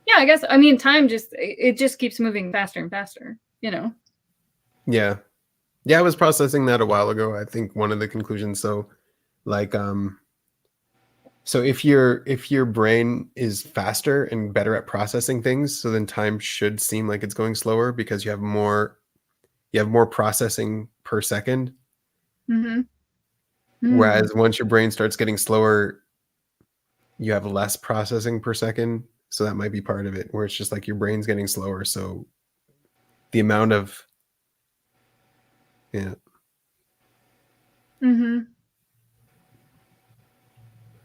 Yeah, I guess. I mean, time just keeps moving faster and faster, Yeah. Yeah, I was processing that a while ago. I think one of the conclusions. So like so if your brain is faster and better at processing things, so then time should seem like it's going slower because you have more processing per second. Whereas once your brain starts getting slower, you have less processing per second. So that might be part of it, where it's just like your brain's getting slower. So the amount of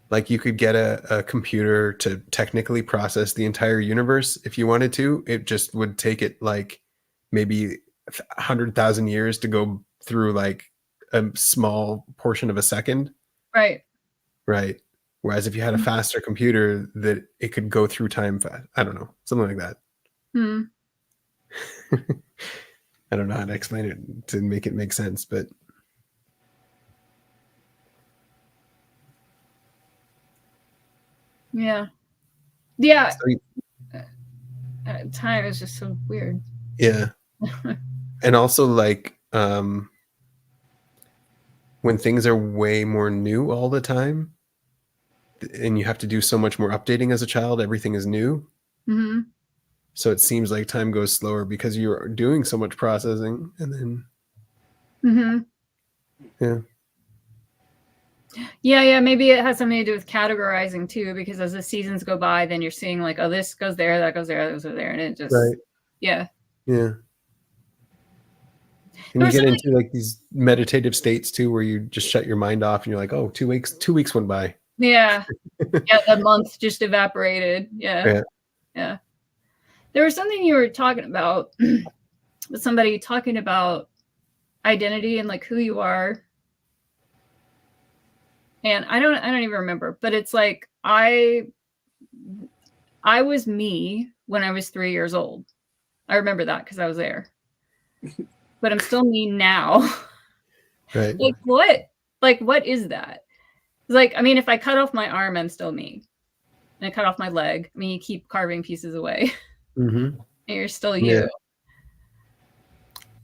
like you could get a computer to technically process the entire universe if you wanted to. It just would take it like maybe 100,000 years to go through like a small portion of a second. Right. Whereas if you had a faster computer, that it could go through time fast. I don't know, something like that. I don't know how to explain it to make it make sense, but Yeah. Yeah. So, time is just so weird. Yeah. And also like when things are way more new all the time and you have to do so much more updating as a child, everything is new. Mm-hmm. So it seems like time goes slower because you're doing so much processing and then Mm-hmm. yeah. Yeah, maybe it has something to do with categorizing too, because as the seasons go by, then you're seeing like, oh, this goes there, that goes there, that goes there, and it just yeah. And you get into like these meditative states too, where you just shut your mind off and you're like, oh, 2 weeks went by. Yeah. Yeah, the month just evaporated. Yeah. There was something you were talking about with somebody talking about identity and like who you are. And I don't even remember, but it's like I was me when I was 3 years old. I remember that because I was there. But I'm still me now. Right. Like what? Like what is that? It's like, I mean, if I cut off my arm, I'm still me. And I cut off my leg. I mean, you keep carving pieces away. Mm-hmm. And you're still you.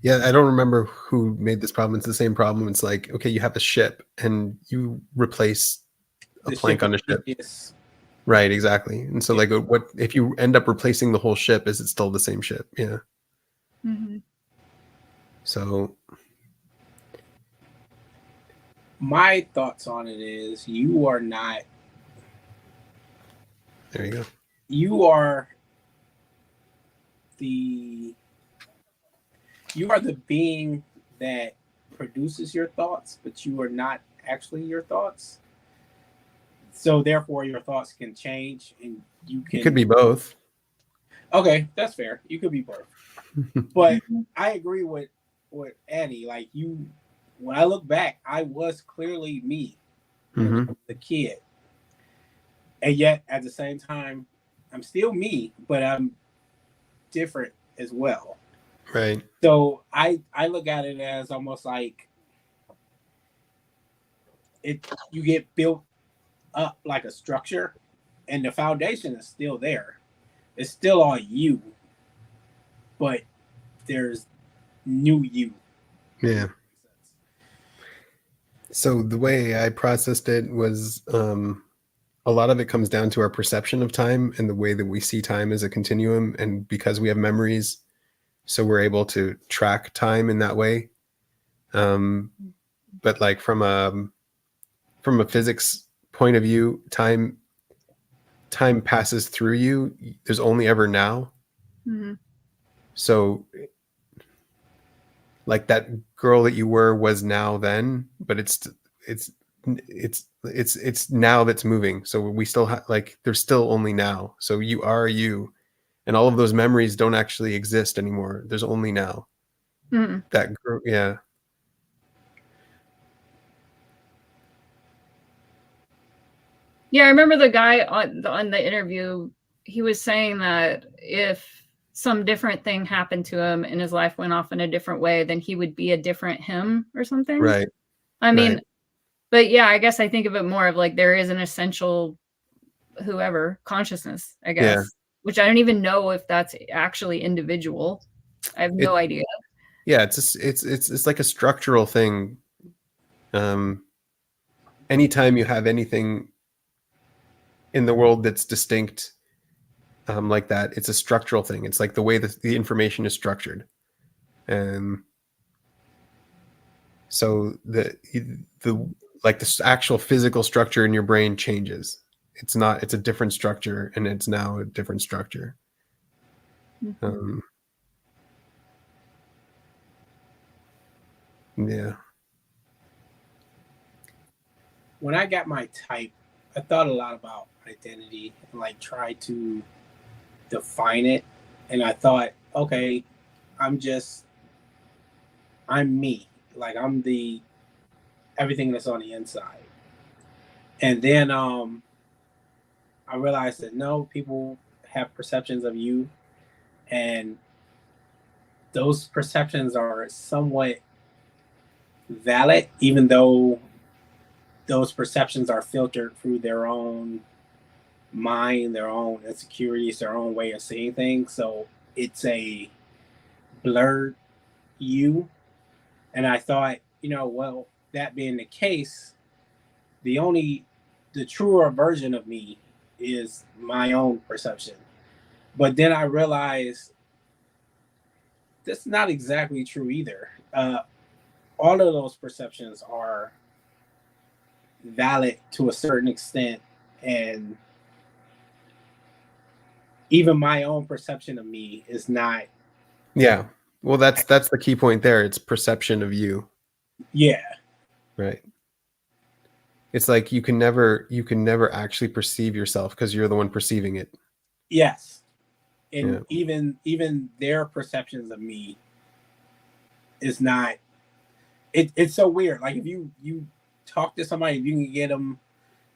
Yeah, I don't remember who made this problem. It's the same problem. It's like, okay, you have a ship and you replace a plank on a ship. Yes. Right, exactly. And so like what if you end up replacing the whole ship, is it still the same ship? Yeah. Mm-hmm. So my thoughts on it is you are not. There you go. You are the being that produces your thoughts, but you are not actually your thoughts. So therefore your thoughts can change and you could be both. Okay, that's fair. You could be both. But I agree with Annie. Like when I look back, I was clearly me, the kid. And yet at the same time, I'm still me, but I'm different as well. Right. So I look at it as almost like you get built up like a structure and the foundation is still there. It's still all you, but there's new you. Yeah. So the way I processed it was a lot of it comes down to our perception of time and the way that we see time as a continuum. And because we have memories, so we're able to track time in that way. But like from a physics point of view, time passes through you. There's only ever now. Mm-hmm. So like that girl that you were was now then, but it's now that's moving. So we still have like there's still only now. So you are you, and all of those memories don't actually exist anymore. There's only now. Mm-hmm. That girl, yeah. Yeah, I remember the guy on the interview. He was saying that if some different thing happened to him and his life went off in a different way, then he would be a different him or something. Right. I mean, but yeah, I guess I think of it more of like there is an essential whoever consciousness, I guess, which I don't even know if that's actually individual. I have no idea. Yeah, it's like a structural thing. Anytime you have anything in the world that's distinct like that, it's a structural thing. It's like the way that the information is structured. And so the like the actual physical structure in your brain changes. It's a different structure, and it's now a different structure. Mm-hmm. Yeah. When I got my type, I thought a lot about identity and like tried to define it. And I thought, okay, I'm me. Like I'm everything that's on the inside. And then I realized that no, people have perceptions of you, and those perceptions are somewhat valid, even though those perceptions are filtered through their own mind, their own insecurities, their own way of seeing things. So it's a blurred you. And I thought, well, that being the case, the truer version of me is my own perception. But then I realized that's not exactly true either. All of those perceptions are valid to a certain extent, and even my own perception of me is not. Yeah. Well, that's the key point there. It's perception of you. Yeah. Right. It's like you can never actually perceive yourself because you're the one perceiving it. Yes. And even their perceptions of me is not. It's so weird. Like if you talk to somebody, if you can get them,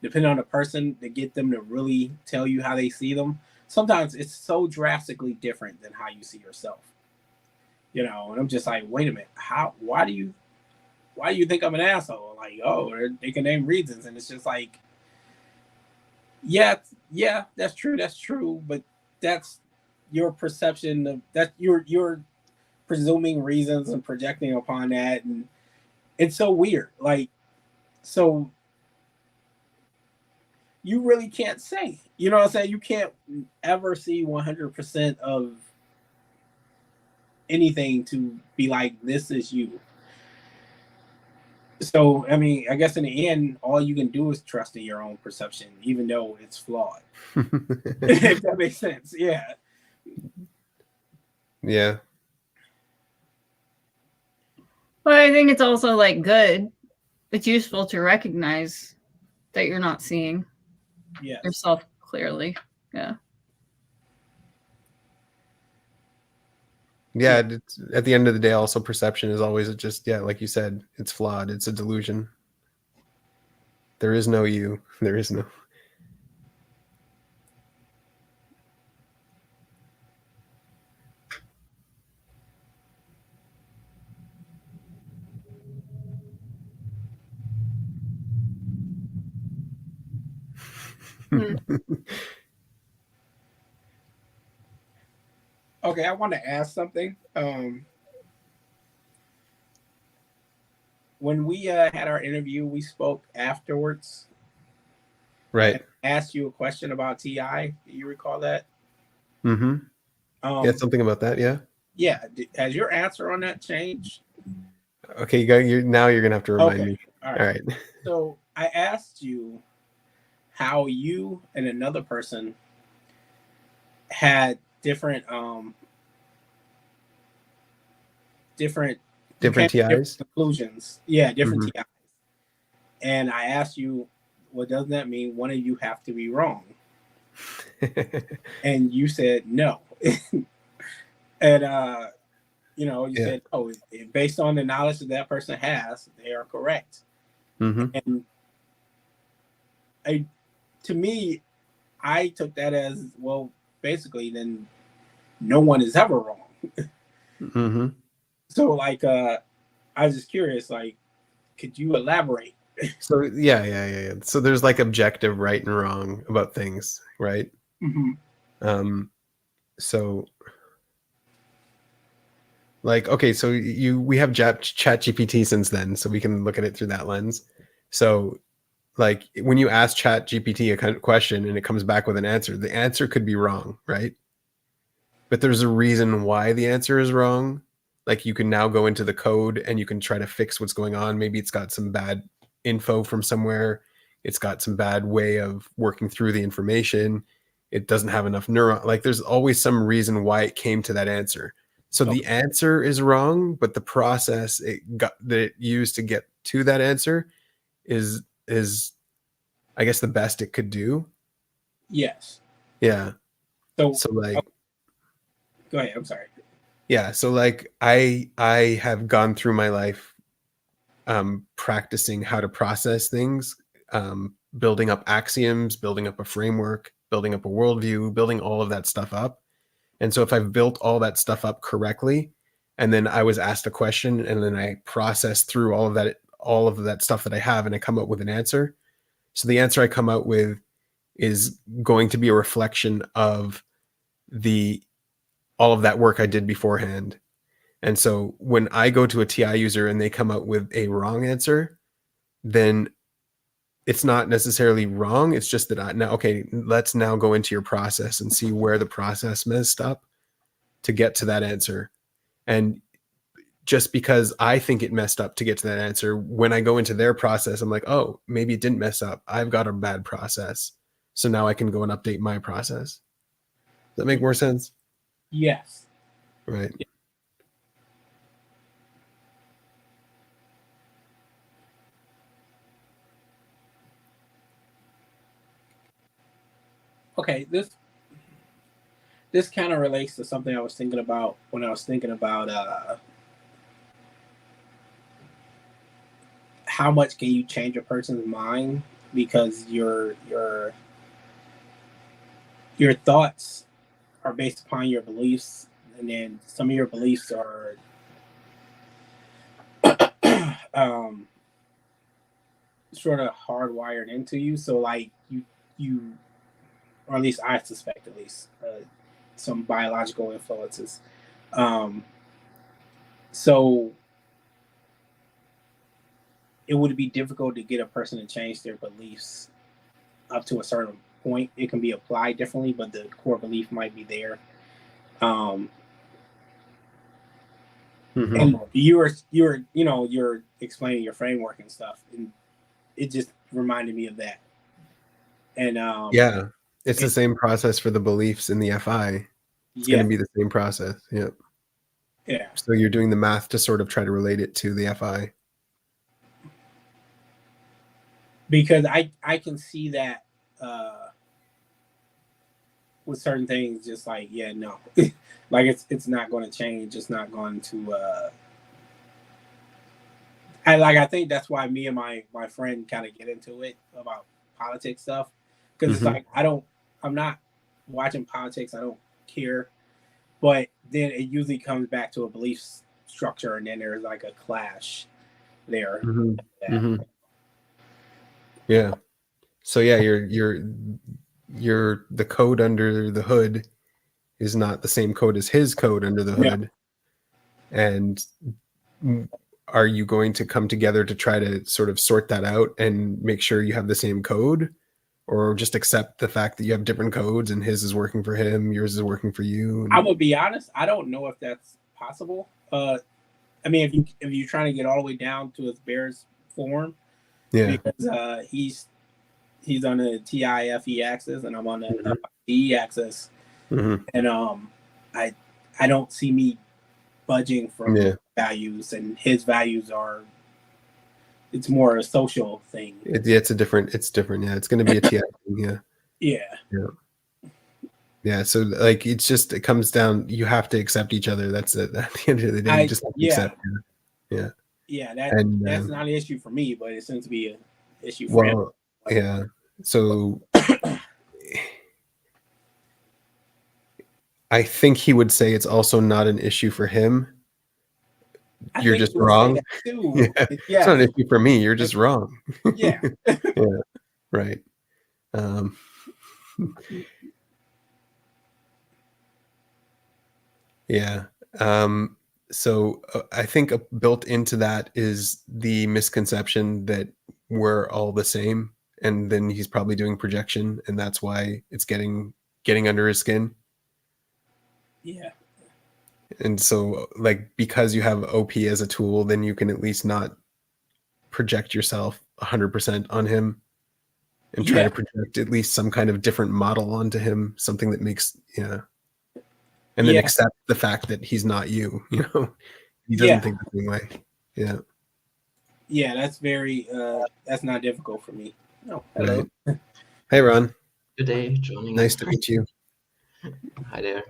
depending on the person, to get them to really tell you how they see them, sometimes it's so drastically different than how you see yourself. And I'm just like, wait a minute, why do you think I'm an asshole? Like, oh, they can name reasons, and it's just like, yeah, that's true, but that's your perception of that. You're presuming reasons and projecting upon that, and it's so weird. Like, so you really can't say, what I'm saying? You can't ever see 100% of anything to be like, this is you. So, I mean, I guess in the end, all you can do is trust in your own perception, even though it's flawed. If that makes sense. Yeah. Yeah. But I think it's also like good. It's useful to recognize that you're not seeing yourself clearly. Yeah. Yeah, it's, at the end of the day, also perception is always just, like you said, it's flawed. It's a delusion. There is no you. There is no. Okay, I want to ask something. When we had our interview, we spoke afterwards. Right. I asked you a question about TI. Do you recall that? Mm-hmm. Yeah, something about that. Yeah. Yeah. Has your answer on that changed? Okay, now you're gonna have to remind me. All right. So I asked you how you and another person had different TIs, conclusions. Yeah, different TIs. And I asked you, well, doesn't that mean one of you have to be wrong? And you said no. And you said, oh, based on the knowledge that person has, they are correct. And to me, I took that as, well, basically, then no one is ever wrong. So, like, I was just curious, like, could you elaborate? So, yeah. So there's like objective right and wrong about things, right? So, like, okay, so we have ChatGPT since then, so we can look at it through that lens. So, like, when you ask ChatGPT a kind of question and it comes back with an answer, the answer could be wrong, right? But there's a reason why the answer is wrong. Like, you can now go into the code and you can try to fix what's going on. Maybe it's got some bad info from somewhere. It's got some bad way of working through the information. It doesn't have enough neuron. Like, there's always some reason why it came to that answer. So the answer is wrong, but the process that it used to get to that answer is I guess the best it could do. Yes. Yeah. So like, go ahead. I'm sorry. Yeah. So like I have gone through my life practicing how to process things, building up axioms, building up a framework, building up a worldview, building all of that stuff up. And so if I've built all that stuff up correctly, and then I was asked a question and then I process through all of that stuff that I have and I come up with an answer. So the answer I come out with is going to be a reflection of all of that work I did beforehand. And so when I go to a TI user and they come out with a wrong answer, then it's not necessarily wrong. It's just that let's now go into your process and see where the process messed up to get to that answer. And just because I think it messed up to get to that answer, when I go into their process, I'm like, oh, maybe it didn't mess up. I've got a bad process. So now I can go and update my process. Does that make more sense? Yes. Right. Okay, this kind of relates to something I was thinking about when I was thinking about how much can you change a person's mind, because your thoughts are based upon your beliefs, and then some of your beliefs are sort of hardwired into you. So like you or at least I suspect, some biological influences. So it would be difficult to get a person to change their beliefs up to a certain point. It can be applied differently, but the core belief might be there. And you're explaining your framework and stuff, and it just reminded me of that. And it's the same process for the beliefs in the FI. It's going to be the same process. Yeah. Yeah. So you're doing the math to sort of try to relate it to the FI. Because I can see that with certain things, just like, no. Like it's not going to change. It's not going to I think that's why me and my friend kind of get into it about politics stuff. Because it's like I'm not watching politics. I don't care. But then it usually comes back to a belief structure, and then there's like a clash there. Yeah. So yeah, you're the code under the hood is not the same code as his code under the hood. And are you going to come together to try to sort of sort that out and make sure you have the same code, or just accept the fact that you have different codes and his is working for him, yours is working for you? I'm gonna be honest, I don't know if that's possible. I mean, if you're trying to get all the way down to his barest form, because he's on the TIFE axis and I'm on the FE axis, and I don't see me budging from values, and his values are, it's more a social thing. It's different. Yeah, it's going to be a TI thing. Yeah. So like, it comes down, you have to accept each other. That's it. At the end of the day, you just have to accept. Yeah. That's not an issue for me, but it seems to be an issue for him. Yeah. So I think he would say it's also not an issue for him. You're just wrong. It's not an issue for me. You're just wrong. Yeah. Right. So I think built into that is the misconception that we're all the same, and then he's probably doing projection, and that's why it's getting under his skin. Yeah. And so, like, because you have OP as a tool, then you can at least not project yourself 100% on him, and try to project at least some kind of different model onto him, something that makes, and then accept the fact that he's not you, he doesn't think the same way. Yeah, that's very that's not difficult for me. Oh, hello. Right. Hey, Ron. Good day, Johnny. Nice to meet you. Hi there.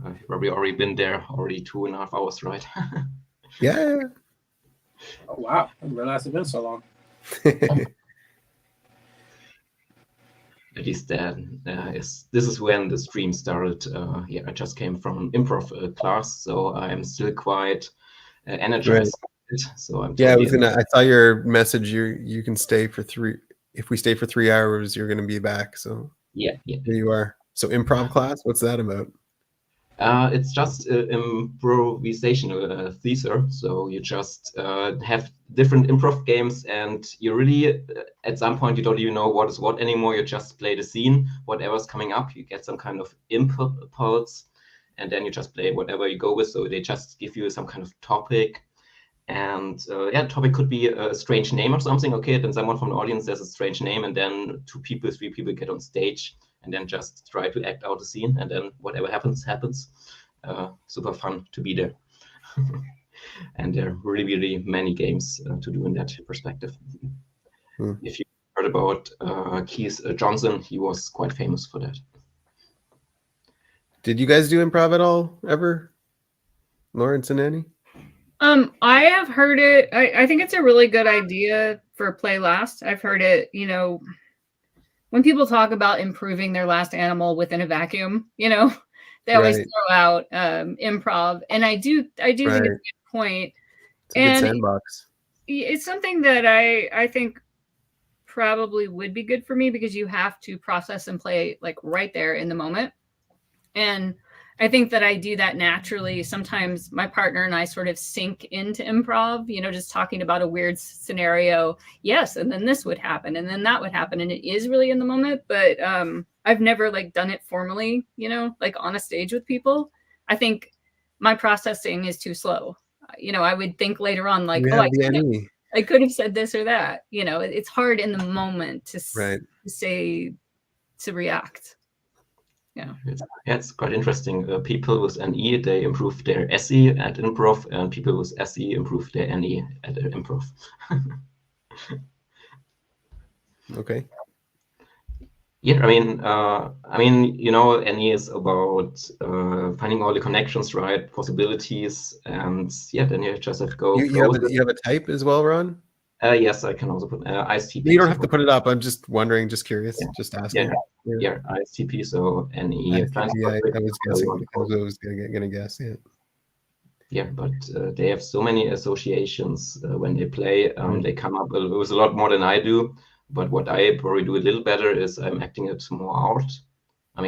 I've probably already been there, 2.5 hours, right? Yeah. Oh, wow. I didn't realize it's been so long. At least this is when the stream started. I just came from an improv class, so I'm still quite energized. Right. So I'm I saw your message. You can stay for if we stay for 3 hours, you're going to be back. So yeah. here you are. So improv class, what's that about? It's just improvisational theater. So you just have different improv games, and you really, at some point, you don't even know what is what anymore. You just play the scene, whatever's coming up. You get some kind of impulse, and then you just play whatever you go with. So they just give you some kind of topic. And topic could be a strange name or something. Okay, then someone from the audience says a strange name, and then 2 people, 3 people get on stage and then just try to act out the scene, and then whatever happens. Super fun to be there. And there are really, really many games to do in that perspective. If you heard about Keith Johnson, he was quite famous for that. Did you guys do improv at all ever, Lawrence and Annie? I have heard it. I think it's a really good idea for Play Last. I've heard it, when people talk about improving their last animal within a vacuum, they always throw out improv. And I do think it's a good point. It's a good sandbox. It's something that I think probably would be good for me, because you have to process and play like right there in the moment. And I think that I do that naturally. Sometimes my partner and I sort of sink into improv, just talking about a weird scenario. Yes. And then this would happen, and then that would happen. And it is really in the moment, but I've never done it formally, on a stage with people. I think my processing is too slow. I would think later on, I could have said this or that. It's hard in the moment to react. Yeah, it's quite interesting. People with NE, they improve their SE at improv, and people with SE improve their NE at improv. Okay. Yeah, NE is about finding all the connections, right? Possibilities, and then you just have to go. You have a type as well, Ron? Yes, I can also put ISTP. You don't have to put it up. I'm just wondering, just curious, just asking. Yeah, ISTP, so NE. I was guessing. I was gonna guess. Yeah, but they have so many associations when they play. They come up with a lot more than I do. But what I probably do a little better is I'm acting it more out. I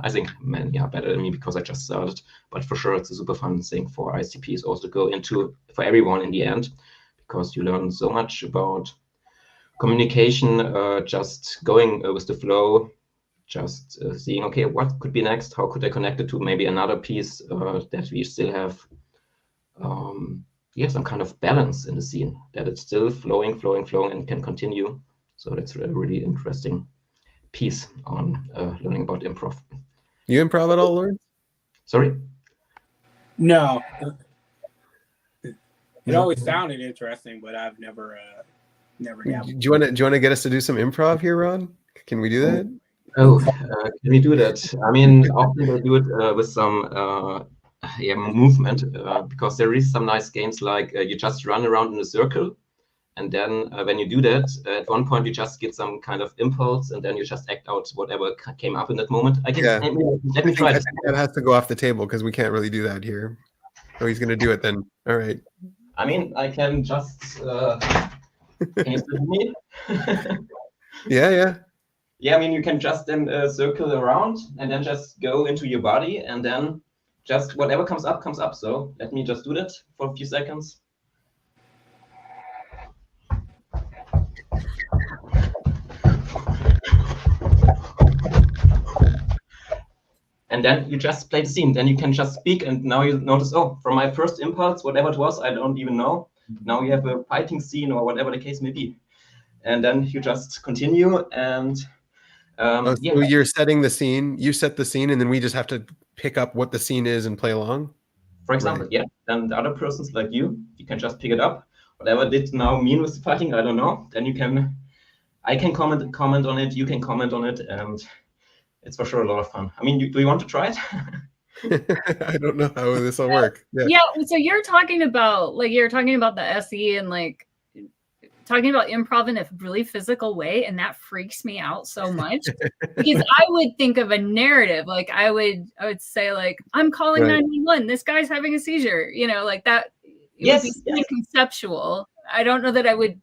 think many are better than me because I just started. But for sure, it's a super fun thing for ISTPs also to go into for everyone in the end, because you learn so much about communication, just going with the flow, just seeing, okay, what could be next? How could I connect it to maybe another piece that we still have, some kind of balance in the scene, that it's still flowing, and can continue. So that's a really interesting piece on learning about improv. You improv at all, Lawrence? Sorry? No. It always sounded interesting, but I've never dabbled. Do you want to get us to do some improv here, Ron? Can we do that? Can we do that? Often they do it with some movement, because there is some nice games like you just run around in a circle, and then when you do that, at one point you just get some kind of impulse, and then you just act out whatever came up in that moment. Let me try. I think that has to go off the table because we can't really do that here. Oh, he's going to do it then. All right. I can just. Can you still me? Yeah. Yeah, you can just then circle around and then just go into your body, and then just whatever comes up, comes up. So let me just do that for a few seconds. And then you just play the scene. Then you can just speak, and now you notice, from my first impulse, whatever it was, I don't even know. Now you have a fighting scene or whatever the case may be. And then you just continue, and so you're setting the scene. You set the scene, and then we just have to pick up what the scene is and play along. For example, then the other person's like you can just pick it up. Whatever did now mean with the fighting, I don't know. Then I can comment on it. You can comment on it, and it's for sure a lot of fun. Do you want to try it? I don't know how this will work. Yeah. So you're talking about the SE and talking about improv in a really physical way, and that freaks me out so much because I would think of a narrative. I would say I'm calling 911. This guy's having a seizure. That. It would be conceptual. I don't know that I would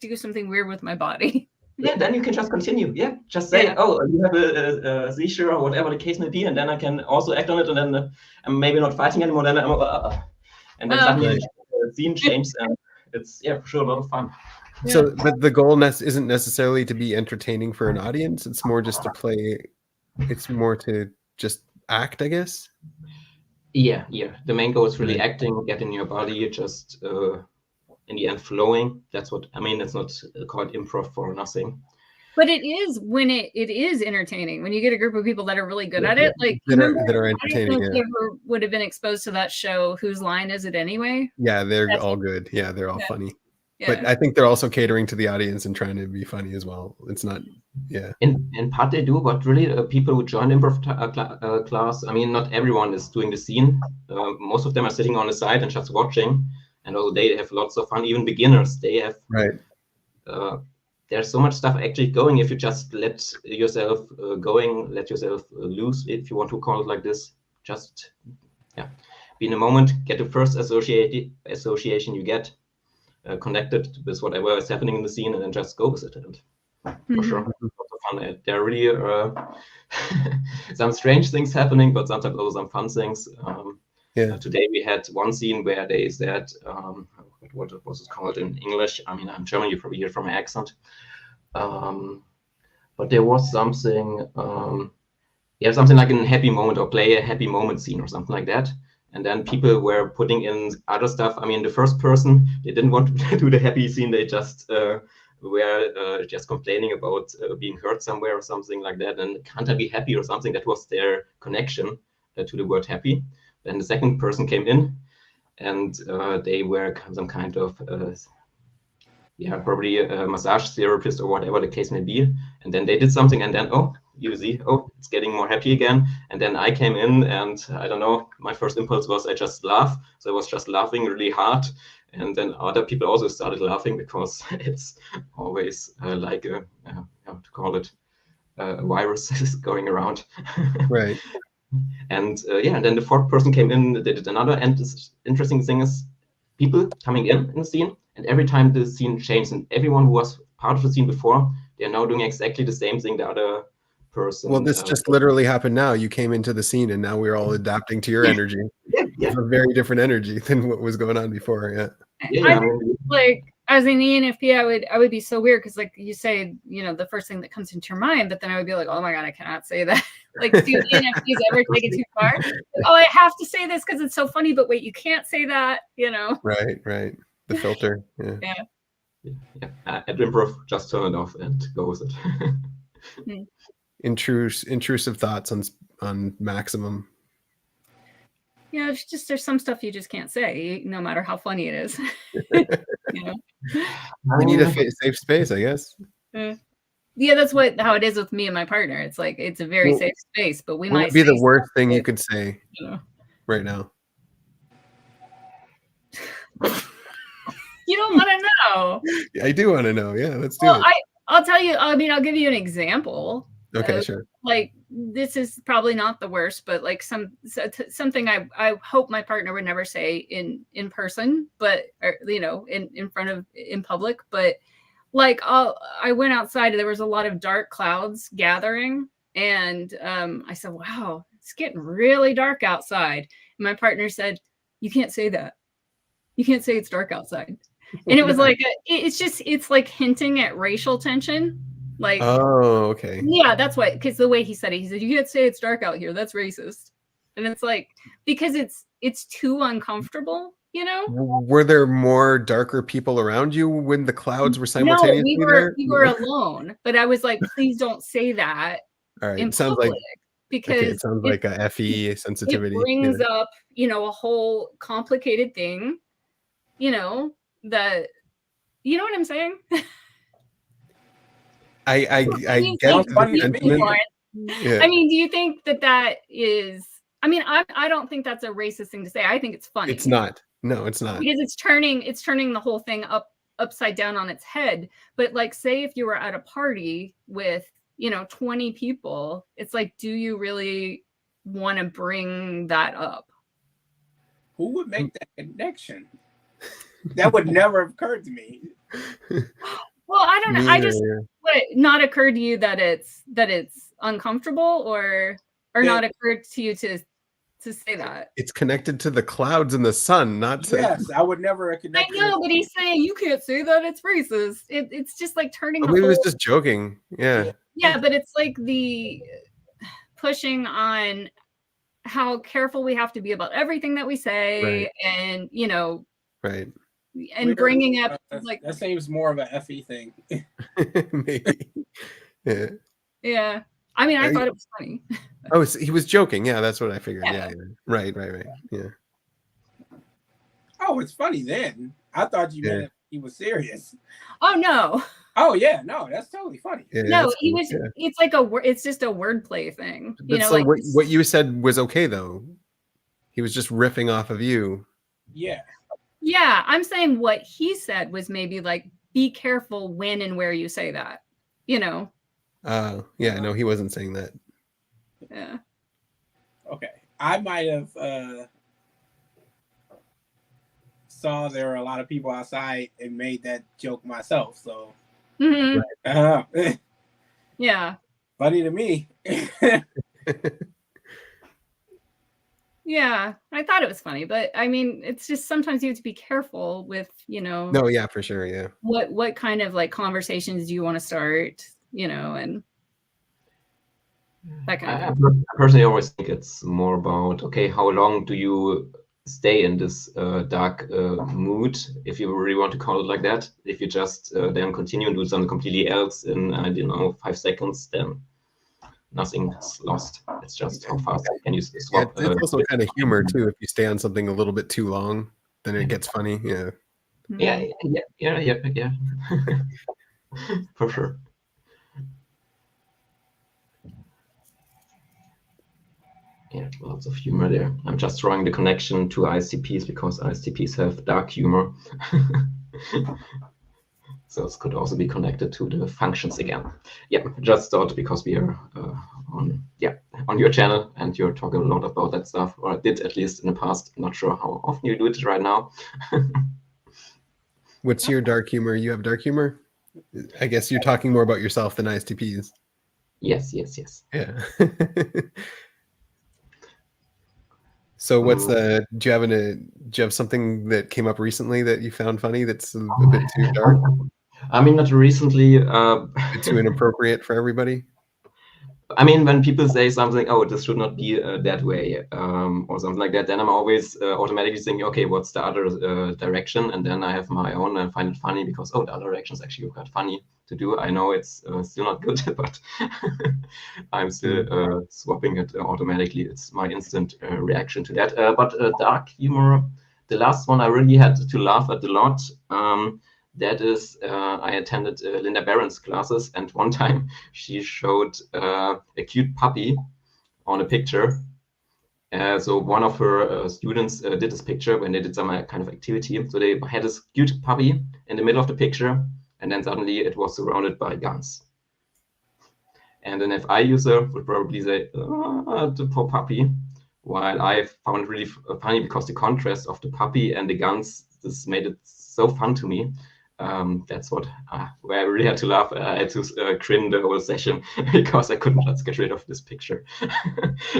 do something weird with my body. Yeah, then you can just continue. Yeah, just say, oh, you have a seizure or whatever the case may be, and then I can also act on it, and then I'm maybe not fighting anymore. Then and then suddenly the scene changes, and it's for sure a lot of fun. So, but the goal isn't necessarily to be entertaining for an audience. It's more just to play. It's more to just act, I guess. Yeah. The main goal is really acting, getting your body just in the end flowing. That's what I mean. It's not called improv for nothing. But it is when it is entertaining. When you get a group of people that are really good at it, like that are entertaining. I don't know if you ever would have been exposed to that show. Whose line is it anyway? Yeah, they're all good. Yeah, they're all funny. Yeah. But I think they're also catering to the audience and trying to be funny as well. It's not, In part they do, but really people who join improv class, I mean, not everyone is doing the scene. Most of them are sitting on the side and just watching. And although they have lots of fun, even beginners, they have there's so much stuff actually going if you just let yourself let yourself loose, if you want to call it like this. Just be in a moment, get the first association you get, connected with whatever is happening in the scene, and then just go with it. And for sure, lots of fun. There are really some strange things happening, but sometimes also some fun things. Today we had one scene where they said, what was it called in English? I mean, I'm German, you probably hear from my accent. But there was something, something like a happy moment, or play a happy moment scene or something like that. And then people were putting in other stuff. I mean, the first person, they didn't want to do the happy scene. They just were just complaining about being hurt somewhere or something like that. And can't I be happy or something? That was their connection to the word happy. Then the second person came in, and they were some kind of probably a massage therapist or whatever the case may be. And then they did something, and then it's getting more happy again. And then I came in, and I don't know, my first impulse was I just laugh. So I was just laughing really hard. And then other people also started laughing, because it's always like a virus is going around. Right. And and then the fourth person came in, they did another. And this interesting thing is people coming in the scene, and every time the scene changed, and everyone who was part of the scene before, they're now doing exactly the same thing the other person. Well, this just literally happened now. You came into the scene, and now we're all adapting to your energy. It's a very different energy than what was going on before. I think, like, as an ENFP, I would be so weird, because, like you say, the first thing that comes into your mind, but then I would be like, oh my god, I cannot say that. Like, do ENFPs ever take it too far? Oh, I have to say this because it's so funny, but wait, you can't say that, Right. The filter. At Improv, just turn it off and go with it. Intrusive thoughts on maximum. There's some stuff you just can't say, no matter how funny it is. You need a safe space, I guess. That's how it is with me and my partner. It's like, it's a very safe space, but we might be the worst thing you could say right now. You don't want to know. I do want to know. Yeah, let's do it. I'll tell you. I mean, I'll give you an example. Okay, sure. Like, this is probably not the worst, but like something I hope my partner would never say in person, but in public. But like, I went outside, and there was a lot of dark clouds gathering, and I said, "Wow, it's getting really dark outside." And my partner said, "You can't say that. You can't say it's dark outside." And it was like, it's like hinting at racial tension. Like, oh, okay. Yeah, that's why, because the way he said it, he said, "You can't say it's dark out here. That's racist." And it's like, because it's too uncomfortable, Were there more darker people around you when the clouds were simultaneously there? We were alone, but I was like, please don't say that. All right. In It sounds public, like, because it sounds like a FE sensitivity. It brings up, a whole complicated thing, that, you know what I'm saying? I get the sentiment. Yeah. I mean, do you think that is? I mean, I don't think that's a racist thing to say. I think it's funny. It's not. No, it's not. Because it's turning the whole thing upside down on its head. But like, say if you were at a party with 20 people, it's like, do you really want to bring that up? Who would make that connection? That would never have occurred to me. Well, I don't know. I just Or- what not occurred to you that it's uncomfortable or not occurred to you to say that. It's connected to the clouds and the sun, not to. Yes, I would never I connect. know, but he's saying you can't say that it's racist. It's just like turning I the mean, he was whole just joking. Yeah. yeah, but it's like the pushing on how careful we have to be about everything that we say, Right. and you know, Right. and bringing up like that seems more of a FE thing. Maybe. Yeah. yeah. I mean, I thought it was funny. Oh, he was joking. Yeah, that's what I figured. Yeah. Yeah. Right. Yeah. Oh, it's funny then. I thought you meant he was serious. Oh no. Oh yeah, no, that's totally funny. Yeah, No, that's he cool. was. Yeah. It's like it's just a wordplay thing. You But know, so like what you said was okay though. He was just riffing off of you. Yeah. yeah, I'm saying what he said was maybe like be careful when and where you say that. You know. Yeah, no, he wasn't saying that. Yeah. Okay. I might have saw there were a lot of people outside and made that joke myself. So Mhm. Yeah. funny to me. Yeah, I thought it was funny, but I mean, it's just sometimes you have to be careful with, you know, No, yeah, for sure. Yeah. what kind of like conversations do you want to start, you know, and that kind of thing. I personally always think it's more about, okay, how long do you stay in this dark mood, if you really want to call it like that? If you just then continue and do something completely else in, I don't know, 5 seconds, then nothing's lost. It's just how fast can you swap. Yeah, it's also kind of humor too. If you stay on something a little bit too long, then it gets funny. Yeah. Yeah. For sure. Yeah, lots of humor there. I'm just drawing the connection to ICPs because ICPs have dark humor. So this could also be connected to the functions again. Yeah, just thought because we are on your channel and you're talking a lot about that stuff, or I did at least in the past. I'm not sure how often you do it right now. What's your dark humor? You have dark humor? I guess you're talking more about yourself than ISTPs. Yes. Yeah. So what's do you have something that came up recently that you found funny that's a bit too dark? I mean, not recently. A bit too inappropriate for everybody? I mean, when people say something, oh, this should not be that way, or something like that, then I'm always automatically thinking, okay, what's the other direction? And then I have my own and find it funny because, oh, the other direction is actually quite funny to do. I know it's still not good, but I'm still swapping it automatically. It's my instant reaction to that. But dark humor, the last one I really had to laugh at a lot. That is, I attended Linda Barron's classes, and one time she showed a cute puppy on a picture. So one of her students did this picture when they did some kind of activity. So they had this cute puppy in the middle of the picture, and then suddenly it was surrounded by guns. And an FI user would probably say, the poor puppy, while I found it really funny because the contrast of the puppy and the guns, this made it so fun to me. That's what where I really had to laugh. I had to cringe the whole session because I couldn't just get rid of this picture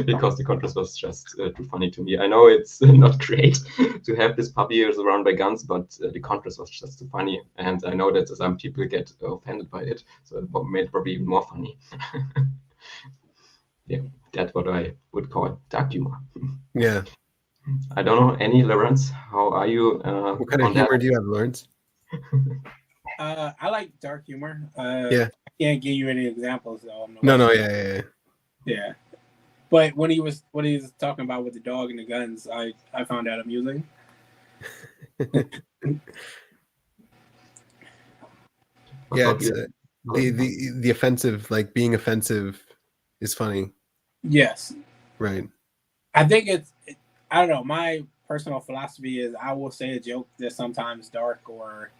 because the contrast was just too funny to me. I know it's not great to have this puppy surrounded by guns, but the contrast was just too funny, and I know that some people get offended by it, so it made it probably even more funny. Yeah, that's what I would call dark humor. Yeah. I don't know, any Lawrence, how are you? What kind of humor do you have, Lawrence? I like dark humor. Yeah. I can't give you any examples though. No, yeah. But when he was talking about with the dog and the guns, I found that amusing. Yeah, it's the offensive, like being offensive is funny. Yes. Right. I think I don't know. My personal philosophy is I will say a joke that's sometimes dark or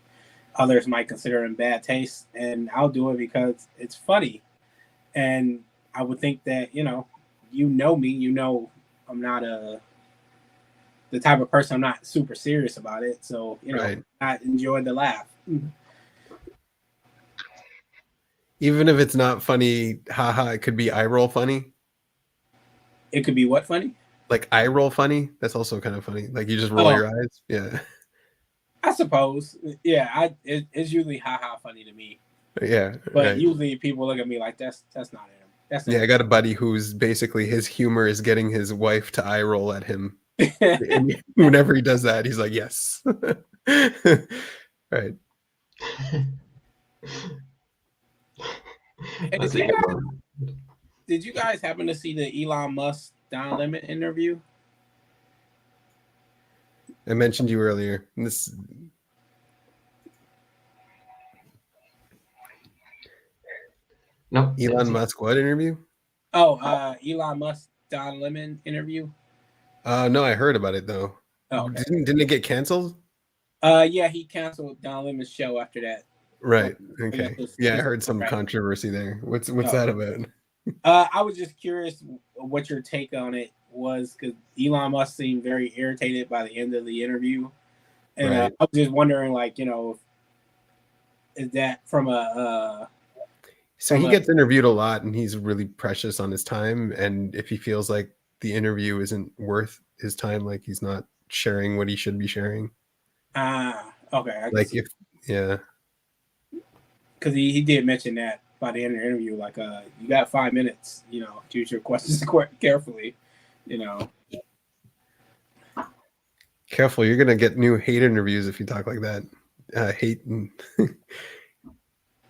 others might consider in bad taste, and I'll do it because it's funny. And I would think that, you know me, I'm not the type of person, I'm not super serious about it. So, right. I enjoy the laugh. Even if it's not funny, haha, it could be eye roll funny. It could be what funny? Like eye roll funny. That's also kind of funny. Like you just roll your eyes. Yeah. I suppose. Yeah, it's usually haha funny to me. Yeah. But right. usually people look at me like that's not him. That's not I got a buddy who's basically his humor is getting his wife to eye roll at him. And whenever he does that, he's like, yes. Right. Hey, did you guys happen to see the Elon Musk Don Lemon interview? I mentioned you earlier. No. Elon Musk what interview? Oh, Elon Musk Don Lemon interview. No, I heard about it though. Oh, okay. Didn't it get canceled? Yeah, he canceled Don Lemon's show after that. Right. Okay. Yeah, I heard some controversy there. What's that about? I was just curious what your take on it was, because Elon Musk seemed very irritated by the end of the interview, and I was just wondering, like, is that from a so he gets interviewed a lot, and he's really precious on his time, and if he feels like the interview isn't worth his time, like he's not sharing what he should be sharing. Okay. Yeah. Because he did mention that by the end of the interview, like, you got 5 minutes, choose your questions carefully, Careful, you're gonna get new hate interviews if you talk like that. Hate and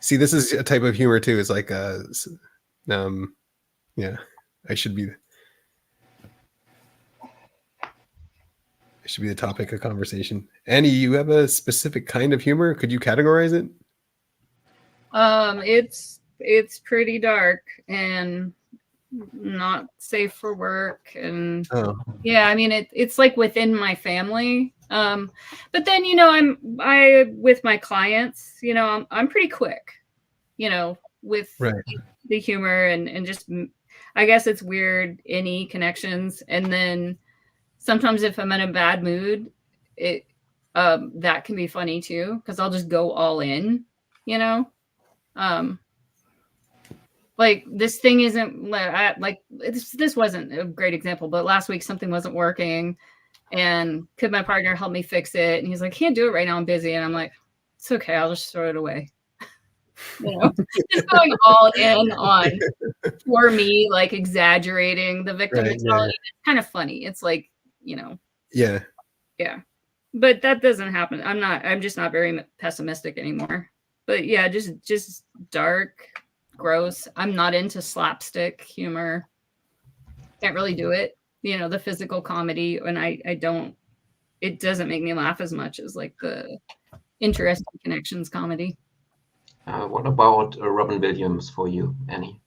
see, this is a type of humor too. It's like, yeah, I should be the topic of conversation. Annie, you have a specific kind of humor? Could you categorize it? It's pretty dark and not safe for work, and yeah, I mean it's like within my family. But then I with my clients, I'm pretty quick, with the humor and just, I guess it's weird, any connections. And then sometimes if I'm in a bad mood, it that can be funny too, because I'll just go all in, like this thing isn't like this wasn't a great example, but last week something wasn't working, and could my partner help me fix it? And he's like, can't do it right now, I'm busy. And I'm like, it's okay, I'll just throw it away. Just going all in on, for me, like exaggerating the victim mentality. It's kind of funny. It's like, yeah, but that doesn't happen. I'm just not very pessimistic anymore. But yeah, just dark, gross. I'm not into slapstick humor. Can't really do it. The physical comedy, and I don't, it doesn't make me laugh as much as like the interesting connections comedy. What about Robin Williams for you, Annie?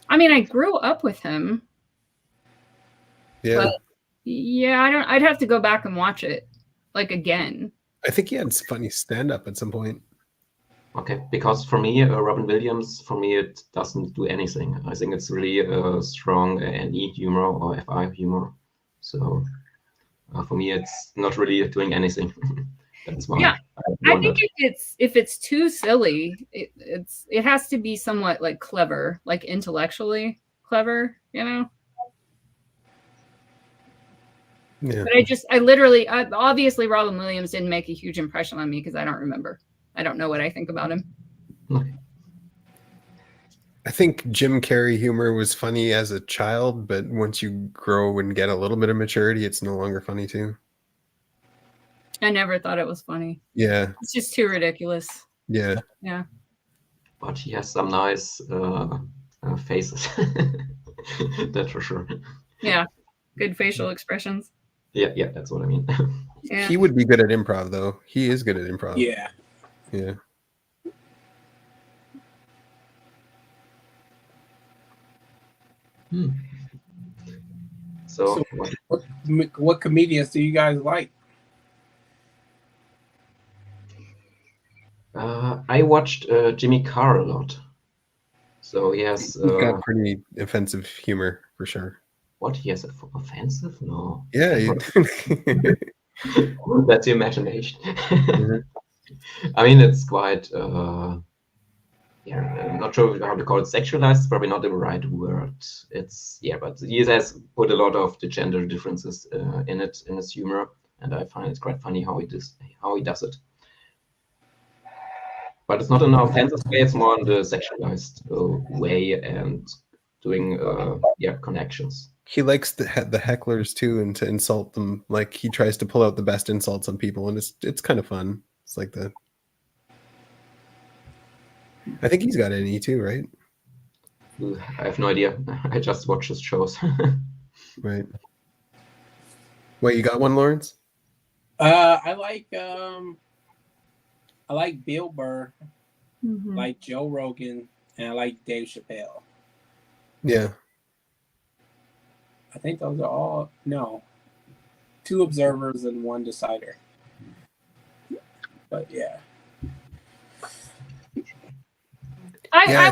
I mean, I grew up with him. Yeah. But yeah, I'd have to go back and watch it like again. I think he had funny stand-up at some point. Okay, because for me, Robin Williams, it doesn't do anything. I think it's really a strong NE humor or FI humor. So for me, it's not really doing anything. That's why. Yeah, I think if it's too silly, it has to be somewhat like clever, like intellectually clever, Yeah. But I literally, obviously Robin Williams didn't make a huge impression on me because I don't remember. I don't know what I think about him. I think Jim Carrey humor was funny as a child, but once you grow and get a little bit of maturity, it's no longer funny too. I never thought it was funny. Yeah. It's just too ridiculous. Yeah. Yeah. But he has some nice faces. That's for sure. Yeah. Good facial expressions. Yeah, that's what I mean. Yeah. He would be good at improv, though. He is good at improv. Yeah. Yeah. So what comedians do you guys like? I watched Jimmy Carr a lot. So he has... He's got pretty offensive humor, for sure. What? He has offensive? No. Yeah. That's the imagination. I mean, it's quite, yeah, I'm not sure how to call it. Sexualized is probably not the right word. It's, yeah, but he has put a lot of the gender differences in his humor, and I find it quite funny how he does it. But it's not in an offensive way, it's more in the sexualized way and doing, yeah, connections. He likes the hecklers too, and to insult them. Like he tries to pull out the best insults on people, and it's kind of fun. It's like the. I think he's got any too, right? I have no idea. I just watch his shows. Right. Wait, you got one, Lawrence? I like Bill Burr, Mhm. like Joe Rogan, and I like Dave Chappelle. Yeah. I think those are all, no, 2 observers and 1 decider. But yeah. I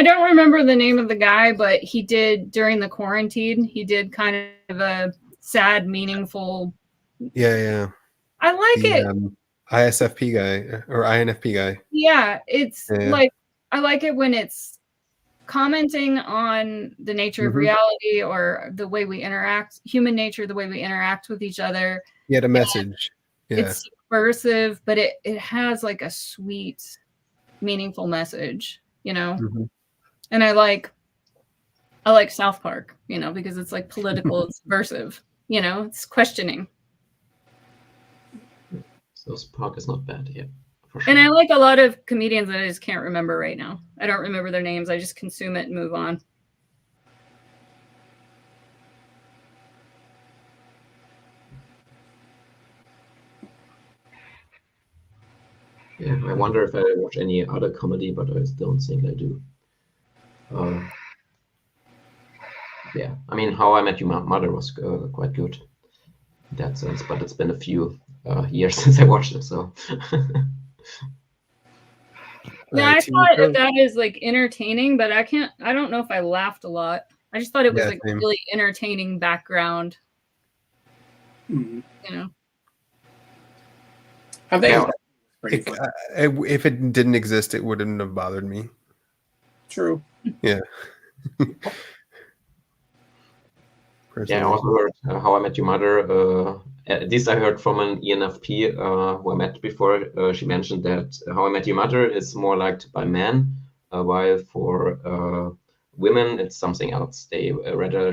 don't remember the name of the guy, but he did during the quarantine. He did kind of a sad, meaningful. Yeah. I like it. ISFP guy or INFP guy. Yeah, it's Yeah. like I like it when it's commenting on the nature of Mhm. reality or the way we interact, human nature, the way we interact with each other. He had a message. Yeah. It's subversive, but it has like a sweet, meaningful message, you know. Mhm. And I like South Park, you know, because it's like political and subversive, you know, it's questioning. South Park is not bad, yeah. For sure. And I like a lot of comedians that I just can't remember right now. I don't remember their names. I just consume it and move on. Yeah, I wonder if I watch any other comedy, but I don't think I do. Yeah, I mean, How I Met Your Mother was quite good in that sense, but it's been a few years since I watched it, so. Yeah, I thought that is like entertaining, but I don't know if I laughed a lot. I just thought it was like a really entertaining background. Mm-hmm. You know. I think pretty fun. If it didn't exist, it wouldn't have bothered me. True. Yeah. Yeah, I also heard How I Met Your Mother. At least I heard from an ENFP who I met before. She mentioned that How I Met Your Mother is more liked by men, while for women it's something else. They rather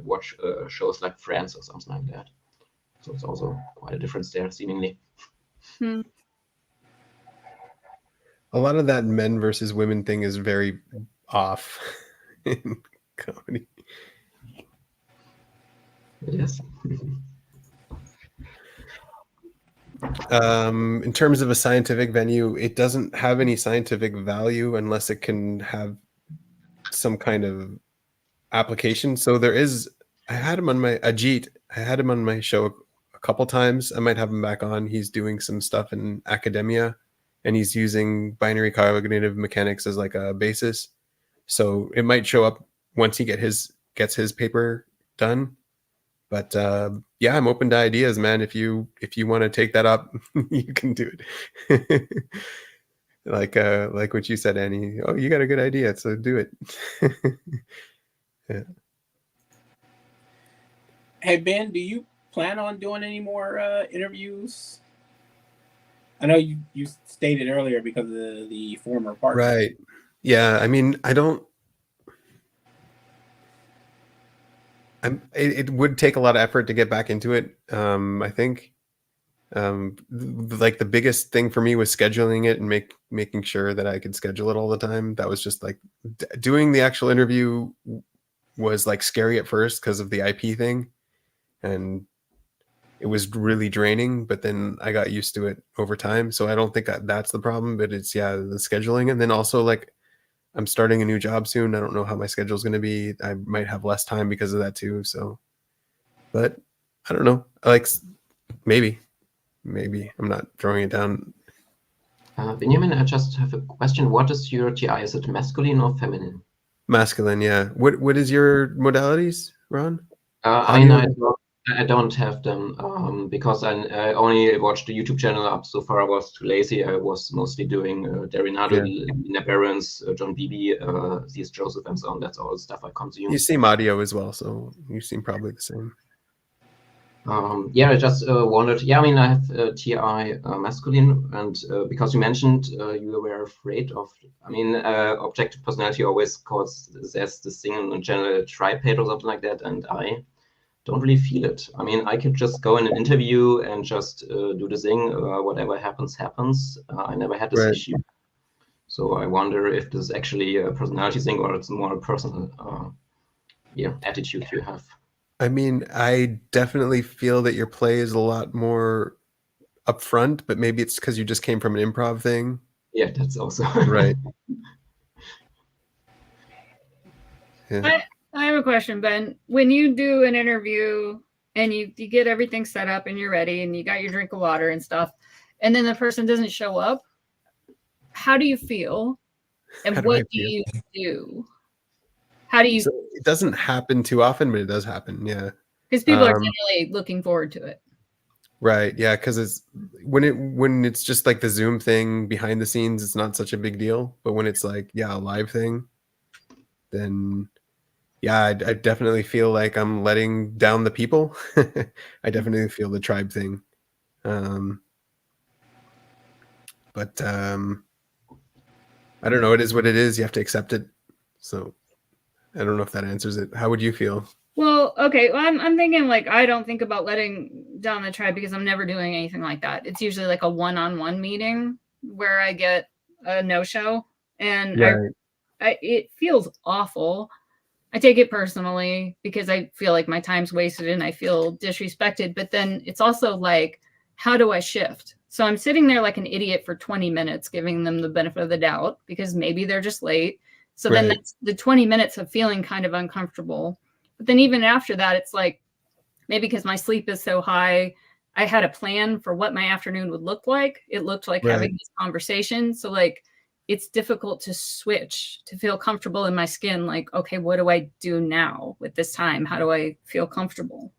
watch shows like Friends or something like that. So it's also quite a difference there, seemingly. Hmm. A lot of that men versus women thing is very off in comedy. Yes. In terms of a scientific venue, it doesn't have any scientific value unless it can have some kind of application. So there is, I had him on my show a couple times. I might have him back on. He's doing some stuff in academia, and he's using binary cognitive mechanics as like a basis. So it might show up once he gets his paper done. But yeah, I'm open to ideas, man. If you want to take that up, you can do it. like what you said, Annie. Oh, you got a good idea, so do it. Yeah. Hey Ben, do you plan on doing any more interviews? I know you stated earlier because of the former partner. Right. Yeah. I mean, it would take a lot of effort to get back into it. I think like the biggest thing for me was scheduling it and making sure that I could schedule it all the time. That was just like doing the actual interview was like scary at first because of the IP thing, and it was really draining, but then I got used to it over time. So I don't think that's the problem, but it's the scheduling. And then also like I'm starting a new job soon. I don't know how my schedule is going to be. I might have less time because of that too. So, but I don't know. Like maybe I'm not throwing it down. Benjamin, I just have a question. What is your TI? Is it masculine or feminine? Masculine, yeah. What is your modalities, Ron? I mean, I don't have them because I only watched the YouTube channel up so far. I was too lazy. I was mostly doing Darinado, Lina Barons, John Beebe, C.S. Joseph, and so on. That's all the stuff I consume. You seem audio as well, so you seem probably the same. Yeah, I just wondered. Yeah, I mean, I have TI masculine, and because you mentioned you were afraid of. I mean, objective personality always calls there's this thing in general tripade or something like that, and I don't really feel it. I mean, I could just go in an interview and just do the thing. Whatever happens, happens. I never had this issue. So I wonder if this is actually a personality thing or it's more a personal attitude you have. I mean, I definitely feel that your play is a lot more upfront, but maybe it's because you just came from an improv thing. Yeah, that's also right. Yeah. I have a question, Ben. When you do an interview and you get everything set up and you're ready and you got your drink of water and stuff, and then the person doesn't show up, how do you feel? And what do you do? How do you? So it doesn't happen too often, but it does happen. Yeah. Because people are generally looking forward to it. Right. Yeah. Because it's when it's just like the Zoom thing behind the scenes, it's not such a big deal. But when it's like, a live thing, then I definitely feel like I'm letting down the people. I definitely feel the tribe thing. But I don't know. It is what it is. You have to accept it. So I don't know if that answers it. How would you feel? Well, okay. Well, I'm thinking like I don't think about letting down the tribe because I'm never doing anything like that. It's usually like a one-on-one meeting where I get a no-show, and it feels awful. I take it personally because I feel like my time's wasted and I feel disrespected. But then it's also like, how do I shift? So I'm sitting there like an idiot for 20 minutes, giving them the benefit of the doubt because maybe they're just late. So then that's the 20 minutes of feeling kind of uncomfortable. But then even after that, it's like, maybe because my sleep is so high, I had a plan for what my afternoon would look like. It looked like having this conversation. So like, it's difficult to switch, to feel comfortable in my skin. Like, okay, what do I do now with this time? How do I feel comfortable?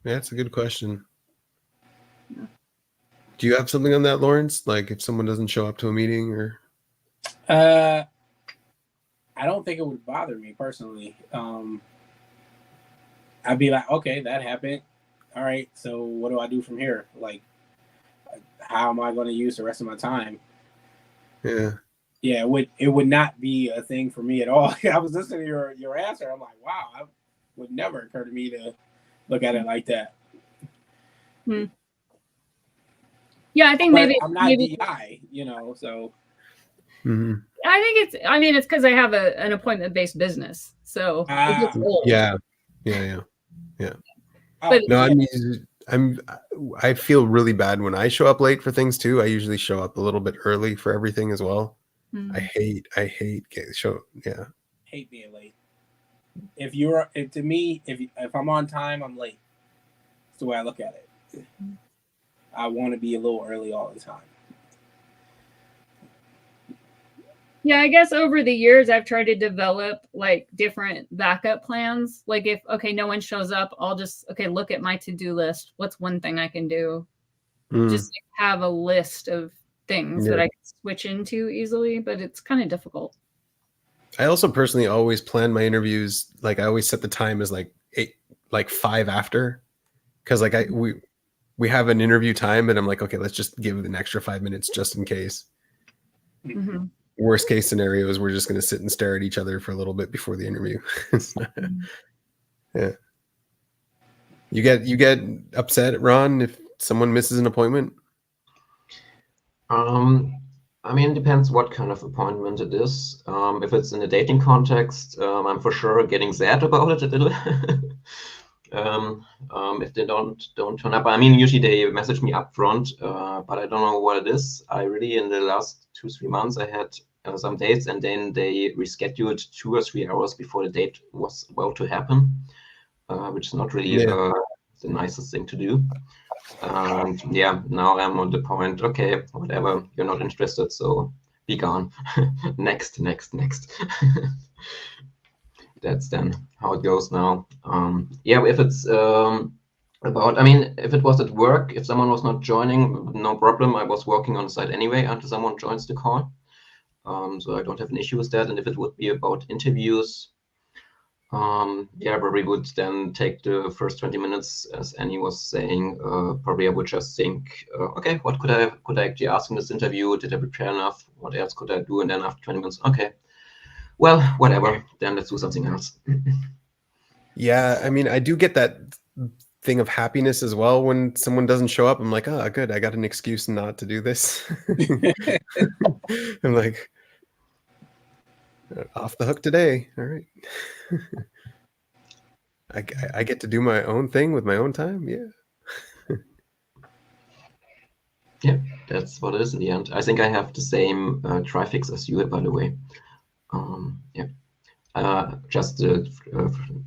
Yeah, that's a good question. Yeah. Do you have something on that, Lawrence? Like if someone doesn't show up to a meeting or? I don't think it would bother me personally. I'd be like, okay, that happened. All right, so what do I do from here? Like, how am I going to use the rest of my time? Yeah, it would not be a thing for me at all. I was listening to your answer. I'm like, wow, it would never occur to me to look at it like that. Yeah, I think maybe I'm not DI, so. Mm-hmm. I think it's because I have an appointment-based business, so it gets old. Yeah. But no, I feel really bad when I show up late for things too. I usually show up a little bit early for everything as well. I hate hate being late. If I'm on time, I'm late. That's the way I look at it. I want to be a little early all the time. Yeah, I guess over the years, I've tried to develop like different backup plans. Like if, no one shows up, I'll just, look at my to-do list. What's one thing I can do? Just have a list of things that I can switch into easily, but it's kind of difficult. I also personally always plan my interviews. Like I always set the time as like 5 after. Cause like we have an interview time and I'm like, okay, let's just give it an extra 5 minutes just in case. Mm-hmm. Worst case scenario is we're just going to sit and stare at each other for a little bit before the interview. Yeah. You get upset, Ron, if someone misses an appointment? I mean, it depends what kind of appointment it is. If it's in a dating context, I'm for sure getting sad about it a little. If they don't turn up, I mean, usually they message me up front, but I don't know what it is. I really, in the last 2-3 months, I had some dates, and then they rescheduled 2 or 3 hours before the date was about to happen, which is not really the nicest thing to do. And now I'm on the point, okay, whatever, you're not interested, so be gone. next. That's then how it goes now. If it's About, I mean, if it was at work, if someone was not joining, no problem. I was working on the site anyway until someone joins the call. So I don't have an issue with that. And if it would be about interviews, yeah, I probably would then take the first 20 minutes, as Annie was saying. Probably I would just think, okay, what could I actually ask in this interview? Did I prepare enough? What else could I do? And then after 20 minutes, okay, well, whatever. Then let's do something else. Yeah, I mean, I do get that thing of happiness as well when someone doesn't show up. I'm like, oh, good, I got an excuse not to do this. I'm like, off the hook today. All right. I get to do my own thing with my own time. Yeah. Yeah, that's what it is in the end. I think I have the same trifix as you, by the way. Yeah. Just the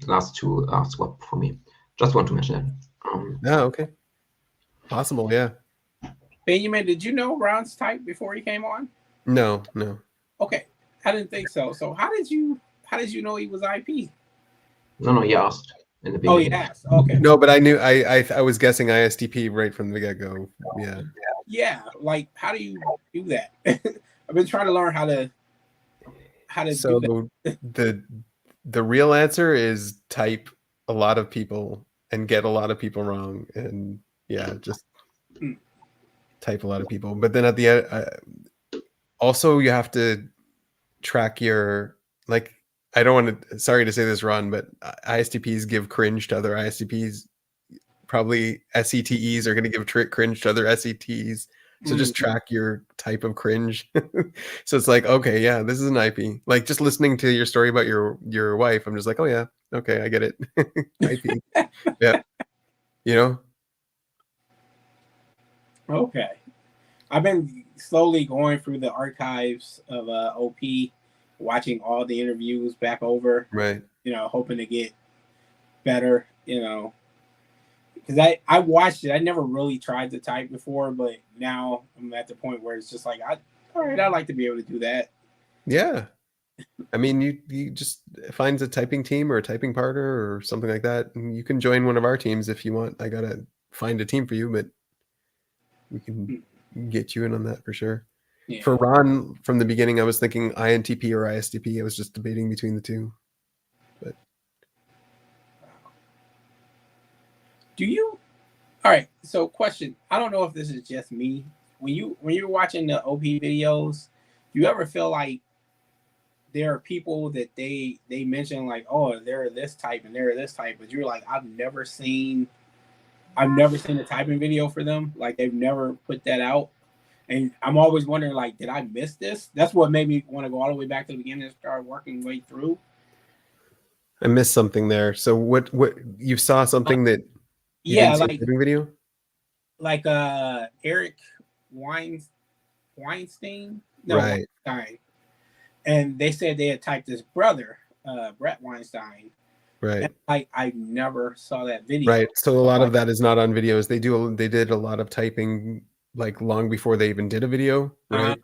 last two are swapped for me. Just want to mention that. Oh, okay. Possible, yeah. Benjamin, did you know Ron's type before he came on? No. Okay, I didn't think so. So how did you know he was IP? No, he asked in the beginning. Oh, he asked. Okay. No, but I knew I was guessing ISTP right from the get-go. Yeah. Yeah, like how do you do that? I've been trying to learn how to So do that. the real answer is type a lot of people and get a lot of people wrong, and yeah, just type a lot of people. But then at the end, also you have to track your, like, I don't want to, sorry to say this, Ron, but ISTPs give cringe to other ISTPs. Probably SETEs are going to give cringe to other SETs. So just track your type of cringe. So it's like, okay, yeah, this is an IP. Like just listening to your story about your wife, I'm just like, oh yeah, okay, I get it. IP. Yeah. You know? Okay. I've been slowly going through the archives of OP, watching all the interviews back over. Right. You know, hoping to get better, you know. Because I watched it. I never really tried to type before, but now I'm at the point where it's just like, all right, I'd like to be able to do that. Yeah. I mean, you just find a typing team or a typing partner or something like that. And you can join one of our teams if you want. I got to find a team for you, but we can get you in on that for sure. Yeah. For Ron, from the beginning, I was thinking INTP or ISTP. I was just debating between the two. But do you? All right. So, question. I don't know if this is just me. When you're watching the OP videos, do you ever feel like there are people that they mention like, oh, they're this type and they're this type, but you're like, I've never seen a typing video for them. Like they've never put that out. And I'm always wondering, like, did I miss this? That's what made me want to go all the way back to the beginning and start working way through. I missed something there. So what you saw something that yeah, like video? Like Eric Weinstein? No, right. Weinstein. And they said they had typed his brother, Brett Weinstein. Right. And I never saw that video. Right. So a lot of that is not on videos. They did a lot of typing like long before they even did a video. Right.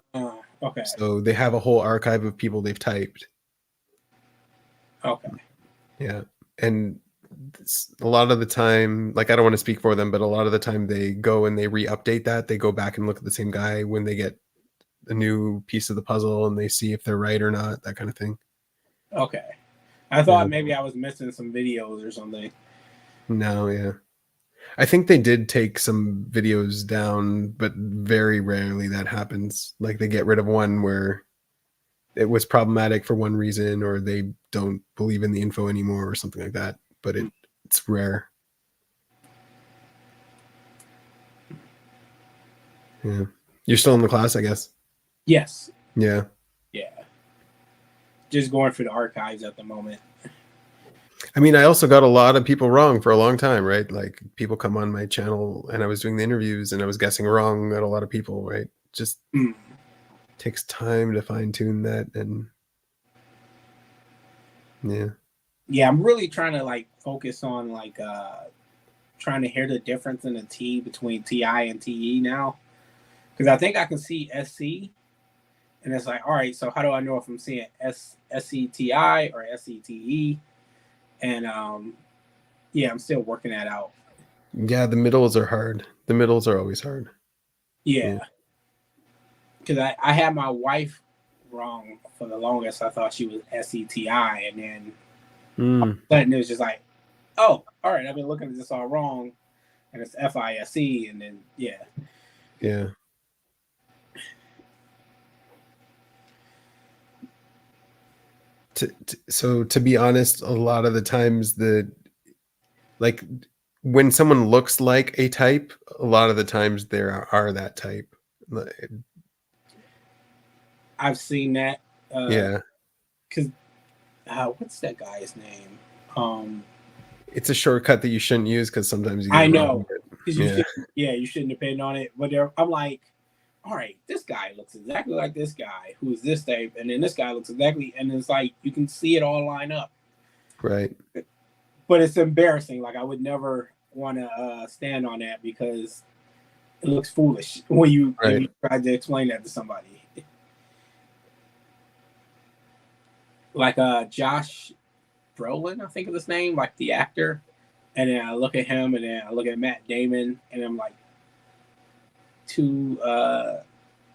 Okay. So they have a whole archive of people they've typed. Okay. Yeah. And a lot of the time, like, I don't want to speak for them, but a lot of the time they go and they re-update that. They go back and look at the same guy when they get a new piece of the puzzle and they see if they're right or not, that kind of thing. Okay. I thought maybe I was missing some videos or something. No, yeah. I think they did take some videos down, but very rarely that happens. Like they get rid of one where it was problematic for one reason, or they don't believe in the info anymore or something like that. But it's rare. Yeah. You're still in the class, I guess. Yes. Yeah. Yeah. Just going through the archives at the moment. I mean, I also got a lot of people wrong for a long time, right? Like people come on my channel and I was doing the interviews and I was guessing wrong at a lot of people, right? Just takes time to fine tune that. And yeah. Yeah, I'm really trying to like focus on like trying to hear the difference in the T between TI and TE now. Because I think I can see SC. And it's like, all right, so how do I know if I'm seeing SCTI or SCTE? And yeah, I'm still working that out. Yeah, the middles are hard. The middles are always hard. Yeah. Because I had my wife wrong for the longest. I thought she was SETI, and then all of a sudden it was just like, oh, all right, I've been looking at this all wrong, and it's FISE, and then yeah. So to be honest, a lot of the times like when someone looks like a type, a lot of the times there are that type. I've seen that. Yeah. Because what's that guy's name? It's a shortcut that you shouldn't use because sometimes you get I it know. wrong, You shouldn't depend on it. But I'm like, all right, this guy looks exactly like this guy who is this type, and then this guy looks exactly, and it's like you can see it all line up. Right. But it's embarrassing. Like I would never want to stand on that because it looks foolish when you try to explain that to somebody. Like Josh Brolin, I think of his name, like the actor. And then I look at him, and then I look at Matt Damon, and I'm like, two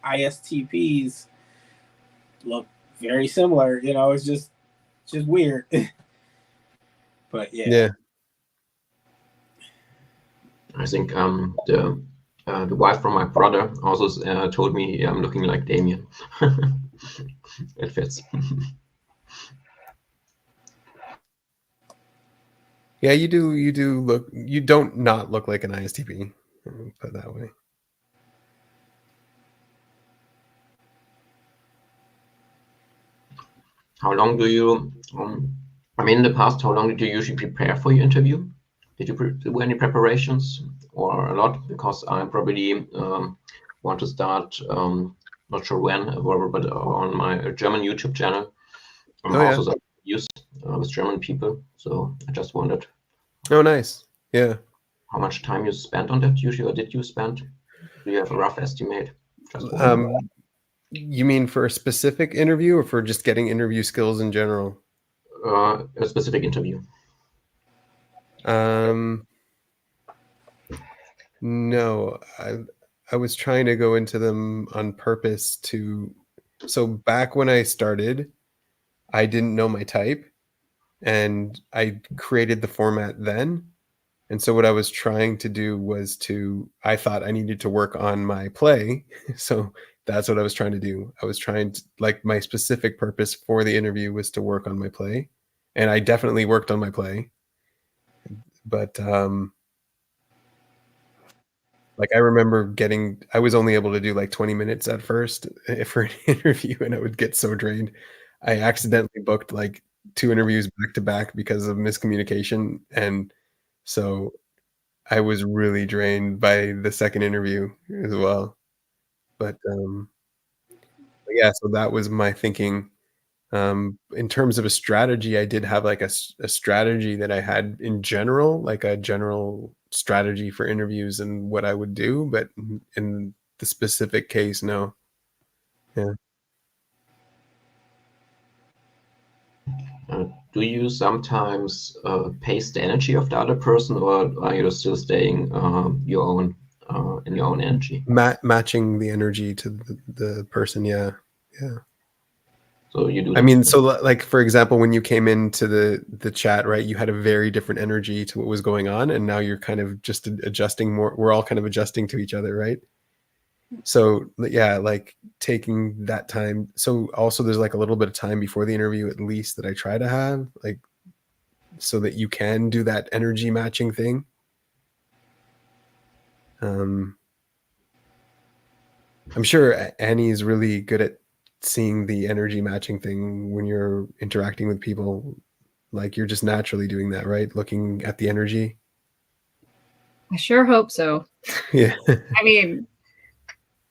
ISTPs look very similar. You know, it's just weird. But yeah. I think the wife from my brother also told me I'm looking like Damien. It fits. Yeah, you do look. You don't not look like an ISTP. Put it that way. How long do you? I mean, in the past, how long did you usually prepare for your interview? Did you do any preparations or a lot? Because I probably want to start. Not sure when, but on my German YouTube channel, I'm also use with German people. So I just wondered. Oh, nice. Yeah. How much time you spent on that usually, or did you spend? Do you have a rough estimate? You mean for a specific interview or for just getting interview skills in general? A specific interview. No, I was trying to go into them on purpose so back when I started, I didn't know my type and I created the format then. And so what I was trying to do was I thought I needed to work on my play. So that's what I was trying to do. I was trying to, like, my specific purpose for the interview was to work on my play. And I definitely worked on my play. But like I remember I was only able to do like 20 minutes at first for an interview, and I would get so drained. I accidentally booked like 2 interviews back to back because of miscommunication. And so I was really drained by the second interview as well. But yeah, so that was my thinking. In terms of a strategy, I did have like a strategy that I had in general, like a general strategy for interviews and what I would do, but in the specific case, no. Yeah. Do you sometimes pace the energy of the other person, or are you still staying your own in your own energy? Matching the energy to the person, yeah. So you do. I mean, so like for example, when you came into the chat, right, you had a very different energy to what was going on, and now you're kind of just adjusting more. We're all kind of adjusting to each other, right? So yeah, like taking that time. So also there's like a little bit of time before the interview, at least, that I try to have, like, so that you can do that energy matching thing. I'm sure Annie is really good at seeing the energy matching thing when you're interacting with people. Like you're just naturally doing that, right? Looking at the energy. I sure hope so. Yeah. I mean,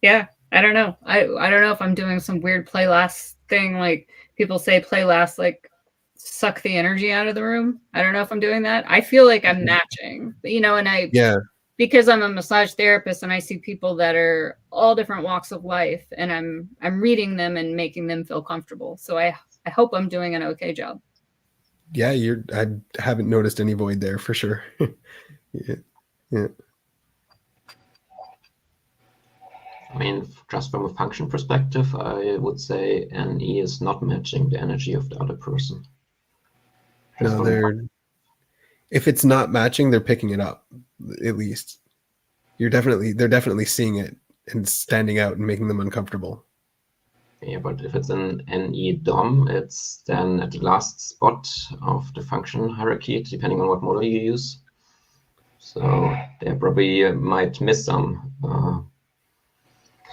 yeah, I don't know. I don't know if I'm doing some weird play last thing. Like people say play last, like suck the energy out of the room. I don't know if I'm doing that. I feel like I'm matching, you know, and because I'm a massage therapist and I see people that are all different walks of life, and I'm reading them and making them feel comfortable. So I hope I'm doing an okay job. Yeah, I haven't noticed any void there for sure. Yeah. Yeah. I mean, just from a function perspective, I would say NE is not matching the energy of the other person. Just No, from if it's not matching, they're picking it up. At least they're definitely seeing it and standing out and making them uncomfortable. yeah, but if it's an NE DOM, it's then at the last spot of the function hierarchy, depending on what model you use. So they probably might miss some.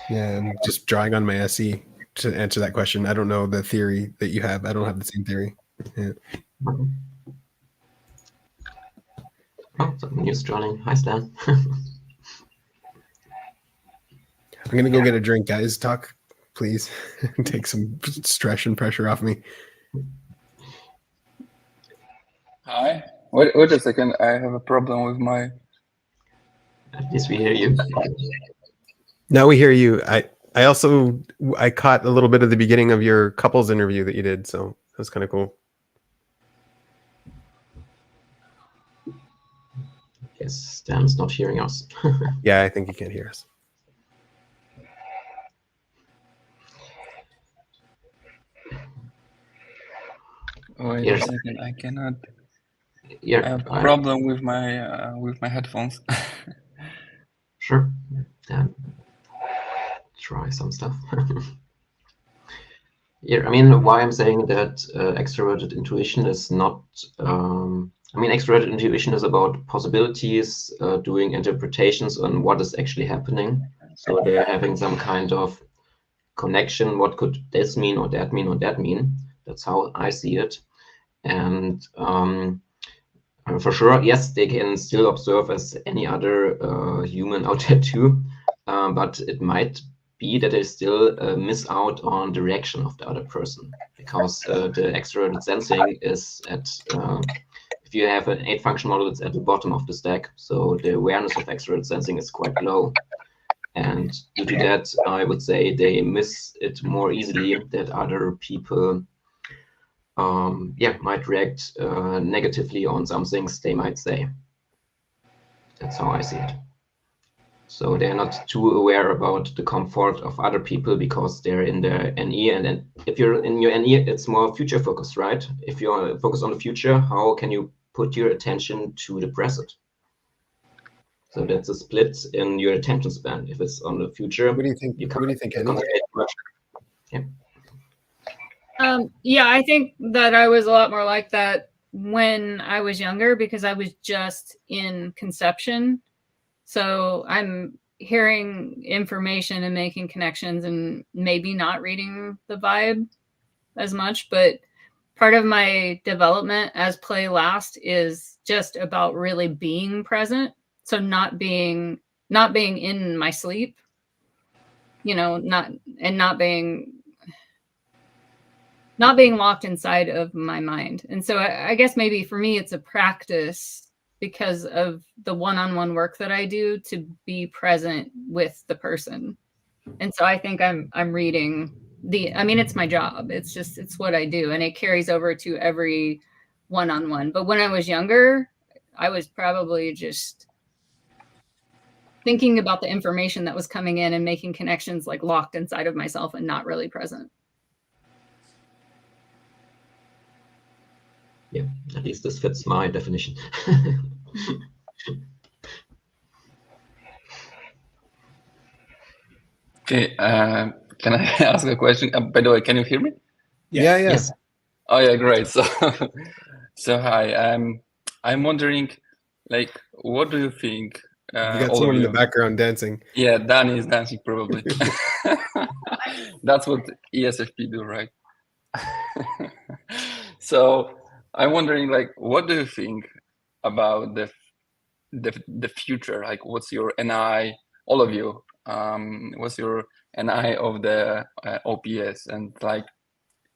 Yeah, I'm just drawing on my SE to answer that question. I don't know the theory that you have. I don't have the same theory. Yeah. Oh, some news joining. Hi, Stan. I'm gonna go get a drink, guys. Talk, please. Take some stress and pressure off me. Hi. Wait a second. I have a problem with my. At least we hear you. Now we hear you. I also caught a little bit of the beginning of your couples interview that you did, so that was kind of cool. Yes, Stan's not hearing us. Yeah, I think he can't hear us. Wait a second. I cannot. Yeah, I have a problem with my headphones. Sure. Then try some stuff. Yeah, I mean, why I'm saying that extroverted intuition is not. I mean, extroverted intuition is about possibilities, doing interpretations on what is actually happening. So they're having some kind of connection. What could this mean, or that mean, or that mean? That's how I see it. And for sure, yes, they can still observe as any other human out there too. But it might be that they still miss out on the reaction of the other person, because the extroverted sensing is at if you have an 8-function model, it's at the bottom of the stack. So the awareness of extroverted sensing is quite low. And due to that, I would say they miss it more easily that other people might react negatively on some things they might say. That's how I see it. So they're not too aware about the comfort of other people because they're in their NE. And then if you're in your NE, it's more future focused, right? If you're focused on the future, how can you put your attention to the present? So that's a split in your attention span. If it's on the future, What do you think? What do you think, Andy? Yeah. Yeah, I think that I was a lot more like that when I was younger because I was just in conception. So I'm hearing information and making connections and maybe not reading the vibe as much. But part of my development as play last is just about really being present. So not being in my sleep, not being locked inside of my mind. And so I guess maybe for me, it's a practice because of the one-on-one work that I do to be present with the person. And so I think I'm reading it's my job. It's what I do. And it carries over to every one-on-one. But when I was younger, I was probably just thinking about the information that was coming in and making connections like locked inside of myself and not really present. Yeah, at least this fits my definition. Okay, can I ask a question? By the way, can you hear me? Yeah. Yes. Oh yeah, great. So hi. I'm wondering, like, what do you think? You got someone in the background dancing. Yeah, Danny is dancing probably. That's what ESFP do, right? So I'm wondering, like, what do you think about the future? Like, what's your NI? All of you, what's your NI of the OPS? And like,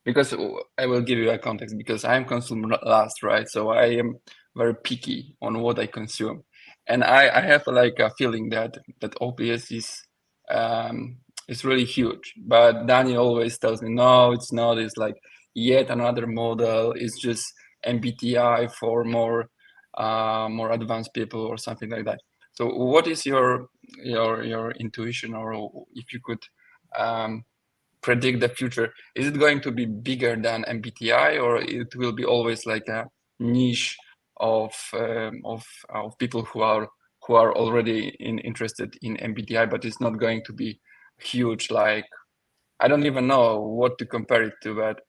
because I will give you a context because I'm consumer last, right? So I am very picky on what I consume, and I have like a feeling that OPS is really huge. But Danny always tells me, no, it's not. It's like yet another model. It's just MBTI for more advanced people or something like that. So what is your intuition, or if you could predict the future? Is it going to be bigger than MBTI, or it will be always like a niche of people who are already interested in MBTI, but it's not going to be huge? Like, I don't even know what to compare it to, but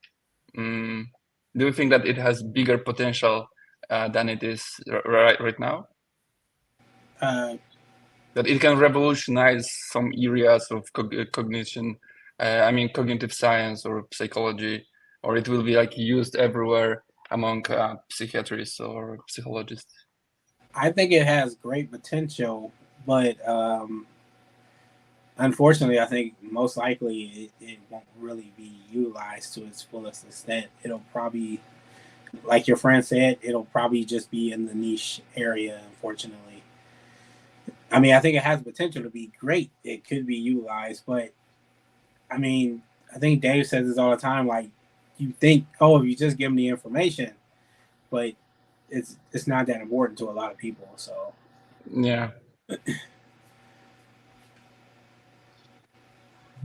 do you think that it has bigger potential than it is right now? That it can revolutionize some areas of cognition, cognitive science or psychology, or it will be like used everywhere among psychiatrists or psychologists? I think it has great potential, but unfortunately, I think most likely it won't really be utilized to its fullest extent. It'll probably, like your friend said, it'll probably just be in the niche area, unfortunately. I mean, I think it has potential to be great. It could be utilized, but I mean, I think Dave says this all the time. Like, you think, oh, if you just give them the information, but it's not that important to a lot of people. So yeah.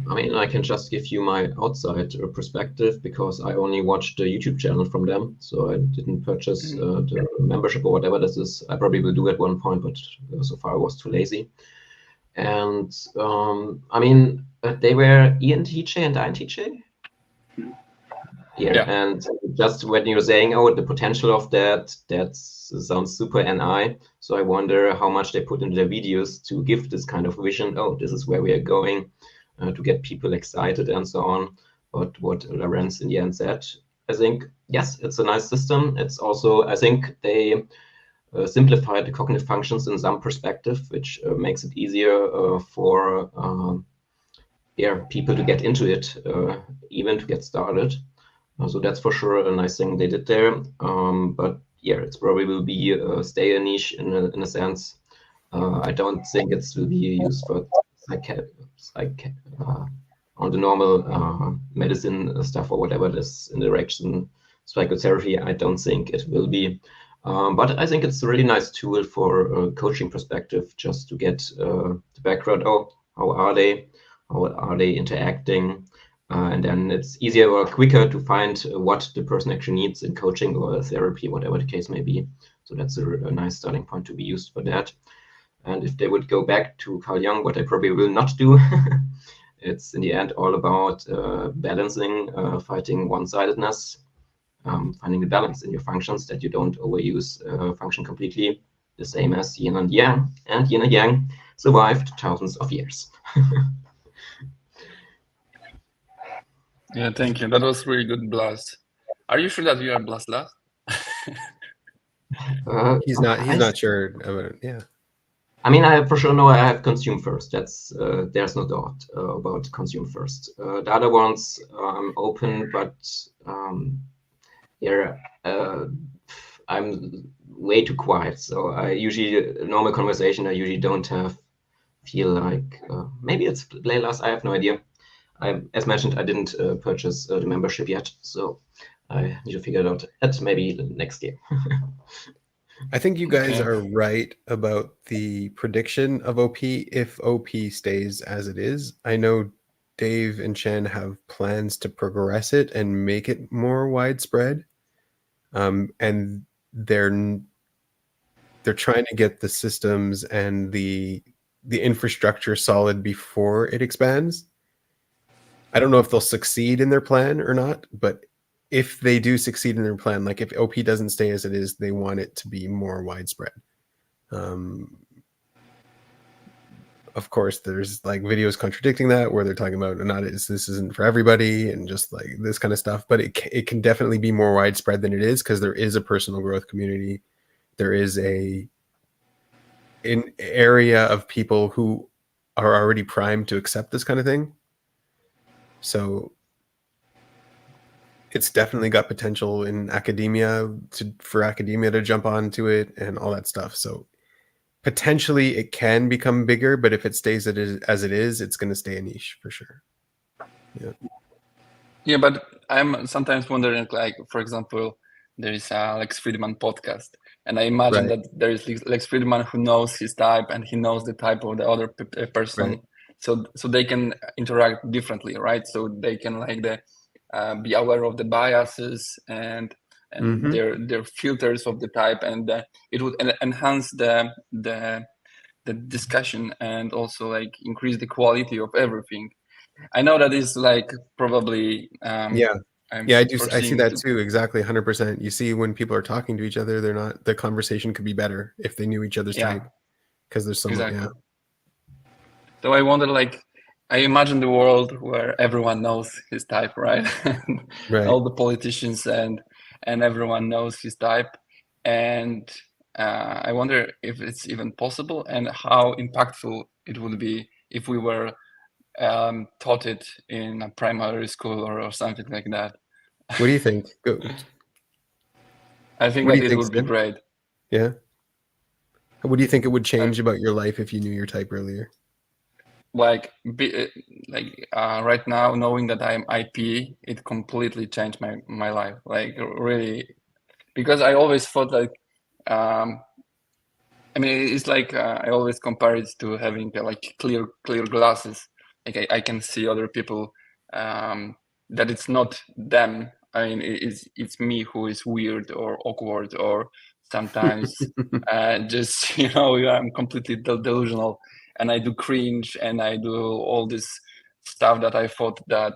I mean, I can just give you my outside perspective because I only watched the YouTube channel from them, so I didn't purchase the membership or whatever this is. I probably will do at one point, but so far I was too lazy. And I mean, they were ENTJ and INTJ. Yeah, and just when you're saying, oh, the potential of that sounds super NI. So I wonder how much they put into their videos to give this kind of vision. Oh, this is where we are going. To get people excited and so on. But what Lorenz in the end said, I think, yes, it's a nice system. It's also, I think they simplified the cognitive functions in some perspective, which makes it easier for people to get into it, even to get started. So that's for sure a nice thing they did there. But yeah, it's probably will be stay a niche in a sense. I don't think it will be used for on the normal medicine stuff or whatever this interaction psychotherapy. I don't think it will be, but I think it's a really nice tool for a coaching perspective, just to get the background. Oh, how are they interacting, and then it's easier or quicker to find what the person actually needs in coaching or therapy, whatever the case may be. So that's a nice starting point to be used for that. And if they would go back to Carl Jung, what I probably will not do, it's in the end all about balancing, fighting one-sidedness, finding the balance in your functions, that you don't overuse function completely, the same as yin and yang. And yin and yang survived thousands of years. Yeah, thank you. That was really good, Blast. Are you sure that you are Blast? He's not sure about it. Yeah. I mean, I for sure know I have consume first. That's there's no doubt about consume first. The other ones I'm open, but I'm way too quiet. So I usually normal conversation I usually don't feel like maybe it's playlists. I have no idea. As mentioned, I didn't purchase the membership yet, so I need to figure it out at maybe next year. I think you guys are right about the prediction of OP if OP stays as it is. I know Dave and Chen have plans to progress it and make it more widespread. And they're trying to get the systems and the infrastructure solid before it expands. I don't know if they'll succeed in their plan or not, but if they do succeed in their plan, like if OP doesn't stay as it is, they want it to be more widespread. Of course, there's like videos contradicting that, where they're talking about this isn't for everybody and just like this kind of stuff. But it can definitely be more widespread than it is, because there is a personal growth community. There is an area of people who are already primed to accept this kind of thing. So it's definitely got potential in academia for academia to jump onto it and all that stuff. So potentially it can become bigger, but if it stays as it is, it's going to stay a niche for sure. Yeah, but I'm sometimes wondering, like, for example, there is a Alex Friedman podcast, And I imagine Right. that there is Lex Friedman who knows his type, and he knows the type of the other person. Right. So they can interact differently, right? So they can be aware of the biases and their filters of the type, and it would enhance the discussion and also increase the quality of everything. I know that is probably I see that too, exactly, 100%. You see, when people are talking to each other, the conversation could be better if they knew each other's type, because there's so much. Yeah. So I wonder, I imagine the world where everyone knows his type, right? Right. All the politicians and everyone knows his type, and I wonder if it's even possible, and how impactful it would be if we were taught it in a primary school or something like that. What do you think? I think that it would be great. Yeah. What do you think it would change about your life if you knew your type earlier? Right now, knowing that I'm IP, it completely changed my life. Really, because I always thought it's I always compare it to having clear glasses. I can see other people, that it's not them. I mean, it's me who is weird or awkward, or sometimes just I'm completely delusional, and I do cringe, and I do all this stuff that I thought that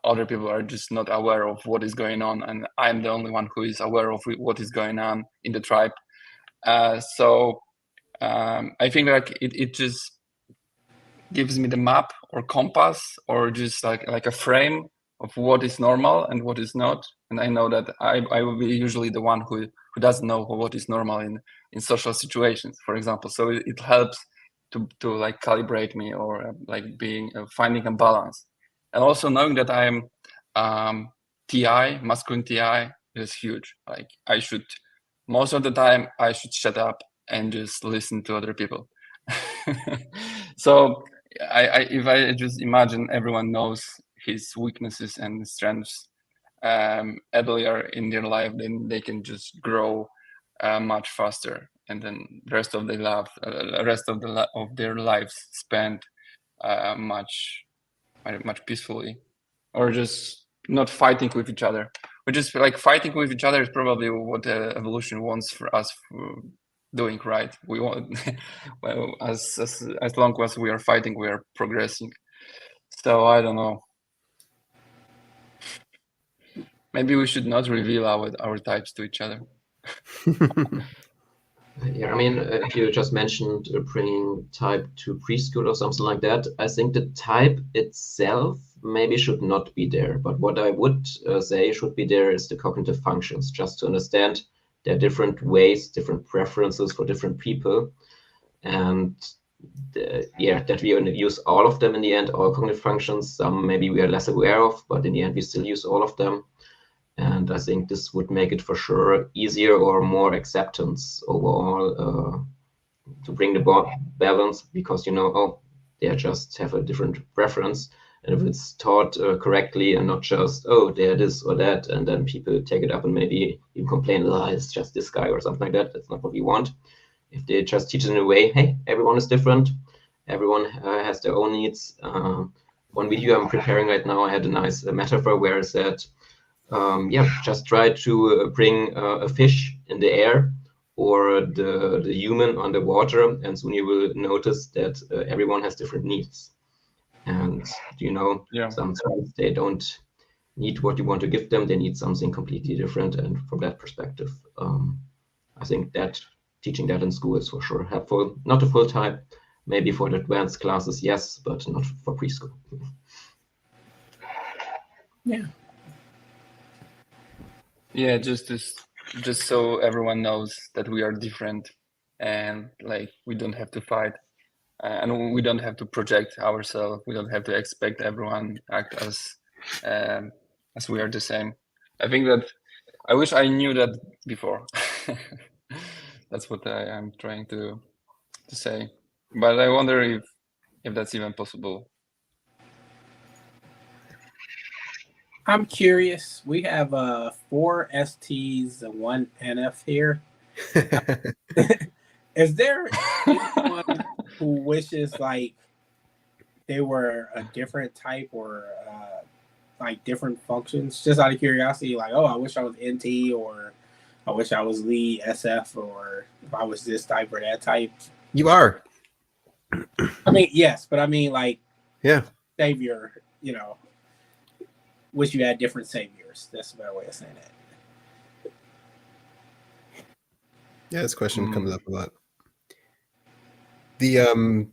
other people are just not aware of what is going on, and I'm the only one who is aware of what is going on in the tribe. So I think it just gives me the map or compass, or just like a frame of what is normal and what is not. And I know that I will be usually the one who doesn't know what is normal in social situations, for example. So it helps to calibrate me, or finding a balance. And also knowing that I'm TI, masculine TI, is huge. Most of the time I should shut up and just listen to other people. So if I just imagine everyone knows his weaknesses and strengths earlier in their life, then they can just grow much faster, and then the rest of their lives spent much peacefully, or just not fighting with each other. Which is fighting with each other is probably what evolution wants for us doing, right? We want well, as long as we are fighting, we are progressing. So I don't know. Maybe we should not reveal our types to each other. Yeah, I mean, if you just mentioned bringing type to preschool or something like that, I think the type itself maybe should not be there. But what I would say should be there is the cognitive functions, just to understand there are different ways, different preferences for different people. And that we use all of them in the end, all cognitive functions. Some maybe we are less aware of, but in the end we still use all of them. And I think this would make it for sure easier or more acceptance overall to bring the balance, because they just have a different preference. And if it's taught correctly and not just, oh, they're this or that, and then people take it up and maybe even complain, it's just this guy or something like that. That's not what we want. If they just teach it in a way, hey, everyone is different. Everyone has their own needs. One video I'm preparing right now, I had a nice metaphor where I said, just try to bring a fish in the air or the human on the water, and soon you will notice that everyone has different needs. And sometimes they don't need what you want to give them, they need something completely different. And from that perspective, I think that teaching that in school is for sure helpful. Not a full type, maybe for the advanced classes, yes, but not for preschool. Yeah, just so everyone knows that we are different, and we don't have to fight, and we don't have to project ourselves. We don't have to expect everyone act as we are the same. I think that I wish I knew that before. That's what I am trying to say. But I wonder if that's even possible. I'm curious. We have 4 STs and 1 NF here. Is there anyone who wishes like they were a different type or like different functions? Just out of curiosity, like, oh, I wish I was NT, or I wish I was lead SF, or if I was this type or that type. You are. I mean, yes, but I mean, like, Yeah. savior, wish you had different saviors. That's a better way of saying that. Yeah, this question comes up a lot. The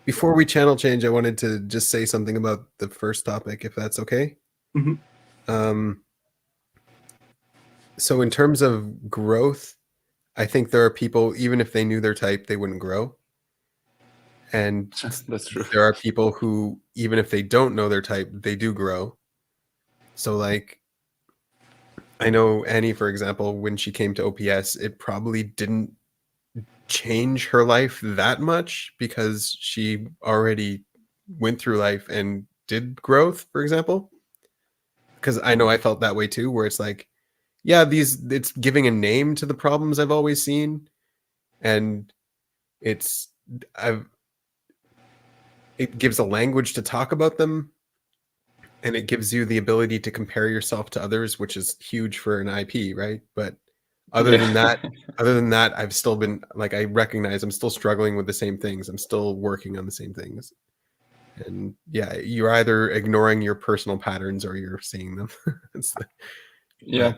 before we channel change, I wanted to just say something about the first topic, if that's okay. Mm-hmm. So in terms of growth, I think there are people, even if they knew their type, they wouldn't grow. And That's true. there are people who, even if they don't know their type, they do grow. So like, I know Annie, for example, when she came to OPS, it probably didn't change her life that much because she already went through life and did growth, for example. Because I know I felt that way too, where it's like, yeah, it's giving a name to the problems I've always seen, and it gives a language to talk about them, and it gives you the ability to compare yourself to others, which is huge for an IP, right? But other than that, I've still been like, I recognize I'm still struggling with the same things. I'm still working on the same things. And yeah, you're either ignoring your personal patterns or you're seeing them. Yeah.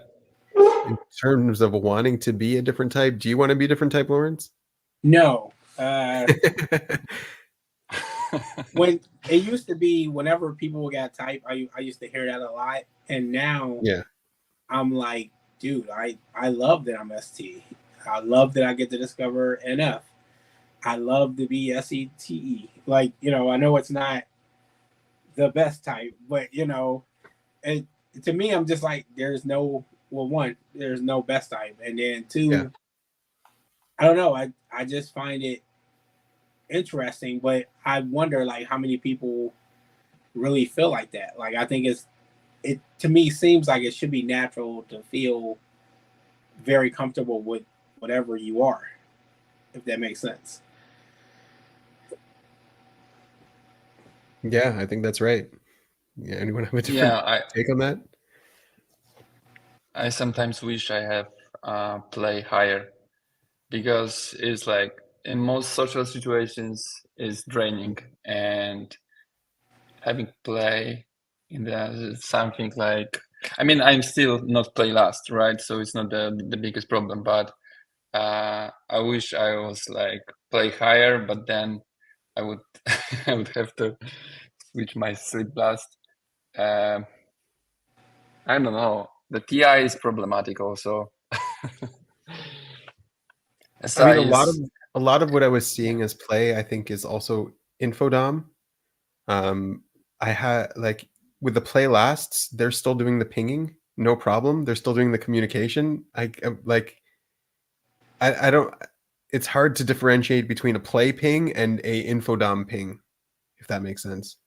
In terms of wanting to be a different type, do you want to be a different type, Lawrence? No. When it used to be, whenever people got type, I used to hear that a lot, and now Yeah. I'm like, dude, I love that I'm ST. I love that I get to discover NF. I love to be SETE. Like, I know it's not the best type, but and to me, I'm just like, there's no, well, one, there's no best type, and then two, Yeah. I don't know. I just find it interesting, but I wonder like how many people really feel like that. Like, I think it to me seems like it should be natural to feel very comfortable with whatever you are, if that makes sense. Yeah, I think that's right. Yeah, anyone have a different take on that? I sometimes wish I have play higher, because it's like in most social situations is draining, and having play in the something like, I mean, I'm still not play last, right? So it's not the biggest problem, but I wish I was like play higher, but then I would I would have to switch my sleep blast. I don't know. The TI is problematic also. I mean, a lot of what I was seeing as play, I think, is also infodom. I had like with the play lasts, they're still doing the pinging, no problem. They're still doing the communication. I don't. It's hard to differentiate between a play ping and a infodom ping, if that makes sense.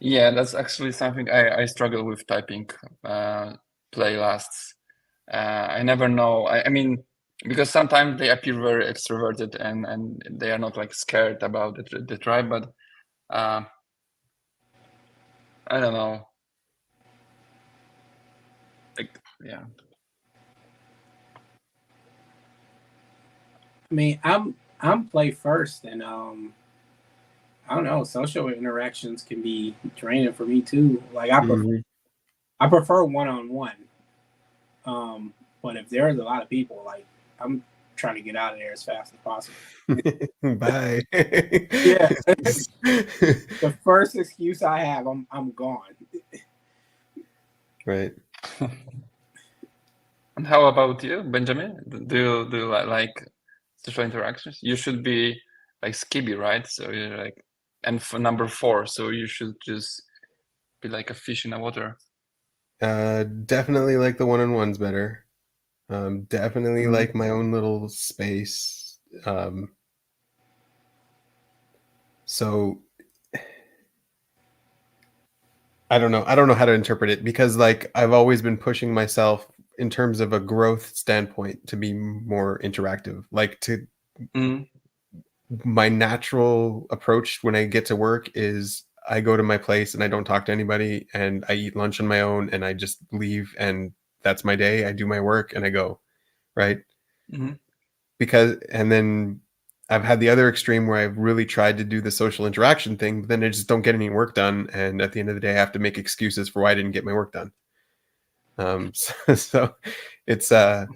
Yeah, that's actually something I struggle with typing play lasts. I never know. I mean, because sometimes they appear very extroverted and they are not like scared about the tribe, but I don't know. Like, yeah. I mean, I'm play first, and I don't know. Social interactions can be draining for me too. Like, I prefer one-on-one. But if there's a lot of people, like, I'm trying to get out of there as fast as possible. Bye. Yeah. The first excuse I have, I'm gone. Right. And how about you, Benjamin? Do you like social interactions? You should be like Skibby, right? So you're like, and for number 4, so you should just be like a fish in the water. Definitely like the one-on-ones better. Definitely like my own little space. So I don't know how to interpret it, because like I've always been pushing myself in terms of a growth standpoint to be more interactive, like to my natural approach when I get to work is I go to my place and I don't talk to anybody and I eat lunch on my own and I just leave, and that's my day. I do my work and I go, right? Because, and then I've had the other extreme where I've really tried to do the social interaction thing, but then I just don't get any work done. And at the end of the day, I have to make excuses for why I didn't get my work done. So it's, yeah,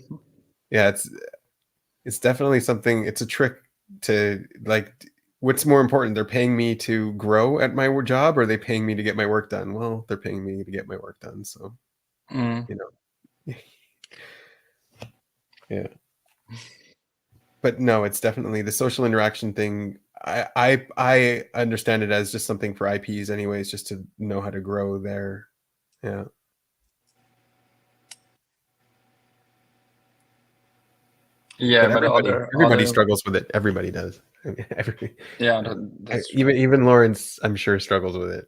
it's definitely something, it's a trick to like, what's more important? They're paying me to grow at my job, or are they paying me to get my work done? Well, they're paying me to get my work done. So, you know, yeah. But no, it's definitely the social interaction thing. I understand it as just something for IPs anyways, just to know how to grow there. Yeah. Yeah, but everybody struggles with it. Everybody does. I mean, yeah, that's even Lawrence, I'm sure, struggles with it.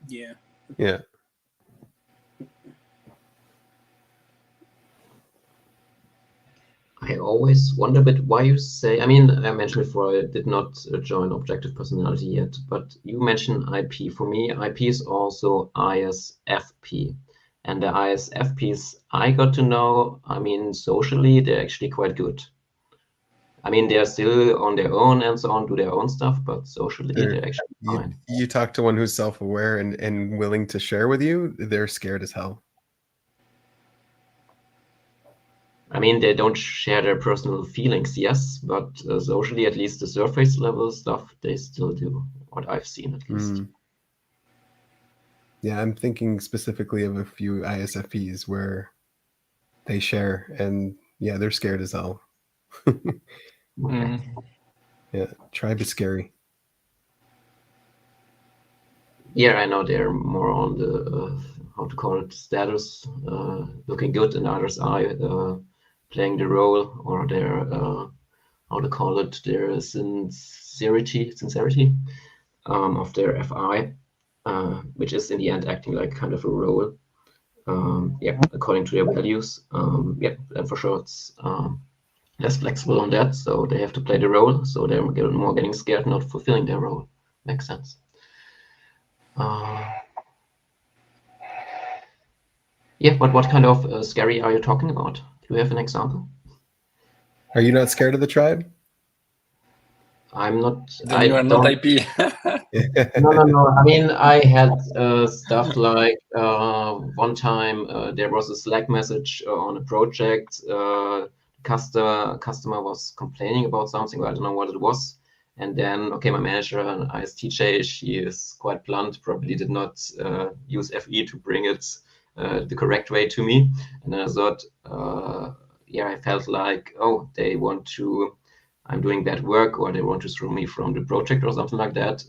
Yeah. Yeah. I always wonder a bit why you say, I mean, I mentioned before I did not join objective personality yet, but you mentioned IP. For me, IP is also ISFP. And the ISFPs I got to know, I mean, socially, they're actually quite good. I mean, they're still on their own and so on, do their own stuff, but socially, they're actually fine. You talk to one who's self-aware and willing to share with you, they're scared as hell. I mean, they don't share their personal feelings, yes, but socially, at least the surface level stuff, they still do, what I've seen at least. Yeah, I'm thinking specifically of a few ISFPs where they share, and yeah, they're scared as hell. Yeah, tribe is scary. Yeah, I know they're more on the, how to call it, status, looking good, and others are playing the role, or their, how to call it, their sincerity of their FI, which is in the end acting like kind of a role, yeah, according to their values. Yeah, and for sure it's less flexible on that, so they have to play the role, so they're more getting scared not fulfilling their role. Makes sense. Yeah, but what kind of scary are you talking about? Do you have an example? Are you not scared of the tribe? I'm not. Then you are not IP. No. I mean, I had stuff like one time there was a Slack message on a project. Customer was complaining about something, but I don't know what it was. And then, okay, my manager, an ISTJ, she is quite blunt, probably did not use FE to bring it the correct way to me. And then I thought, yeah, I felt like, oh, they want to, I'm doing bad work, or they want to throw me from the project or something like that.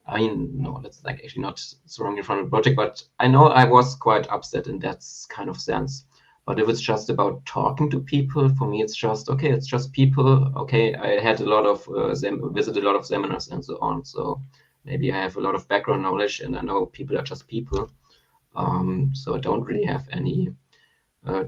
I mean, no, that's like actually not throwing me from the project, but I know I was quite upset in that kind of sense. But if it's just about talking to people, for me, it's just, okay, it's just people. Okay, I had a lot of, visited a lot of seminars and so on. So maybe I have a lot of background knowledge and I know people are just people. So I don't really have any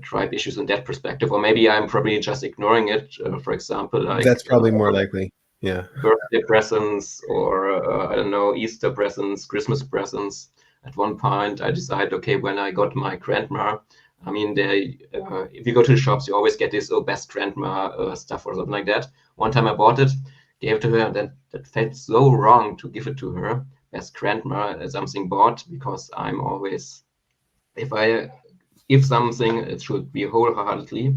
tribe issues in that perspective. Or maybe I'm probably just ignoring it. For example, like that's probably more likely. Yeah. Birthday presents, or I don't know, Easter presents, Christmas presents. At one point, I decided, okay, when I got my grandma, I mean, they, if you go to the shops, you always get this best grandma stuff or something like that. One time I bought it, gave it to her, and that felt so wrong to give it to her, best grandma, something bought, because I'm always, if I give something, it should be wholeheartedly.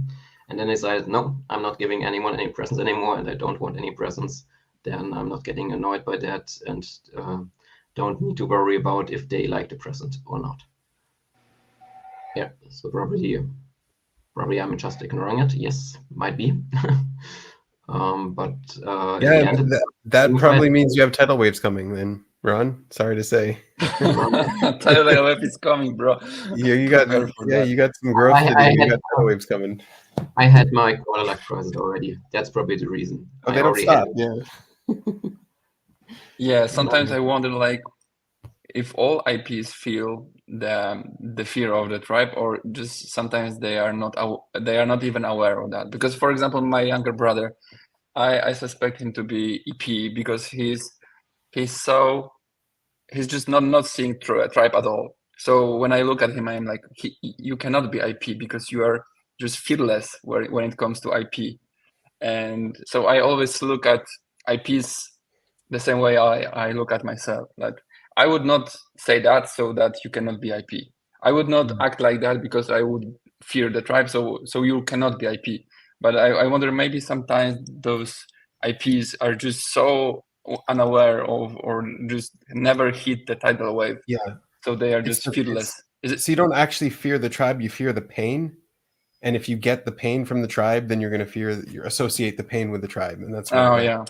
And then I decided, no, I'm not giving anyone any presents anymore, and I don't want any presents. Then I'm not getting annoyed by that, and don't need to worry about if they like the present or not. Yeah, so probably I'm just ignoring it. Yes, might be. But yeah, that probably means you have tidal waves coming then, Ron. Sorry to say. Tidal wave is coming, bro. Yeah, you got some growth to do. You got tidal waves coming. I had my quarter life crisis already. That's probably the reason. Oh, they don't stop. Yeah. Yeah, sometimes I wonder, like, if all IPs feel the fear of the tribe, or just sometimes they are not even aware of that. Because, for example, my younger brother, I suspect him to be EP because he's just not seeing through a tribe at all. So when I look at him, I'm like, you cannot be IP because you are just fearless when it comes to IP. And so I always look at IPs the same way I look at myself. Like, I would not say that so that you cannot be IP. I would not act like that because I would fear the tribe, so you cannot be IP. But I wonder, maybe sometimes those IPs are just so unaware of, or just never hit the tidal wave. Yeah. So they are just fearless. So you don't actually fear the tribe, you fear the pain. And if you get the pain from the tribe, then you're going to associate the pain with the tribe. And that's what yeah.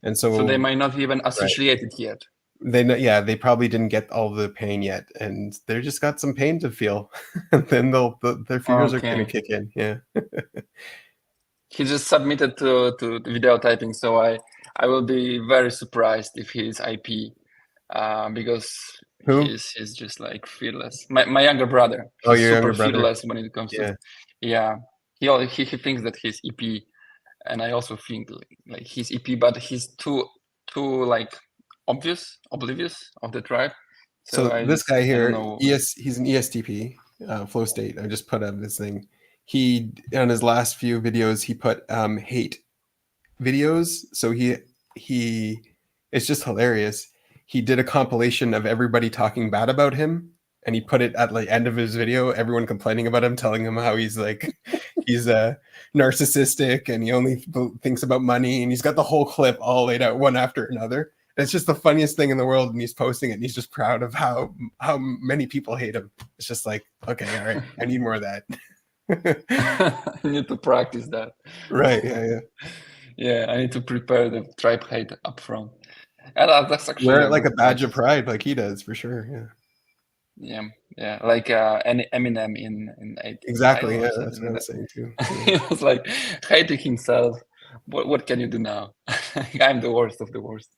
And so they might not even associate it yet. They probably didn't get all the pain yet, and they just got some pain to feel. And then their fears are going to kick in. Yeah. He just submitted to video typing, so I will be very surprised if he's IP, because he's just like fearless. My younger brother, he's super fearless when it comes to he thinks that he's EP, and I also think like he's EP, but he's too like oblivious of the tribe. So this guy here, he's an ESTP, flow state. I just put up this thing. He, on his last few videos, he put hate videos. So it's just hilarious. He did a compilation of everybody talking bad about him, and he put it at the end of his video, everyone complaining about him, telling him how he's narcissistic and he only thinks about money, and he's got the whole clip all laid out one after another. It's just the funniest thing in the world, and he's posting it, and he's just proud of how many people hate him. It's just like, okay, all right, I need more of that. I need to practice that. Right, yeah. Yeah, I need to prepare the tribe hate up front. And that's actually wear it like a badge of pride, like he does, for sure. Yeah, like Eminem in exactly. Yeah, that's what I was saying too. He was like hating himself. What can you do now? I'm the worst of the worst.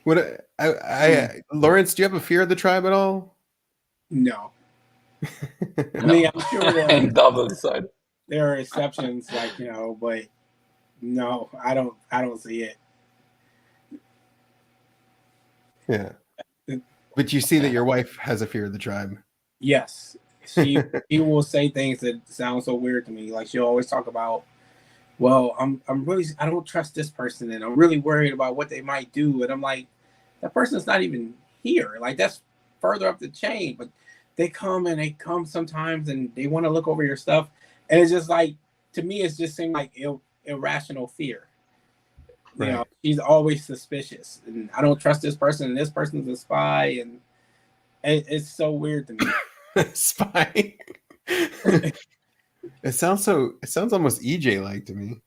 Lawrence, do you have a fear of the tribe at all? No. I mean, I'm sure double side. There are exceptions, but no, I don't see it. Yeah. But you see that your wife has a fear of the tribe. Yes. She will say things that sound so weird to me. Like, she'll always talk about, well, I don't trust this person, and I'm really worried about what they might do. And I'm like, that person's not even here. Like, that's further up the chain. But they come sometimes, and they want to look over your stuff. And it's just like, to me, it's just seemed like irrational fear. Right. She's always suspicious, and I don't trust this person, and this person's a spy, and it's so weird to me. Spy. It sounds almost EJ like to me.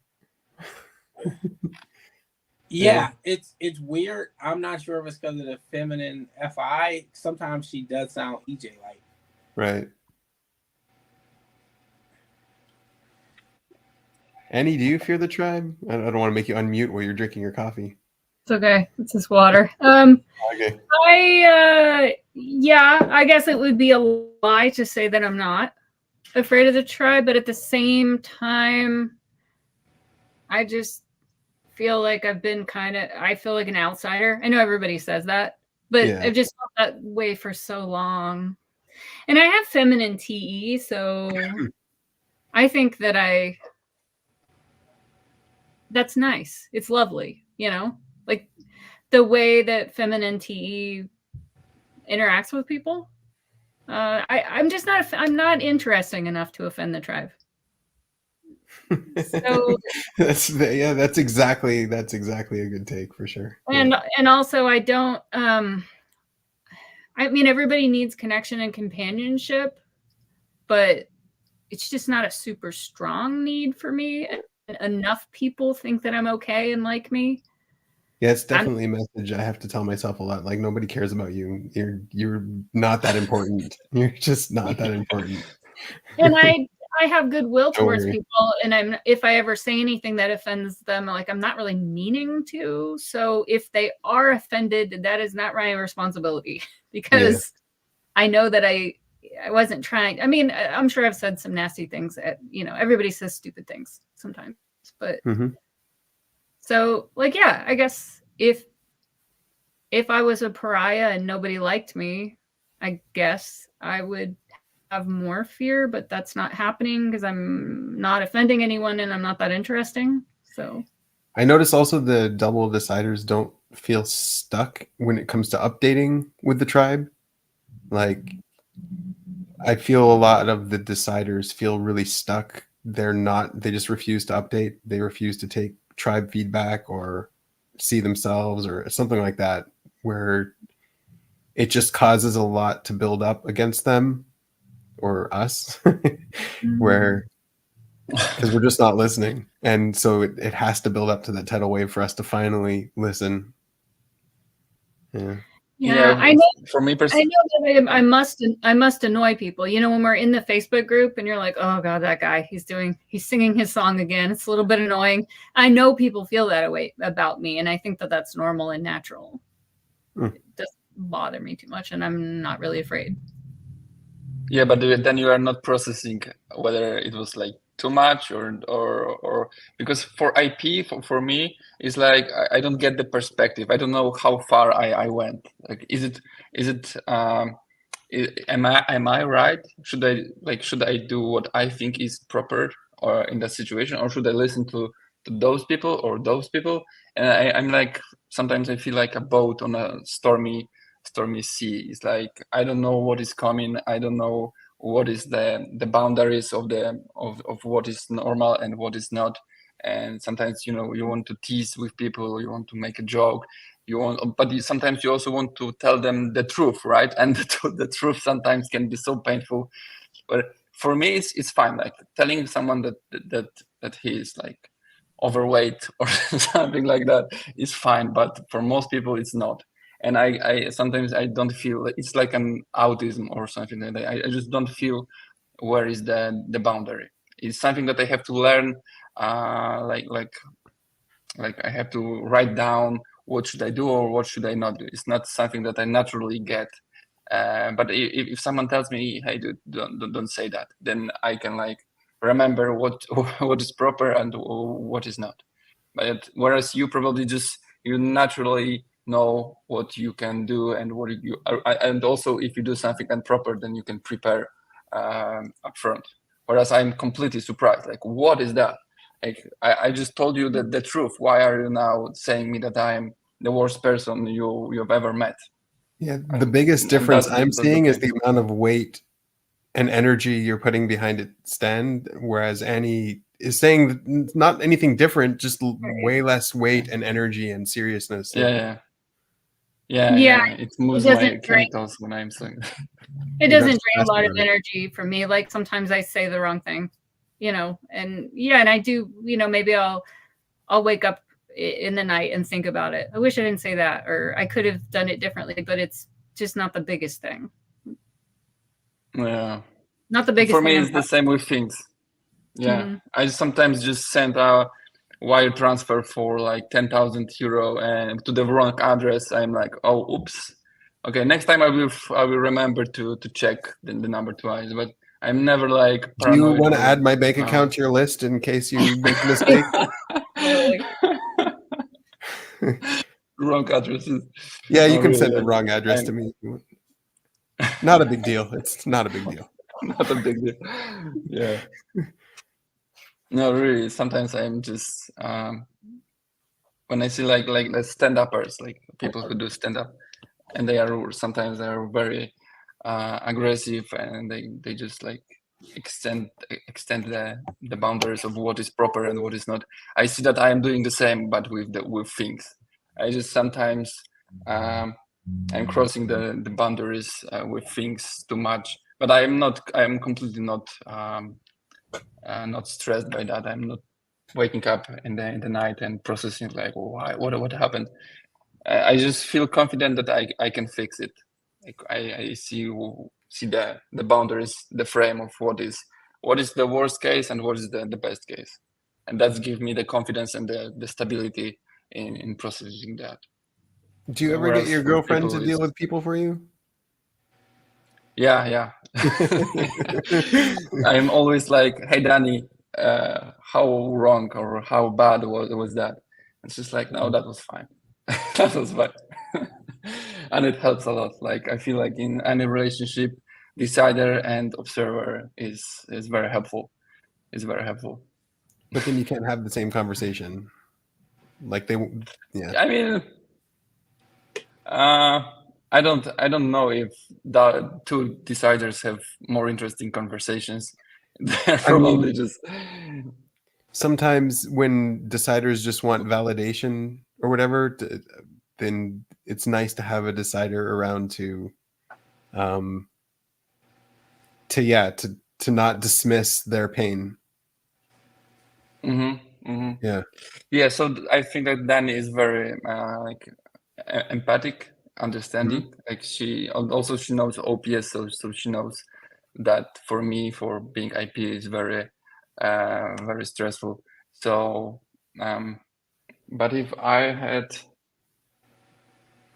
Yeah, it's weird. I'm not sure if it's because of the feminine FI. Sometimes she does sound EJ like. Right. Annie, do you fear the tribe? I don't want to make you unmute while you're drinking your coffee. It's okay. It's just water. Okay. I guess it would be a lie to say that I'm not afraid of the tribe, but at the same time, I just feel like I feel like an outsider. I know everybody says that, but I've just felt that way for so long. And I have feminine TE, so I think that that's nice. It's lovely, like the way that feminine TE interacts with people. I'm not interesting enough to offend the tribe. So that's exactly a good take for sure. And also I don't I mean, everybody needs connection and companionship, but it's just not a super strong need for me. Enough people think that I'm okay and like me. Yeah, it's definitely a message I have to tell myself a lot. Like, nobody cares about you. You're not that important. You're just not that important. And I I have goodwill Don't towards worry. people, and if I ever say anything that offends them, like I'm not really meaning to. So if they are offended, that is not my responsibility because I know that I wasn't trying. I mean, I'm sure I've said some nasty things. Everybody says stupid things sometimes, but so like, yeah, I guess if I was a pariah and nobody liked me, I guess I would have more fear, but that's not happening because I'm not offending anyone and I'm not that interesting. So I notice also the double deciders don't feel stuck when it comes to updating with the tribe. Like, I feel a lot of the deciders feel really stuck. They just refuse to update. They refuse to take tribe feedback or see themselves or something like that, where it just causes a lot to build up against them or us, where because we're just not listening. And so it has to build up to that tidal wave for us to finally listen. Yeah, I know. For me I know that I must annoy people. When we're in the Facebook group and you're like, oh God, that guy, he's singing his song again. It's a little bit annoying. I know people feel that way about me. And I think that that's normal and natural. It doesn't bother me too much. And I'm not really afraid. Yeah, but then you are not processing whether it was like too much or because for IP for me it's like I don't get the perspective. I don't know how far I went. Like am I right? Should I do what I think is proper or in that situation, or should I listen to those people or those people? And I'm like, sometimes I feel like a boat on a stormy sea. It's like I don't know what is coming. I don't know what is the boundaries of what is normal and what is not. And sometimes you want to tease with people, you want to make a joke, but sometimes you also want to tell them the truth, right? And the truth sometimes can be so painful. But for me, it's fine. Like telling someone that he is like overweight or something like that is fine. But for most people, it's not. And I sometimes I don't feel it's like an autism or something like that. I just don't feel where is the boundary. It's something that I have to learn. Like I have to write down what should I do or what should I not do. It's not something that I naturally get. But if someone tells me, "Hey, dude, don't say that," then I can like remember what is proper and what is not. But whereas you probably you naturally know what you can do and what you and also if you do something improper, then you can prepare upfront. Whereas I'm completely surprised. Like, what is that? Like, I just told you the truth. Why are you now saying me that I am the worst person you've ever met? Yeah, the biggest difference I'm seeing is the amount of weight and energy you're putting behind it stand, whereas Annie is saying not anything different, just way less weight and energy and seriousness. Yeah. It moves my chemicals when I'm saying. It doesn't drain a lot of energy for me. Like sometimes I say the wrong thing, and I do, maybe I'll wake up in the night and think about it. I wish I didn't say that, or I could have done it differently, but it's just not the biggest thing. Yeah. Not the biggest thing. For me, thing it's the same with things. Yeah. I sometimes just send a wire transfer for like 10,000 euro and to the wrong address. I'm like, oh, oops. Okay, next time I will remember to check the number twice. But I'm never like paranoid. Do you want to add my bank account to your list in case you make a mistake? Wrong addresses. Yeah, you can send the wrong address to me. Not a big deal. It's not a big deal. Not a big deal. Yeah. No, really. Sometimes I'm just when I see like the stand-uppers, like people who do stand-up, and they are sometimes very aggressive, and they just like extend the boundaries of what is proper and what is not. I see that I am doing the same, but with things. I just sometimes I'm crossing the boundaries with things too much, but I am completely not stressed by that. I'm not waking up in the night and processing like, what happened. I just feel confident that I can fix it. Like I see the boundaries, the frame of what is what is the worst case and what is the best case, and that's give me the confidence and the stability in processing that. Do you ever Whereas get your for girlfriend to people, deal it's- with people for you? Yeah. I'm always like, hey Danny, how wrong or how bad was that? It's just like, no, that was fine. That was fine. And it helps a lot. Like I feel like in any relationship, decider and observer is very helpful. It's very helpful. But then you can't have the same conversation. Like they, yeah. I mean, I don't know if the two deciders have more interesting conversations. They're probably just Sometimes when deciders just want validation or whatever, then it's nice to have a decider around to not dismiss their pain. Yeah. So I think that Danny is very empathic, understanding. Like she knows OPS, so she knows that for me, for being IP is very very stressful. So but if I had,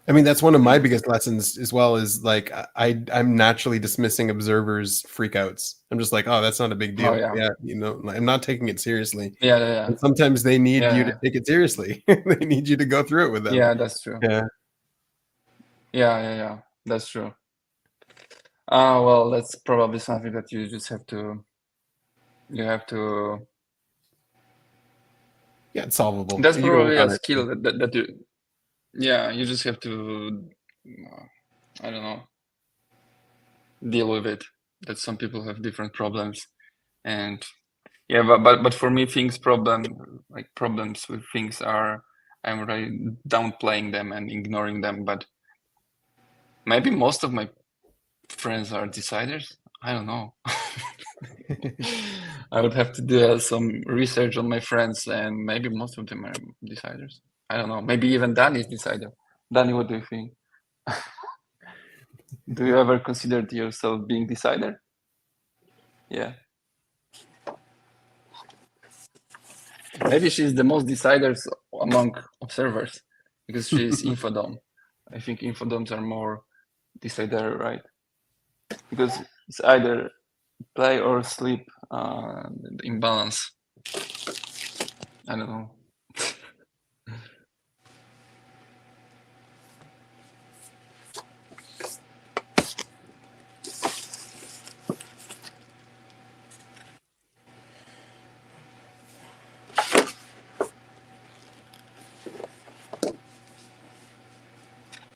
I mean, that's one of my biggest lessons as well, is like I'm naturally dismissing observers' freakouts. I'm just like, oh, that's not a big deal. yeah. I'm not taking it seriously. Yeah. And sometimes they need you to Yeah. take it seriously. They need you to go through it with them. Yeah, that's true. Yeah. That's true. Well, that's probably something that you just have to. Yeah, it's solvable. That's You can probably work a on skill that you. Yeah, you just have to. I don't know. Deal with it. That some people have different problems, and yeah, but for me, problems with things are, I'm really downplaying them and ignoring them. But maybe most of my friends are deciders. I don't know. I would have to do some research on my friends, and maybe most of them are deciders. I don't know. Maybe even Danny is decider. Danny, what do you think? Do you ever consider yourself being decider? Yeah. Maybe she's the most deciders among observers because she's infodom. I think infodoms are more decider, right? Because it's either play or sleep imbalance. I don't know.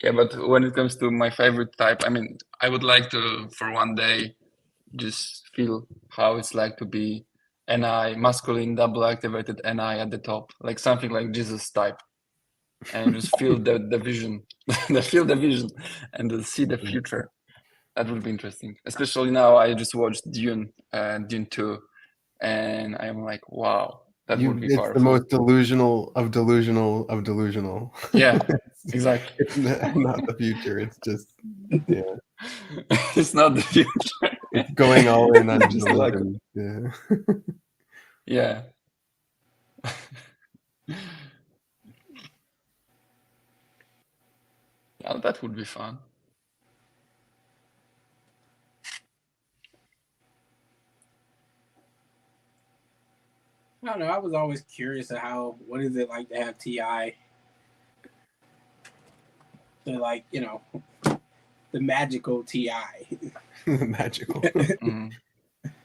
Yeah, but when it comes to my favorite type, I mean, I would like to, for one day, just feel how it's like to be NI, masculine, double activated NI at the top, like something like Jesus type. And just feel the vision, feel the vision and see the future. That would be interesting. Especially now, I just watched Dune 2, and I'm like, wow, that would be it's powerful. the most delusional of delusional of delusional. Yeah, exactly. It's not the future. It's just, yeah. It's not the future. It's going all in on Just like, yeah. yeah. Yeah, that would be fun. I don't know. I was always curious of what is it like to have TI. So like, the magical TI. Magical.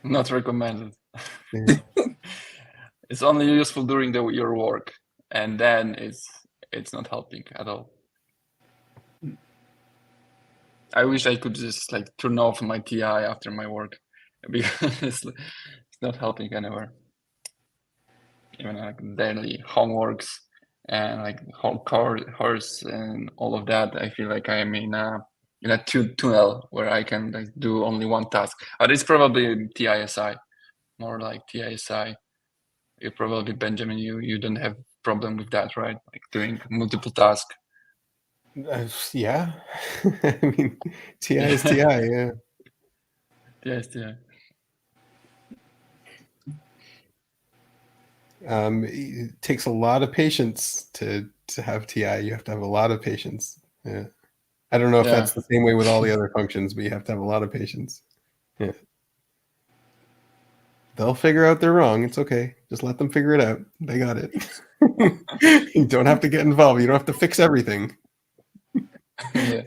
Not recommended. Yeah. It's only useful during your work, and then it's not helping at all. I wish I could just like turn off my TI after my work, because it's not helping anywhere. Even like daily homeworks and like home course and all of that, I feel like I am in a tunnel where I can like do only one task. But it's probably TISI, more like TISI. You probably, Benjamin, you don't have problem with that, right? Like doing multiple tasks. Yeah. I mean, TI is TI, yeah. Yes, yeah. It takes a lot of patience to have TI. You have to have a lot of patience. Yeah. I don't know if that's the same way with all the other functions, but you have to have a lot of patience. Yeah. They'll figure out they're wrong. It's okay. Just let them figure it out. They got it. You don't have to get involved. You don't have to fix everything. Yeah.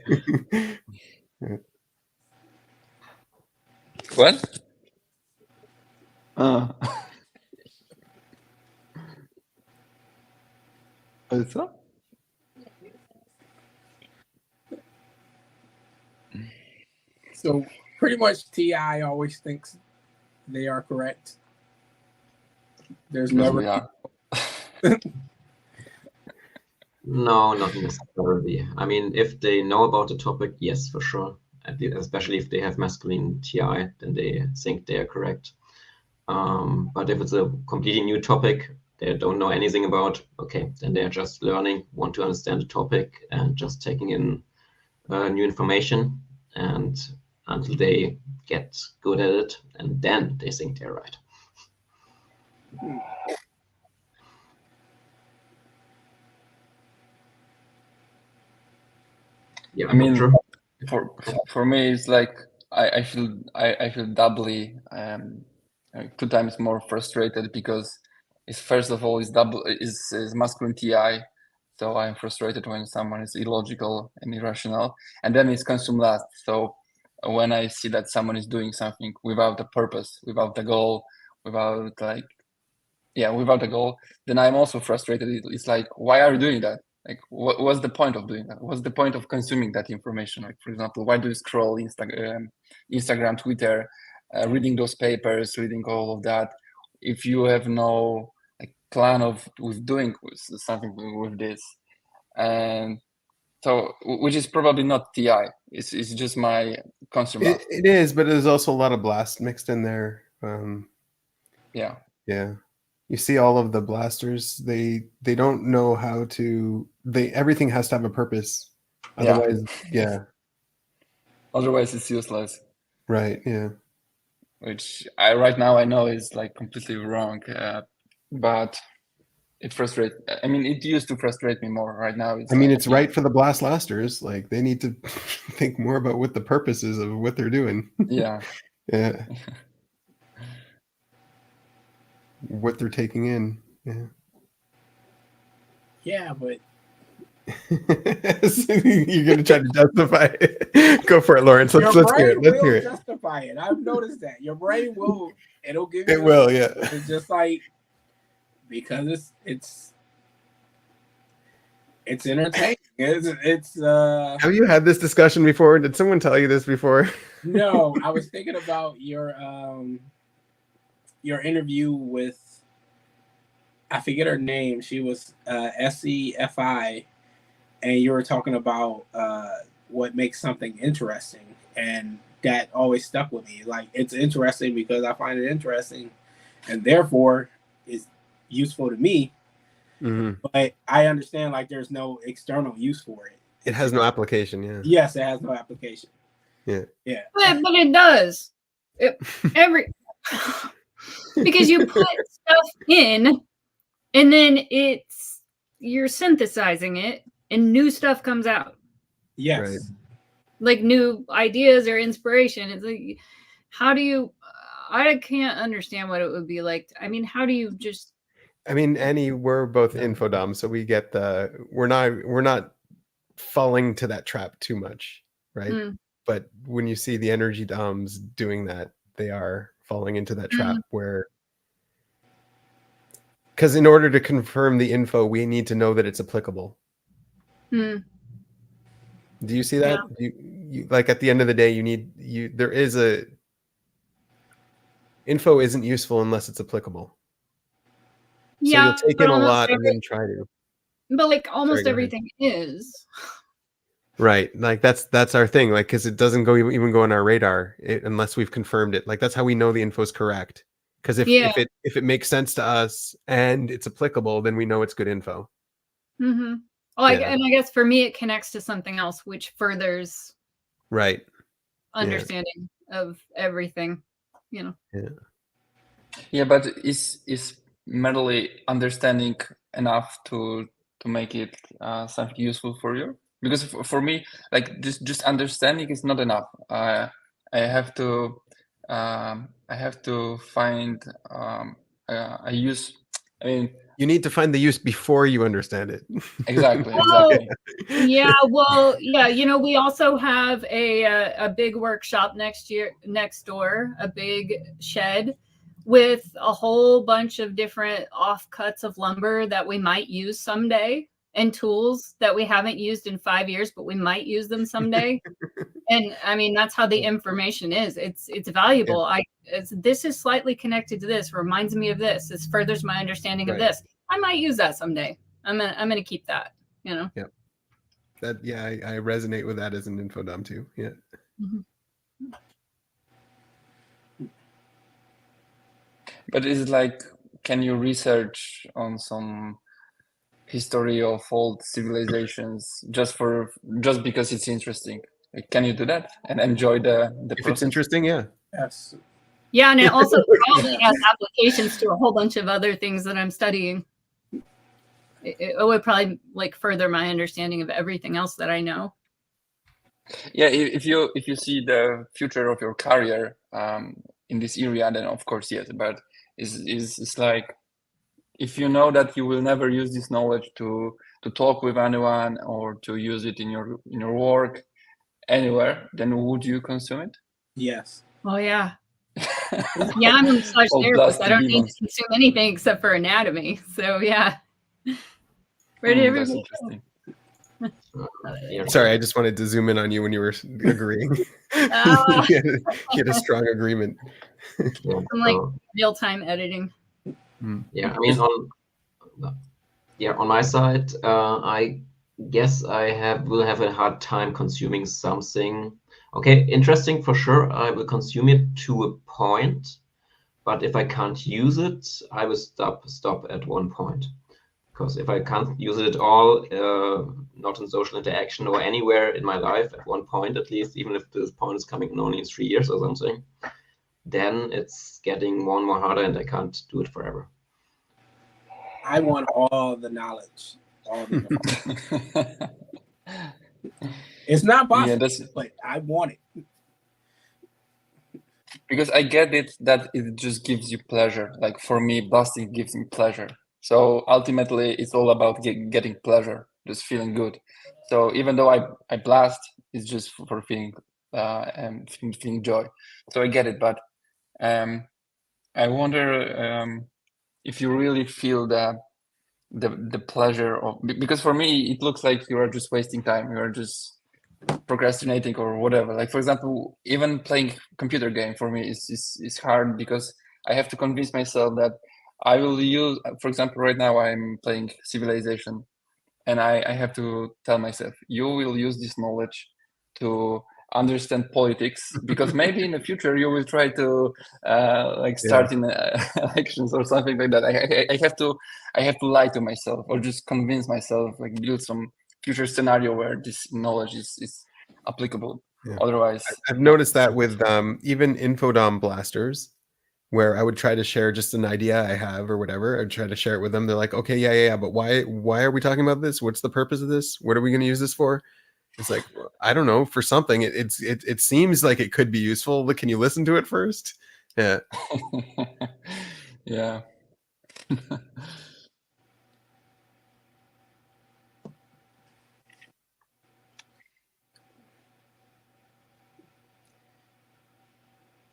What? What's up? So pretty much TI always thinks they are correct. There's Because never we are. No, not necessarily. I mean, if they know about the topic, yes, for sure. Especially if they have masculine TI, then they think they are correct. But if it's a completely new topic they don't know anything about, okay, then they're just learning, want to understand the topic, and just taking in new information, and until they get good at it, and then they think they're right. Yeah, I mean, sure. for me, it's like I feel doubly 2 times more frustrated, because it's, first of all, is masculine TI, so I'm frustrated when someone is illogical and irrational, and then it's consume last. So when I see that someone is doing something without a purpose, without a goal, without without a goal, then I'm also frustrated. It's like, why are you doing that? Like, what's the point of doing that? What's the point of consuming that information? Like, for example, why do you scroll Instagram, Twitter, reading those papers, reading all of that, if you have no plan with doing something with this? And so, which is probably not TI. It's just my consumer. It is, but there's also a lot of blast mixed in there. Yeah. You see all of the blasters, they don't know how to, everything has to have a purpose. Otherwise, Otherwise it's useless. Right, yeah. Which right now I know is like completely wrong, but it frustrates. I mean, it used to frustrate me more. Right now, it's right for the blast lasters. Like, they need to think more about what the purpose is of what they're doing. Yeah. Yeah. What they're taking in. Yeah, but you're gonna try to justify it. Go for it, Lawrence. Let's hear it. Let's hear it. Justify it. I've noticed that your brain will. It'll give. It will, yeah. It's just like, because it's entertaining. It's. Have you had this discussion before? Did someone tell you this before? No, I was thinking about your interview with, I forget her name. She was SEFI, and you were talking about what makes something interesting, and that always stuck with me. Like, it's interesting because I find it interesting, and therefore it's useful to me. Mm-hmm. But I understand, like, there's no external use for it. It has no application. Yeah. Yes, it has no application. Yeah. But it does. Because you put stuff in, and then you're synthesizing it, and new stuff comes out. Yes. Right. Like new ideas or inspiration. It's like, how do you? I can't understand what it would be like. I mean, how do you just? I mean, Annie, we're both infodom, so we get we're not falling to that trap too much, right? But when you see the energy doms doing that, they are falling into that trap where, because in order to confirm the info, we need to know that it's applicable. Do you see that? Yeah. You like, at the end of the day, info isn't useful unless it's applicable. So you'll take in a lot and then try to. But like almost everything is. Right. Like that's our thing. Like, because it doesn't even go on our radar unless we've confirmed it. Like, that's how we know the info is correct. Because if it makes sense to us and it's applicable, then we know it's good info. Mm-hmm. And I guess for me, it connects to something else, which furthers understanding of everything. Yeah, but is merely understanding enough to make it something useful for you? Because for me, like just understanding is not enough. I have to find a use. I mean, You need to find the use before you understand it. exactly. Yeah, well, yeah, we also have a big workshop next door, a big shed with a whole bunch of different offcuts of lumber that we might use someday, and tools that we haven't used in 5 years, but we might use them someday. And I mean, that's how the information is. It's valuable. Yeah. This is slightly connected to this, reminds me of this. This furthers my understanding of this. I might use that someday. I'm gonna keep that. Yeah. That I resonate with that as an infodom too. Yeah. Mm-hmm. But is it like, can you research on some history of old civilizations just because it's interesting? Like, can you do that and enjoy the if process? It's interesting, yeah. Yes. Yeah, and it also probably has applications to a whole bunch of other things that I'm studying. It would probably like further my understanding of everything else that I know. Yeah, if you see the future of your career in this area, then of course yes. But it's like, if you know that you will never use this knowledge to talk with anyone or to use it in your work anywhere, then would you consume it? Yes. Oh yeah. Yeah, I'm a massage therapist. I don't need to consume anything except for anatomy. So yeah. Where did everybody go? Sorry, I just wanted to zoom in on you when you were agreeing. You had a strong agreement. I'm like real-time editing. Yeah, I mean, on my side, I guess will have a hard time consuming something. Okay, interesting for sure. I will consume it to a point, but if I can't use it, I will stop at one point. Because if I can't use it at all, not in social interaction or anywhere in my life at one point at least, even if this point is coming only in 3 years or something, then it's getting more and more harder and I can't do it forever. I want all the knowledge. It's not possible, but I want it. Because I get it that it just gives you pleasure. Like for me, blasting gives me pleasure. So ultimately, it's all about getting pleasure, just feeling good. So even though I blast, it's just for feeling feeling joy. So I get it, but I wonder if you really feel the pleasure of, because for me it looks like you are just wasting time. You are just procrastinating or whatever. Like for example, even playing computer game for me is hard because I have to convince myself that I will use, for example, right now I'm playing Civilization, and I have to tell myself, you will use this knowledge to understand politics, because maybe in the future you will try to start in elections or something like that. I have to lie to myself or just convince myself, like build some future scenario where this knowledge is applicable. Otherwise, I've noticed that with even infodom blasters, where I would try to share just an idea I have or whatever. I'd try to share it with them. They're like, okay, yeah, but why are we talking about this? What's the purpose of this? What are we going to use this for? It's like, well, I don't know, for something. It seems like it could be useful. But can you listen to it first? Yeah. Yeah.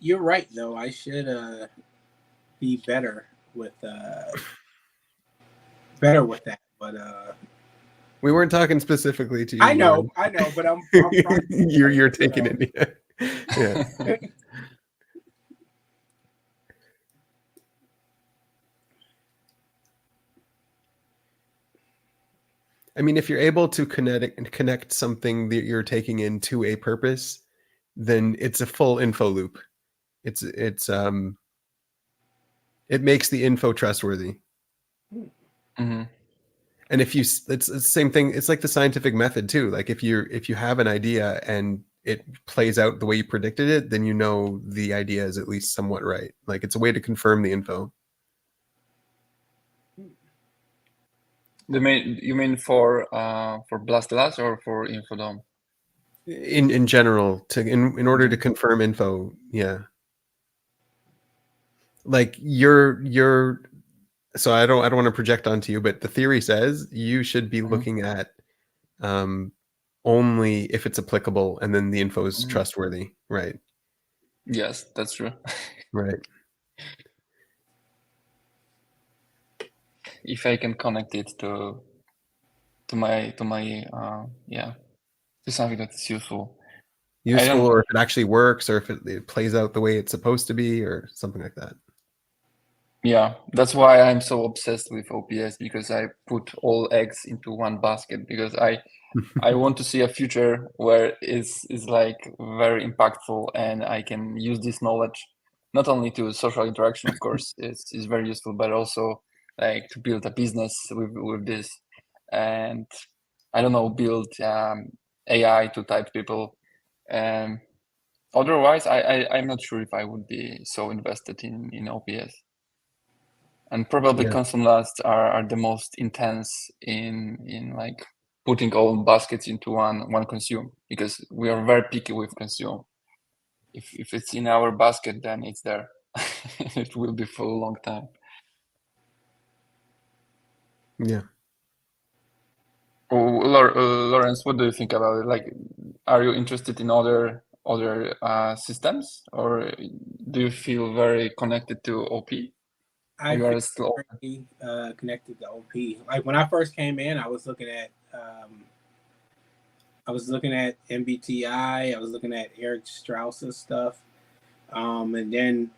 You're right, though. I should be better with that. But we weren't talking specifically to you. I know, but I'm you're taking it. Yeah. I mean, if you're able to connect something that you're taking into a purpose, then it's a full info loop. It makes the info trustworthy. Mm-hmm. And it's the same thing. It's like the scientific method too. Like if you have an idea and it plays out the way you predicted it, then you know the idea is at least somewhat right. Like it's a way to confirm the info. You mean for Blast or for Infodome? In general, in order to confirm info, yeah. Like you're so I don't want to project onto you, but the theory says you should be looking at only if it's applicable, and then the info is trustworthy, right? Yes, that's true. Right. If I can connect it to my to something that is useful. Or if it actually works, or if it plays out the way it's supposed to be, or something like that. Yeah, that's why I'm so obsessed with OPS, because I put all eggs into one basket, because I want to see a future where is like very impactful, and I can use this knowledge not only to social interaction, of course, it's very useful, but also like to build a business with this, and I don't know, build AI to type people. Otherwise, I'm not sure if I would be so invested in OPS. And probably constant lasts are the most intense in like putting all baskets into one consume, because we are very picky with consume. If it's in our basket, then it's there. It will be for a long time. Yeah. Lawrence, what do you think about it? Like, are you interested in other systems, or do you feel very connected to OP? I feel very connected to OP. Like when I first came in, I was looking at MBTI. I was looking at Eric Strauss's stuff, and then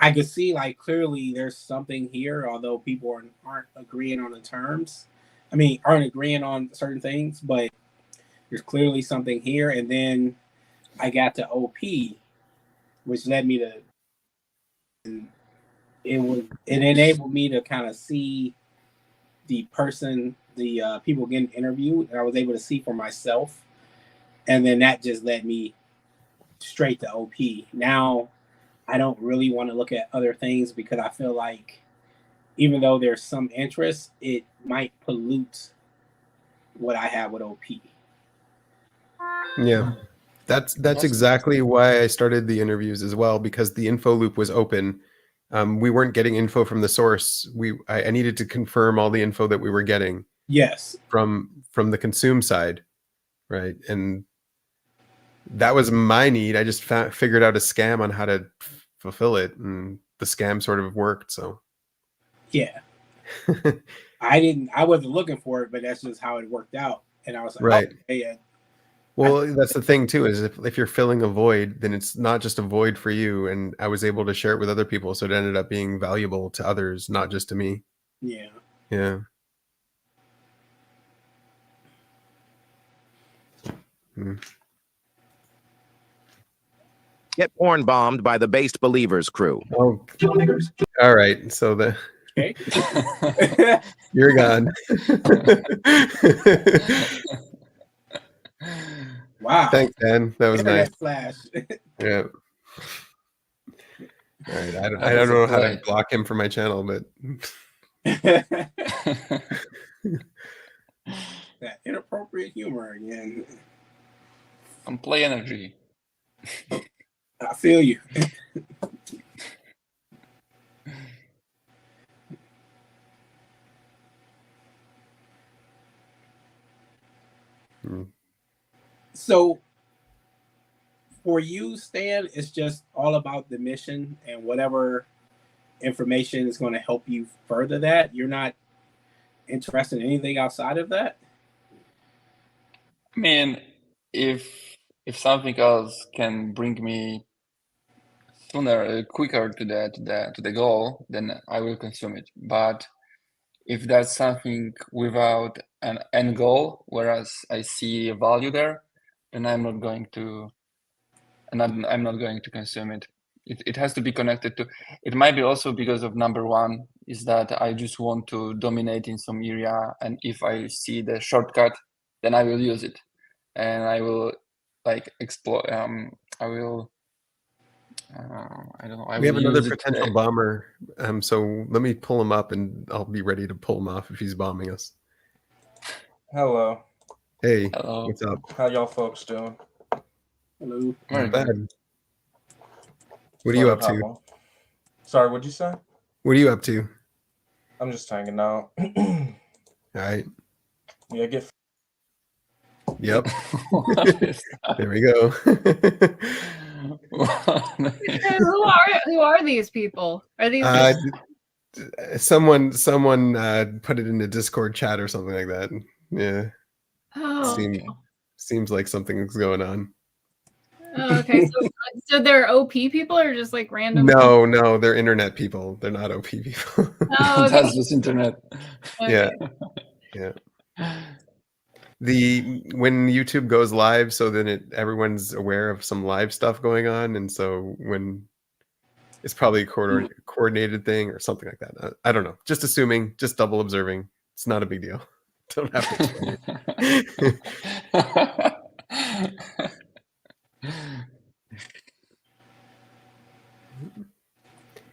I could see like clearly there's something here, although people aren't agreeing on the terms. I mean, aren't agreeing on certain things, but there's clearly something here. And then I got to OP, which led me to, and it enabled me to kind of see the person, the people getting interviewed, and I was able to see for myself. And then that just led me straight to OP. Now I don't really want to look at other things, because I feel like even though there's some interest, it might pollute what I have with OP. Yeah. That's exactly why I started the interviews as well, because the info loop was open. We weren't getting info from the source. I needed to confirm all the info that we were getting. Yes. From the consume side, right? And that was my need. I just figured out a scam on how to fulfill it, and the scam sort of worked. So yeah. I wasn't looking for it, but that's just how it worked out. And I was like, right. Oh, yeah. Well, that's the thing too, is if you're filling a void, then it's not just a void for you. And I was able to share it with other people, so it ended up being valuable to others, not just to me. Yeah. Yeah. Get porn bombed by the based believers crew. Oh, all right. So Okay. You're gone. Wow. Thanks, Dan. That was nice. Flash. Yeah. All right. I don't know how to block him from my channel, but that inappropriate humor again. Play energy. I feel you. So for you, Stan, it's just all about the mission and whatever information is going to help you further that. You're not interested in anything outside of that? I mean, if something else can bring me sooner, quicker to the goal, then I will consume it. But if that's something without an end goal, whereas I see a value there, then I'm not going to consume it. It has to be connected to. It might be also because of number one is that I just want to dominate in some area, and if I see the shortcut, then I will use it, and I will like explore. I will. I don't know. We have another potential bomber. So let me pull him up, and I'll be ready to pull him off if he's bombing us. Hello. Hey, Hello. what's up? How y'all folks doing? Hello. Very Not bad. good. What are you up to? Happened? Sorry, what'd you say? What are you up to? I'm just hanging out. All right. Yeah, get. Yep. What is that? There we go. Who are these people? Are these someone put it in a Discord chat or something like that. Yeah. oh, Seems like something's going on. okay. So they're OP people or just like random? No, they're internet people. They're not OP people. Oh, okay. That's just internet. Yeah. Okay. Yeah. When YouTube goes live, so then everyone's aware of some live stuff going on, and so when it's probably a coordinated thing or something like that. I don't know. Just assuming, just double observing. It's not a big deal. Don't have to explain it.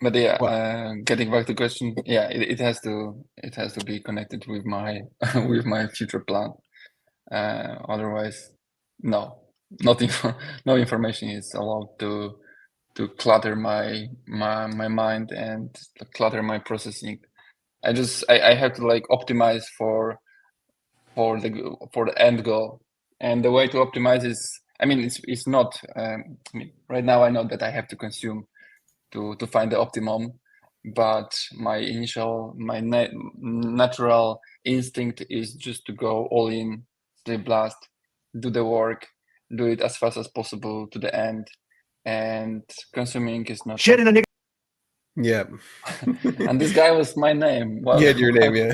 But yeah, getting back to the question, yeah, it has to be connected with my with my future plan. Otherwise, no information is allowed to clutter my mind and clutter my processing. I have to like optimize for the end goal, and the way to optimize is, I mean, it's not. I mean, right now I know that I have to consume to find the optimum, but my natural instinct is just to go all in, stay blast, do the work, do it as fast as possible to the end, and consuming is not Shit in a nigga. Yeah. And this guy was my name. You had your name, yeah.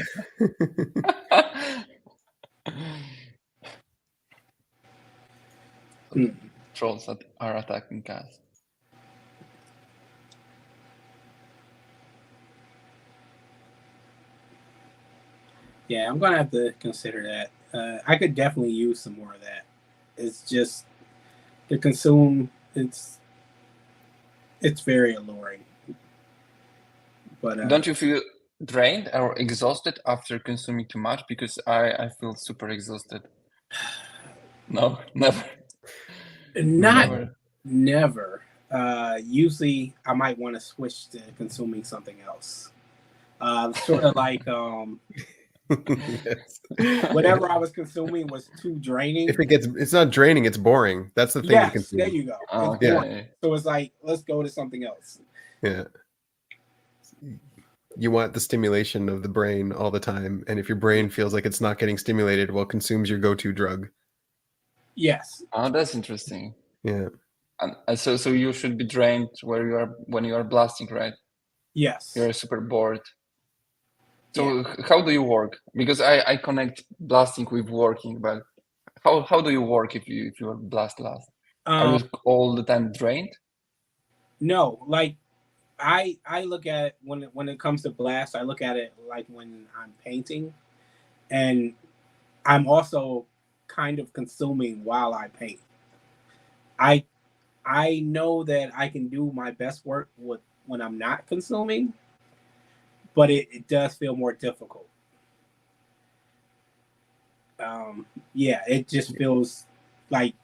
Trolls that are attacking us. Yeah, I'm gonna have to consider that. I could definitely use some more of that. It's just to consume. It's very alluring. But don't you feel drained or exhausted after consuming too much? Because I feel super exhausted. No, never. Never. Usually, I might want to switch to consuming something else. Sort of like Yes. whatever I was consuming was too draining. If it's not draining, it's boring. That's the thing. Yes, there you go. It's Yeah. boring. So it's like, let's go to something else. Yeah. You want the stimulation of the brain all the time, and if your brain feels like it's not getting stimulated, well, consumes your go-to drug. Yes. Oh, that's interesting. Yeah. And so you should be drained when you are blasting, right? Yes. You're super bored. So how do you work? Because I connect blasting with working, but how do you work if you are blast? Are you all the time drained? No, like I look at it when it comes to blast, I look at it like when I'm painting, and I'm also kind of consuming while I paint. I know that I can do my best work when I'm not consuming, but it does feel more difficult. Yeah, it just feels like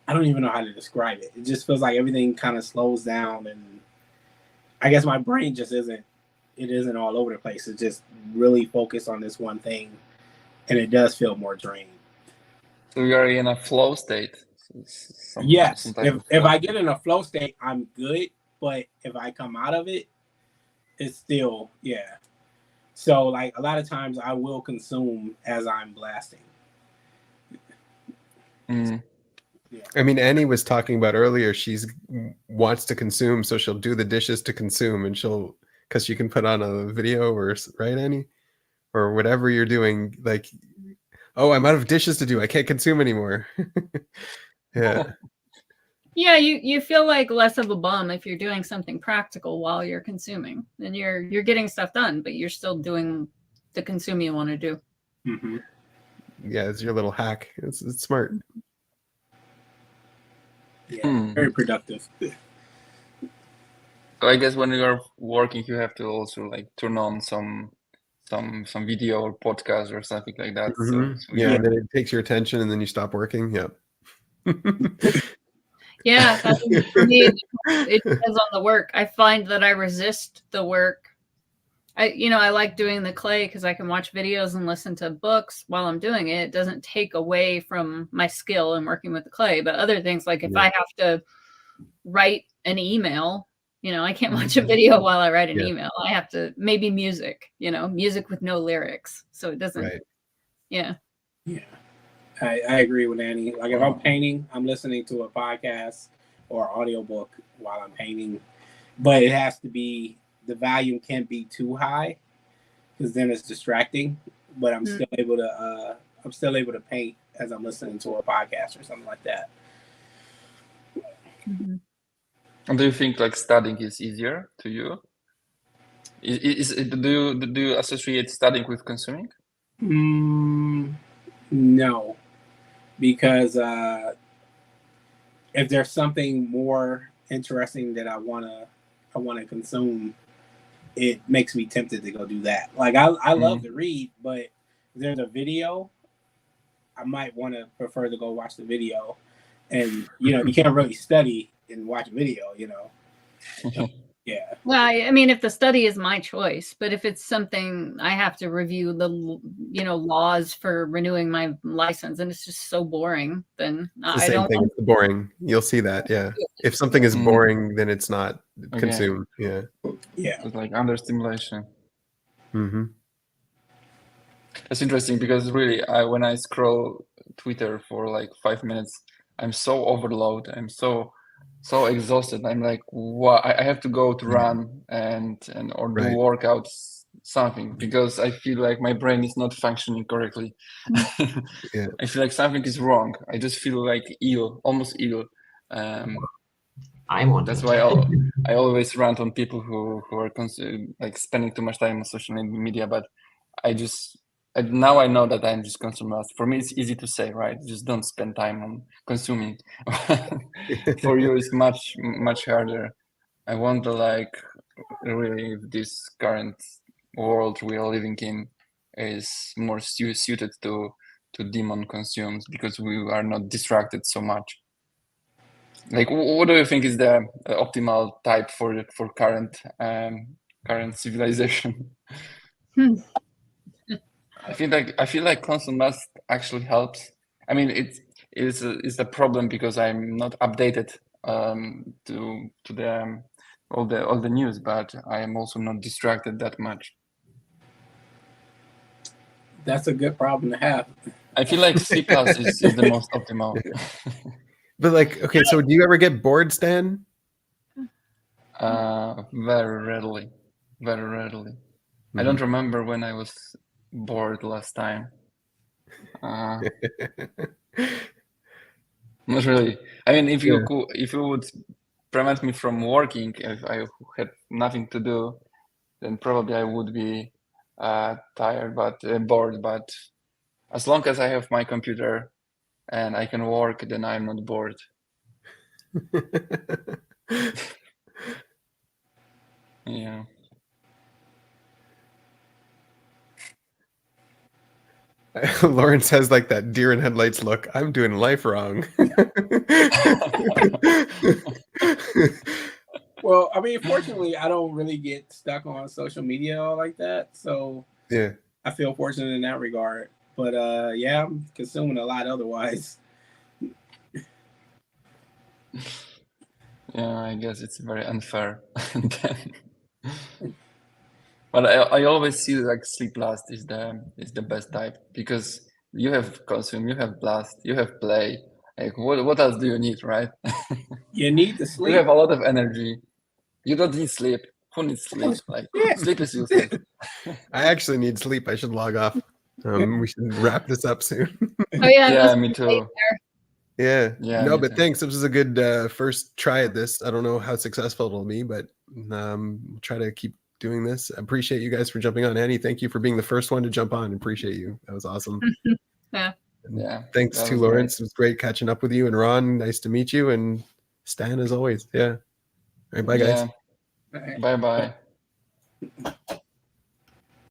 I don't even know how to describe it. It just feels like everything kind of slows down, and I guess my brain just isn't all over the place. It's just really focused on this one thing, and it does feel more drained. So you are in a flow state. Yes. If I get in a flow state, I'm good. But if I come out of it, it's still, yeah. So like a lot of times I will consume as I'm blasting. Mm. Yeah. I mean, Annie was talking about earlier, wants to consume, so she'll do the dishes to consume, and because she can put on a video, or right, Annie? Or whatever you're doing, like, oh, I'm out of dishes to do. I can't consume anymore. Yeah. Yeah, you feel like less of a bum if you're doing something practical while you're consuming. Then you're getting stuff done, but you're still doing the consume you want to do. Mm-hmm. Yeah, it's your little hack. It's smart. Yeah, very productive. So I guess when you are working, you have to also like turn on some some video or podcast or something like that. Mhm. So Yeah, and then it takes your attention, and then you stop working. Yep. Yeah, I mean, for me, it depends on the work. I find that I resist the work. I like doing the clay because I can watch videos and listen to books while I'm doing it. It doesn't take away from my skill in working with the clay. But other things, like if I have to write an email, I can't watch a video while I write an email. I have to, maybe music, music with no lyrics. So it doesn't, Yeah. I agree with Annie. Like if I'm painting, I'm listening to a podcast or audiobook while I'm painting, but it has to be, the volume can't be too high because then it's distracting, but I'm still able to paint as I'm listening to a podcast or something like that. Mm-hmm. And do you think like studying is easier to you? Do you associate studying with consuming? No, because if there's something more interesting that I wanna consume, it makes me tempted to go do that. Like I love to read, but if there's a video, I might want to prefer to go watch the video. And you can't really study and watch video, Yeah. Well, I mean, if the study is my choice, but if it's something I have to review the, laws for renewing my license, and it's just so boring, then It's the same thing. It's boring. You'll see that. Yeah. If something is boring, then it's not consumed. Yeah. Yeah. It's like under stimulation. Mm-hmm. That's interesting because really, when I scroll Twitter for like 5 minutes, I'm so overloaded. I'm so exhausted. I'm like, what? I have to go to run or do workouts, something, because I feel like my brain is not functioning correctly. I feel like something is wrong. I just feel like ill, almost ill. That's why I always rant on people who are like spending too much time on social media. But now I know that I'm just consuming. For me, it's easy to say, right? Just don't spend time on consuming. For you, it's much, much harder. I wonder, like, really, if this current world we are living in is more suited to demon consumes because we are not distracted so much. Like, what do you think is the optimal type for current civilization? I feel like constant must actually helps. I mean, it's a problem because I'm not updated to the all the news, but I am also not distracted that much. That's a good problem to have. I feel like C+ is the most optimal. But like, okay, so do you ever get bored, Stan? Very rarely. I don't remember when I was bored last time. Not really. I mean, if you would prevent me from working, if I had nothing to do, then probably I would be tired, but bored. But as long as I have my computer and I can work, then I'm not bored. Yeah. Lawrence has like that deer in headlights look. I'm doing life wrong. Well, I mean, fortunately, I don't really get stuck on social media like that. So yeah, I feel fortunate in that regard. But yeah, I'm consuming a lot otherwise. Yeah, I guess it's very unfair. But I always see like sleep blast is the best type because you have consume, you have blast, you have play. Like what else do you need, right? You need to sleep. You have a lot of energy. You don't need sleep. Who needs sleep? Like sleep is useless. I actually need sleep. I should log off. We should wrap this up soon. Oh yeah, yeah, me too. Yeah. No, but too. thanks. This was a good first try at this. I don't know how successful it'll be, but we'll try to keep doing this. I appreciate you guys for jumping on. Annie, thank you for being the first one to jump on. Appreciate you. That was awesome. Yeah. Thanks to Lawrence. It was great catching up with you. And Ron, nice to meet you. And Stan, as always. Yeah. All right, bye, guys. Bye-bye.